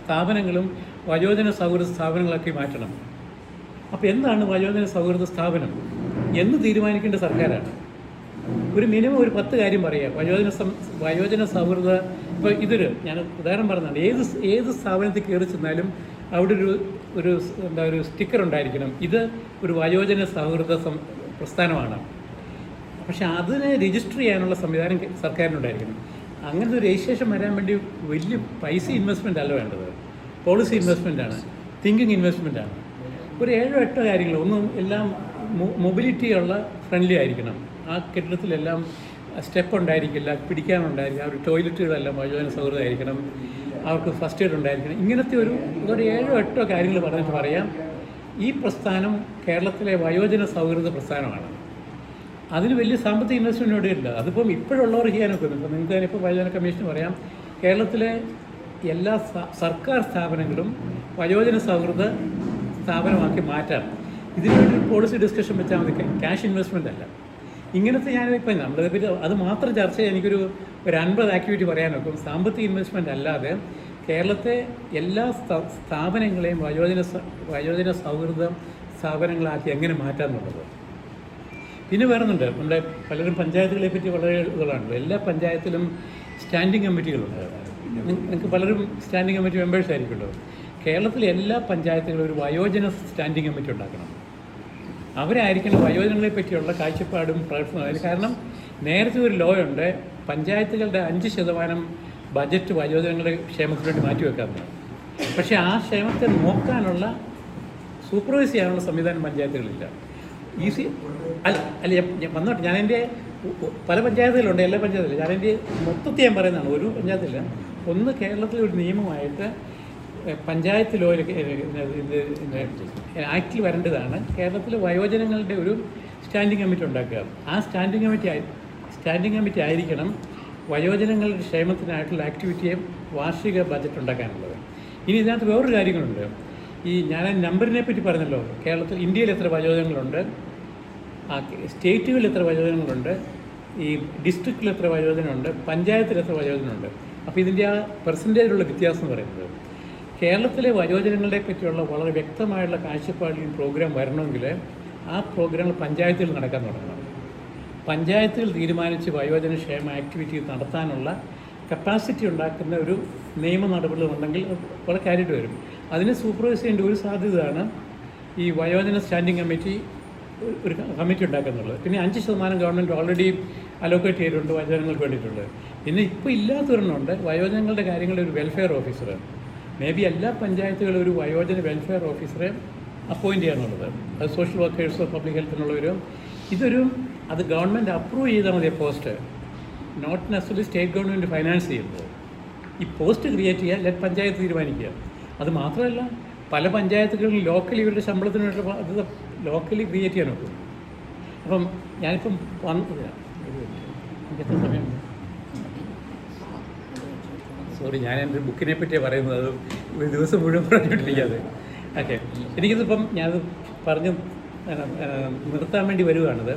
സ്ഥാപനങ്ങളും വയോജന സൗഹൃദ സ്ഥാപനങ്ങളാക്കി മാറ്റണം. അപ്പോൾ എന്താണ് വയോജന സൗഹൃദ സ്ഥാപനം എന്ന് തീരുമാനിക്കേണ്ട സർക്കാരാണ്. ഒരു മിനിമം ഒരു 10 കാര്യം പറയുക. വയോജന സൗഹൃദ, ഇപ്പോൾ ഞാൻ ഉദാഹരണം പറഞ്ഞതാണ്, ഏത് സ്ഥാപനത്തിൽ കയറി ചെന്നാലും അവിടെ ഒരു സ്റ്റിക്കർ ഉണ്ടായിരിക്കണം, ഇത് ഒരു വയോജന സൗഹൃദ പ്രസ്ഥാനമാണ്. പക്ഷെ അതിനെ രജിസ്റ്റർ ചെയ്യാനുള്ള സംവിധാനം സർക്കാരിനുണ്ടായിരിക്കണം. അങ്ങനത്തെ ഒരു രജിസ്ട്രേഷൻ വരാൻ വേണ്ടി വലിയ പൈസ ഇൻവെസ്റ്റ്മെൻ്റ് അല്ല വേണ്ടത്, പോളിസി ഇൻവെസ്റ്റ്മെൻറ്റാണ്, തിങ്കിങ് ഇൻവെസ്റ്റ്മെൻറ്റാണ്. ഒരു 7-8 കാര്യങ്ങൾ. ഒന്നും എല്ലാം മൊബിലിറ്റിയുള്ള ഫ്രണ്ട്ലി ആയിരിക്കണം. ആ കെട്ടിടത്തിലെല്ലാം സ്റ്റെപ്പ് ഉണ്ടായിരിക്കില്ല, പിടിക്കാനുണ്ടായിരിക്കും. അവർ ടോയ്ലറ്റുകളെല്ലാം വയോജന സൗഹൃദമായിരിക്കണം, അവർക്ക് ഫസ്റ്റ് എയ്ഡ് ഉണ്ടായിരിക്കണം. ഇങ്ങനത്തെ ഒരു 7-8 കാര്യങ്ങൾ പറഞ്ഞിട്ട് പറയാം, ഈ പ്രസ്ഥാനം കേരളത്തിലെ വയോജന സൗഹൃദ പ്രസ്ഥാനമാണ്. അതിന് വലിയ സാമ്പത്തിക ഇൻവെസ്റ്റ്മെൻറ്റ് ഇവിടെയില്ല. അതിപ്പം ഇപ്പോഴുള്ളവർ ചെയ്യാനൊക്കെ ഉണ്ട്. ഇപ്പം നിങ്ങൾക്ക് ഇപ്പോൾ വയോജന കമ്മീഷൻ പറയാം, കേരളത്തിലെ എല്ലാ സർക്കാർ സ്ഥാപനങ്ങളും വയോജന സൗഹൃദ സ്ഥാപനമാക്കി മാറ്റാം. ഇതിനുവേണ്ടി ഒരു പോളിസി ഡിസ്കഷൻ വെച്ചാൽ മതി, ക്യാഷ് ഇൻവെസ്റ്റ്മെൻ്റ് അല്ല. ഇങ്ങനത്തെ ഞാനിപ്പോൾ നമ്മളിതേപ്പറ്റി അത് മാത്രം ചർച്ച ചെയ്യാൻ എനിക്കൊരു 50 ആക്ടിവിറ്റി പറയാനൊക്കും. സാമ്പത്തിക ഇൻവെസ്റ്റ്മെൻ്റ് അല്ലാതെ കേരളത്തെ എല്ലാ സ്ഥാപനങ്ങളെയും വയോജന സൗഹൃദ സ്ഥാപനങ്ങളാക്കി എങ്ങനെ മാറ്റാമെന്നുള്ളത്. പിന്നെ വേറൊന്നുണ്ട്, നമ്മുടെ പലരും പഞ്ചായത്തുകളെ പറ്റി വളരെ ഇതുകളാണല്ലോ. എല്ലാ പഞ്ചായത്തിലും സ്റ്റാൻഡിംഗ് കമ്മിറ്റികളുണ്ട്. നിങ്ങൾക്ക് പലരും സ്റ്റാൻഡിംഗ് കമ്മിറ്റി മെമ്പേഴ്സ് ആയിരിക്കുമല്ലോ. കേരളത്തിലെ എല്ലാ പഞ്ചായത്തുകളും ഒരു വയോജന സ്റ്റാൻഡിംഗ് കമ്മിറ്റി ഉണ്ടാക്കണം. അവരായിരിക്കണം വയോജനങ്ങളെ പറ്റിയുള്ള കാഴ്ചപ്പാടും പ്രവർത്തനവും. കാരണം നേരത്തെ ഒരു ലോ ഉണ്ട്, പഞ്ചായത്തുകളുടെ 5% ബജറ്റ് വയോജനങ്ങളുടെ ക്ഷേമത്തിന് വേണ്ടി മാറ്റിവെക്കാറുണ്ട്. പക്ഷേ ആ ക്ഷേമത്തെ നോക്കാനുള്ള സൂപ്പർവൈസ് ചെയ്യാനുള്ള സംവിധാനം പഞ്ചായത്തുകളില്ല. ഞാൻ വന്നോട്ടെ, ഞാനെൻ്റെ പല പഞ്ചായത്തുകളുണ്ട്, എല്ലാ പഞ്ചായത്തിലും ഞാനെൻ്റെ മൊത്തത്തിൽ ഞാൻ പറയുന്നതാണ്. ഒരു പഞ്ചായത്തില്ല, ഒന്ന് കേരളത്തിലെ ഒരു നിയമമായിട്ട് പഞ്ചായത്ത് ലോയിൽ ആക്റ്റിൽ വരേണ്ടതാണ്. കേരളത്തിലെ വയോജനങ്ങളുടെ ഒരു സ്റ്റാൻഡിംഗ് കമ്മിറ്റി ഉണ്ടാക്കുക. ആ സ്റ്റാൻഡിംഗ് കമ്മിറ്റി ആയിരിക്കണം വയോജനങ്ങളുടെ ക്ഷേമത്തിനായിട്ടുള്ള ആക്ടിവിറ്റിയെ വാർഷിക ബജറ്റ് ഉണ്ടാക്കാനുള്ളത്. ഇനി ഇതിനകത്ത് വേറൊരു കാര്യങ്ങളുണ്ട്. ഞാൻ നമ്പറിനെ പറ്റി പറഞ്ഞല്ലോ, കേരളത്തിൽ ഇന്ത്യയിൽ എത്ര വയോജനങ്ങളുണ്ട്, സ്റ്റേറ്റുകളിൽ എത്ര വയോജനങ്ങളുണ്ട്, ഈ ഡിസ്ട്രിക്റ്റിൽ എത്ര വയോജനമുണ്ട്, പഞ്ചായത്തിൽ എത്ര വയോജനമുണ്ട്. അപ്പോൾ ഇതിൻ്റെ ആ പെർസെൻറ്റേജിലുള്ള വ്യത്യാസം എന്ന് പറയുന്നത്, കേരളത്തിലെ വയോജനങ്ങളെ പറ്റിയുള്ള വളരെ വ്യക്തമായുള്ള കാഴ്ചപ്പാടിൽ പ്രോഗ്രാം വരണമെങ്കിൽ ആ പ്രോഗ്രാം പഞ്ചായത്തിൽ നടക്കാൻ തുടങ്ങണം. പഞ്ചായത്തുകൾ തീരുമാനിച്ച് വയോജന ക്ഷേമ ആക്ടിവിറ്റി നടത്താനുള്ള കപ്പാസിറ്റി ഉണ്ടാക്കുന്ന ഒരു നിയമ നടപടികളുണ്ടെങ്കിൽ വളരെ കാര്യമായിട്ട് വരും. അതിനെ സൂപ്പർവൈസ് ചെയ്യേണ്ട ഒരു സാധ്യതയാണ് ഈ വയോജന സ്റ്റാൻഡിംഗ് കമ്മിറ്റി ഒരു കമ്മിറ്റി ഉണ്ടാക്കുന്നുള്ളത്. പിന്നെ 5% ഗവൺമെൻറ് ഓൾറെഡി അലോക്കേറ്റ് ചെയ്തിട്ടുണ്ട് വയോജനങ്ങൾക്ക് വേണ്ടിയിട്ടുണ്ട്. പിന്നെ ഇപ്പോൾ ഇല്ലാത്തൊരെണ്ണമുണ്ട്, വയോജനങ്ങളുടെ കാര്യങ്ങളുടെ ഒരു വെൽഫെയർ ഓഫീസർ. മേ ബി എല്ലാ പഞ്ചായത്തുകളും ഒരു വയോജന വെൽഫെയർ ഓഫീസറെ അപ്പോയിൻറ്റ് ചെയ്യാനുള്ളത്. അത് സോഷ്യൽ വർക്കേഴ്സോ പബ്ലിക് ഹെൽത്തിനുള്ളവരും. അത് ഗവൺമെൻറ് അപ്രൂവ് ചെയ്താൽ മതി post, not necessary state government finance ചെയ്യുന്നത്. ഈ പോസ്റ്റ് ക്രിയേറ്റ് ചെയ്യുക, പഞ്ചായത്ത് തീരുമാനിക്കുക. അത് മാത്രമല്ല, പല പഞ്ചായത്തുകളിലും ലോക്കലി ഇവരുടെ ശമ്പളത്തിന് വേണ്ടി അത് ലോക്കലി ക്രിയേറ്റ് ചെയ്യാൻ നോക്കും. അപ്പം ഞാനിപ്പം എത്ര സമയം, സോറി, ഞാൻ എൻ്റെ ബുക്കിനെ പറ്റിയാണ് പറയുന്നത്, അത് ഒരു ദിവസം മുഴുവൻ പറഞ്ഞിട്ടിരിക്കാതെ. ഓക്കെ, എനിക്കിതിപ്പം ഞാനത് പറഞ്ഞ് നിർത്താൻ വേണ്ടി വരുവാണിത്.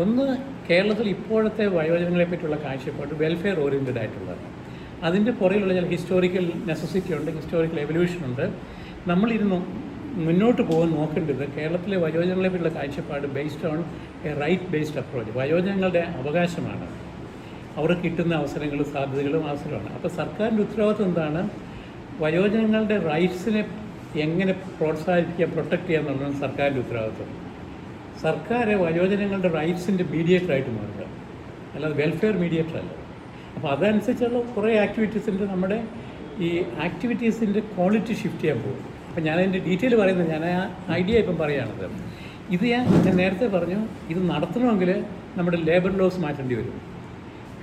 ഒന്ന്, കേരളത്തിൽ ഇപ്പോഴത്തെ വയോജനങ്ങളെ പറ്റിയുള്ള കാഴ്ചപ്പാട് വെൽഫെയർ ഓറിയൻറ്റഡ് ആയിട്ടുള്ളതാണ്. അതിൻ്റെ പുറകിലുള്ള ചില ഹിസ്റ്റോറിക്കൽ നെസസിറ്റി ഉണ്ട്, ഹിസ്റ്റോറിക്കൽ എവല്യൂഷൻ ഉണ്ട്. നമ്മളിരുന്ന് മുന്നോട്ട് പോകാൻ നോക്കേണ്ടത് കേരളത്തിലെ വയോജനങ്ങളെ പറ്റിയുള്ള കാഴ്ചപ്പാട് based on a right based approach. വയോജനങ്ങളുടെ അവകാശമാണ്, അവർക്ക് കിട്ടുന്ന അവസരങ്ങളും സാധ്യതകളും അവസരമാണ്. അപ്പോൾ സർക്കാരിൻ്റെ ഉത്തരവാദിത്വം എന്താണ്? വയോജനങ്ങളുടെ റൈറ്റ്സിനെ എങ്ങനെ പ്രോത്സാഹിപ്പിക്കുക, പ്രൊട്ടക്റ്റ് ചെയ്യുക എന്നുള്ളതാണ് സർക്കാരിൻ്റെ ഉത്തരവാദിത്വം. സർക്കാർ വയോജനങ്ങളുടെ റൈറ്റ്സിൻ്റെ മീഡിയേറ്ററായിട്ട് മാറുക, അല്ലാതെ വെൽഫെയർ മീഡിയേറ്റർ അല്ല. അപ്പോൾ അതനുസരിച്ചുള്ള കുറേ ആക്ടിവിറ്റീസിൻ്റെ നമ്മുടെ ഈ ആക്ടിവിറ്റീസിൻ്റെ ക്വാളിറ്റി ഷിഫ്റ്റ് ചെയ്യാൻ പോകും. അപ്പോൾ ഞാനതിൻ്റെ ഡീറ്റെയിൽ പറയുന്നത്, ഞാൻ ആ ഐഡിയ ഇപ്പം പറയുകയാണത്. ഞാൻ നേരത്തെ പറഞ്ഞു, ഇത് നടത്തണമെങ്കിൽ നമ്മുടെ ലേബർ ലോസ് മാറ്റേണ്ടി വരും,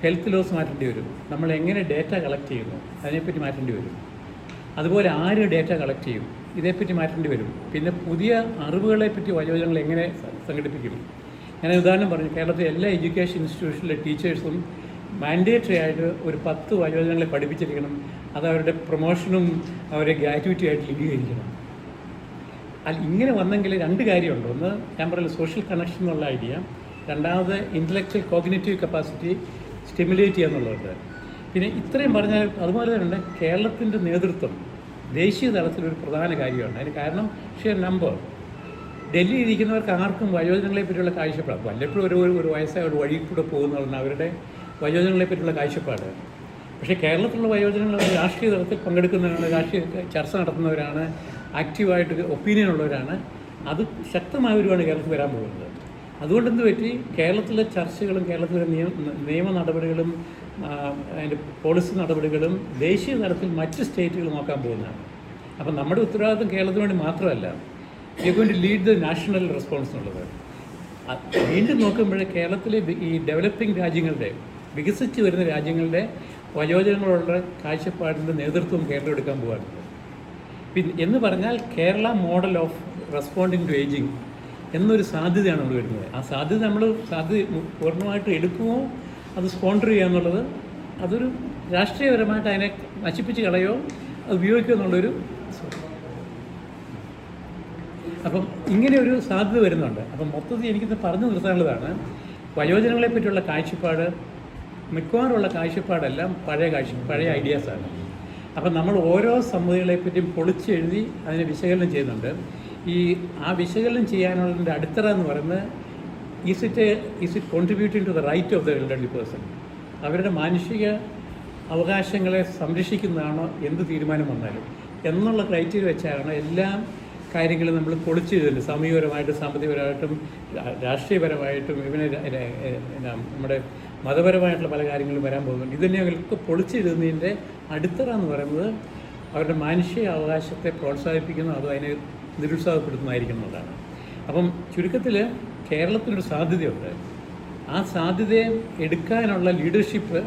ഹെൽത്ത് ലോസ് മാറ്റേണ്ടി വരും, നമ്മൾ എങ്ങനെ ഡേറ്റ കളക്ട് ചെയ്യുന്നു അതിനെപ്പറ്റി മാറ്റേണ്ടി വരും. അതുപോലെ ആര് ഡേറ്റ കളക്ട് ചെയ്യും ഇതേപ്പറ്റി മാറ്റേണ്ടി വരും. പിന്നെ പുതിയ അറിവുകളെപ്പറ്റി വയോജനങ്ങൾ എങ്ങനെ സംഘടിപ്പിക്കും. ഞാൻ ഉദാഹരണം പറഞ്ഞു, കേരളത്തിലെ എല്ലാ എഡ്യൂക്കേഷൻ ഇൻസ്റ്റിറ്റ്യൂഷനിലെ ടീച്ചേഴ്സും മാൻഡേറ്ററി ആയിട്ട് ഒരു 10 വയോജനങ്ങളെ പഠിപ്പിച്ചിരിക്കണം. അത് അവരുടെ പ്രൊമോഷനും അവരുടെ ഗ്രാറ്റുവിറ്റി ആയിട്ട് ലിങ്ക് ചെയ്തിരിക്കണം. ഇങ്ങനെ വന്നെങ്കിൽ രണ്ട് കാര്യമുണ്ട്. ഒന്ന് ഞാൻ പറയുന്നത് സോഷ്യൽ കണക്ഷൻ എന്നുള്ള ഐഡിയ, രണ്ടാമത് ഇൻ്റലക്ച്വൽ കോഗ്നിറ്റീവ് കപ്പാസിറ്റി സ്റ്റിമുലേറ്റ് ചെയ്യുക എന്നുള്ളത്. പിന്നെ ഇത്രയും പറഞ്ഞാൽ അതുപോലെ തന്നെ കേരളത്തിൻ്റെ നേതൃത്വം ദേശീയ തലത്തിലൊരു പ്രധാന കാര്യമാണ്. അതിന് കാരണം ഷിയർ നമ്പർ. ഡൽഹിയിൽ ഇരിക്കുന്നവർക്ക് ആർക്കും വയോജനങ്ങളെ പറ്റിയുള്ള കാഴ്ചപ്പാട്, വല്ലപ്പോഴും ഒരു വയസ്സായ ഒരു വഴി കൂടെ പോകുന്നതാണ് അവരുടെ വയോജനങ്ങളെ പറ്റിയുള്ള കാഴ്ചപ്പാട്. പക്ഷേ കേരളത്തിലുള്ള വയോജനങ്ങൾ രാഷ്ട്രീയ തലത്തിൽ പങ്കെടുക്കുന്നവരാണ്, രാഷ്ട്രീയ ചർച്ച നടത്തുന്നവരാണ്, ആക്റ്റീവായിട്ട് ഒപ്പീനിയൻ ഉള്ളവരാണ്. അത് ശക്തമായവരുമാണ് കേരളത്തിൽ വരാൻ പോകുന്നത്. അതുകൊണ്ട് എന്ത് പറ്റി, കേരളത്തിലെ ചർച്ചകളും കേരളത്തിലെ നിയമ നടപടികളും അതിൻ്റെ പോളിസി നടപടികളും ദേശീയ തലത്തിൽ മറ്റ് സ്റ്റേറ്റുകൾ നോക്കാൻ പോകുന്നതാണ്. അപ്പം നമ്മുടെ ഉത്തരവാദിത്വം കേരളത്തിന് വേണ്ടി മാത്രമല്ല, we are going to lead the national response എന്നുള്ളത്. വീണ്ടും നോക്കുമ്പോൾ കേരളത്തിലെ ഈ ഡെവലപ്പിംഗ് രാജ്യങ്ങളുടെ, വികസിച്ച് വരുന്ന രാജ്യങ്ങളുടെ വയോജനങ്ങളുള്ള കാഴ്ചപ്പാടിൻ്റെ നേതൃത്വം കേരളം എടുക്കാൻ പോകാറുണ്ട്. പിന്നെ എന്ന് പറഞ്ഞാൽ Kerala model of responding to ageing എന്നൊരു സാധ്യതയാണ് നമ്മൾ വരുന്നത്. ആ സാധ്യത നമ്മൾ പൂർണ്ണമായിട്ട് എടുക്കുമോ അത് സ്പോണ്ടർ ചെയ്യുക എന്നുള്ളത്, അതൊരു രാഷ്ട്രീയപരമായിട്ട് അതിനെ നശിപ്പിച്ച് കളയോ അത് ഉപയോഗിക്കുക എന്നുള്ളൊരു. അപ്പം ഇങ്ങനെ ഒരു സാധ്യത വരുന്നുണ്ട്. അപ്പം മൊത്തത്തിൽ എനിക്കിത് പറഞ്ഞു നിർത്താനുള്ളതാണ്, വയോജനങ്ങളെ പറ്റിയുള്ള കാഴ്ചപ്പാട് മിക്കവാറുള്ള കാഴ്ചപ്പാടെല്ലാം പഴയ ഐഡിയാസാണ്. അപ്പം നമ്മൾ ഓരോ സമ്മതികളെപ്പറ്റിയും പൊളിച്ചെഴുതി അതിനെ വിശകലനം ചെയ്യുന്നുണ്ട്. ആ വിശകലനം ചെയ്യാനുള്ളതിൻ്റെ അടിത്തറ എന്ന് പറയുന്നത് is it contributing to the right of the elderly person, അവരുടെ മാനുഷിക അവകാശങ്ങളെ സംരക്ഷിക്കുന്നതാണോ എന്ത് തീരുമാനം വന്നാലും എന്നുള്ള ക്രൈറ്റീരിയ വെച്ചാണ് എല്ലാ കാര്യങ്ങളും നമ്മൾ പൊളിച്ചെഴുതുന്നത്. സമീപപരമായിട്ടും സാമ്പത്തികപരമായിട്ടും രാഷ്ട്രീയപരമായിട്ടും ഇവനെ നമ്മുടെ മതപരമായിട്ടുള്ള പല കാര്യങ്ങളും വരാൻ പോകുന്നുണ്ട്. ഇതിനെയൊക്കെ പൊളിച്ചെഴുതുന്നതിൻ്റെ അടിത്തറ എന്ന് പറയുന്നത് അവരുടെ മാനുഷിക അവകാശത്തെ പ്രോത്സാഹിപ്പിക്കുന്നു, അതും അതിനെ നിരുത്സാഹപ്പെടുത്തുന്നതായിരിക്കും എന്നുള്ളതാണ്. അപ്പം ചുരുക്കത്തിൽ കേരളത്തിനൊരു സാധ്യതയുണ്ട്. ആ സാധ്യതയെ എടുക്കാനുള്ള ലീഡർഷിപ്പ്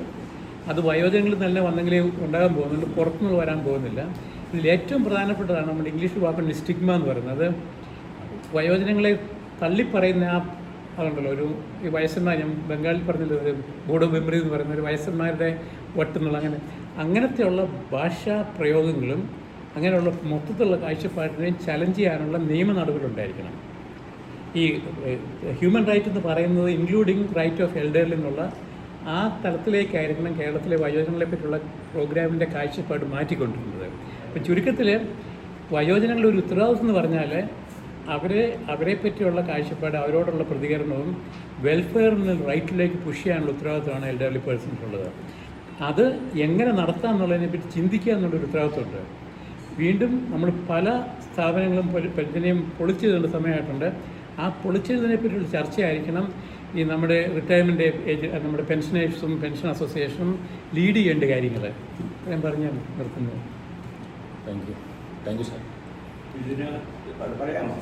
അത് വയോജനങ്ങളിൽ തന്നെ വന്നെങ്കിലേ ഉണ്ടാകാൻ പോകുന്നുണ്ട്, പുറത്തുനിന്ന് വരാൻ പോകുന്നില്ല. ഇതിൽ ഏറ്റവും പ്രധാനപ്പെട്ടതാണ് നമ്മുടെ ഇംഗ്ലീഷ് വാക്കുണ്ട് സ്റ്റിഗ്മ എന്ന് പറയുന്നത്. വയോജനങ്ങളെ തള്ളിപ്പറയുന്ന അതുണ്ടല്ലോ, ഈ വയസ്സന്മാർ, ഞാൻ ബംഗാളിൽ പറഞ്ഞില്ല, ഒരു ബോഡോ മെമ്മറി എന്ന് പറയുന്ന ഒരു വയസ്സന്മാരുടെ വട്ടെന്നുള്ള അങ്ങനത്തെയുള്ള ഭാഷാ പ്രയോഗങ്ങളും അങ്ങനെയുള്ള മൊത്തത്തിലുള്ള കാഴ്ചപ്പാടിനെയും ചലഞ്ച് ചെയ്യാനുള്ള നിയമ നടപടികളുണ്ടായിരിക്കണം. ഈ ഹ്യൂമൻ റൈറ്റ് എന്ന് പറയുന്നത് ഇൻക്ലൂഡിങ് റൈറ്റ് ഓഫ് എൽഡർലി എന്നുള്ള ആ തലത്തിലേക്കായിരിക്കണം കേരളത്തിലെ വയോജനങ്ങളെ പറ്റിയുള്ള പ്രോഗ്രാമിൻ്റെ കാഴ്ചപ്പാട് മാറ്റിക്കൊണ്ടിരുന്നത്. അപ്പം ചുരുക്കത്തിൽ വയോജനങ്ങളുടെ ഒരു ഉത്തരവാദിത്വം എന്ന് പറഞ്ഞാൽ അവരെ പറ്റിയുള്ള കാഴ്ചപ്പാട്, അവരോടുള്ള പ്രതികരണവും വെൽഫെയർ എന്ന റൈറ്റിലേക്ക് പുഷ് ചെയ്യാനുള്ള ഉത്തരവാദിത്വമാണ് എൽഡർലി പേഴ്സൺസുള്ളത്. അത് എങ്ങനെ നടത്താം എന്നുള്ളതിനെപ്പറ്റി ചിന്തിക്കുക എന്നുള്ളൊരു ഉത്തരവാദിത്വമുണ്ട്. വീണ്ടും നമ്മൾ പല സ്ഥാപനങ്ങളും പെൻഷനെയും പൊളിച്ചെഴുതേണ്ട സമയമായിട്ടുണ്ട്. ആ പൊളിച്ചെഴുതിനെ പറ്റിയുള്ള ചർച്ചയായിരിക്കണം ഈ നമ്മുടെ റിട്ടയർമെൻറ്റ് ഏജ്, നമ്മുടെ പെൻഷനേഴ്സും പെൻഷൻ അസോസിയേഷനും ലീഡ് ചെയ്യേണ്ട കാര്യങ്ങൾ. ഞാൻ പറഞ്ഞാൽ നിർത്തുന്നു. Thank you sir. ഇതിന് പറയാമോ?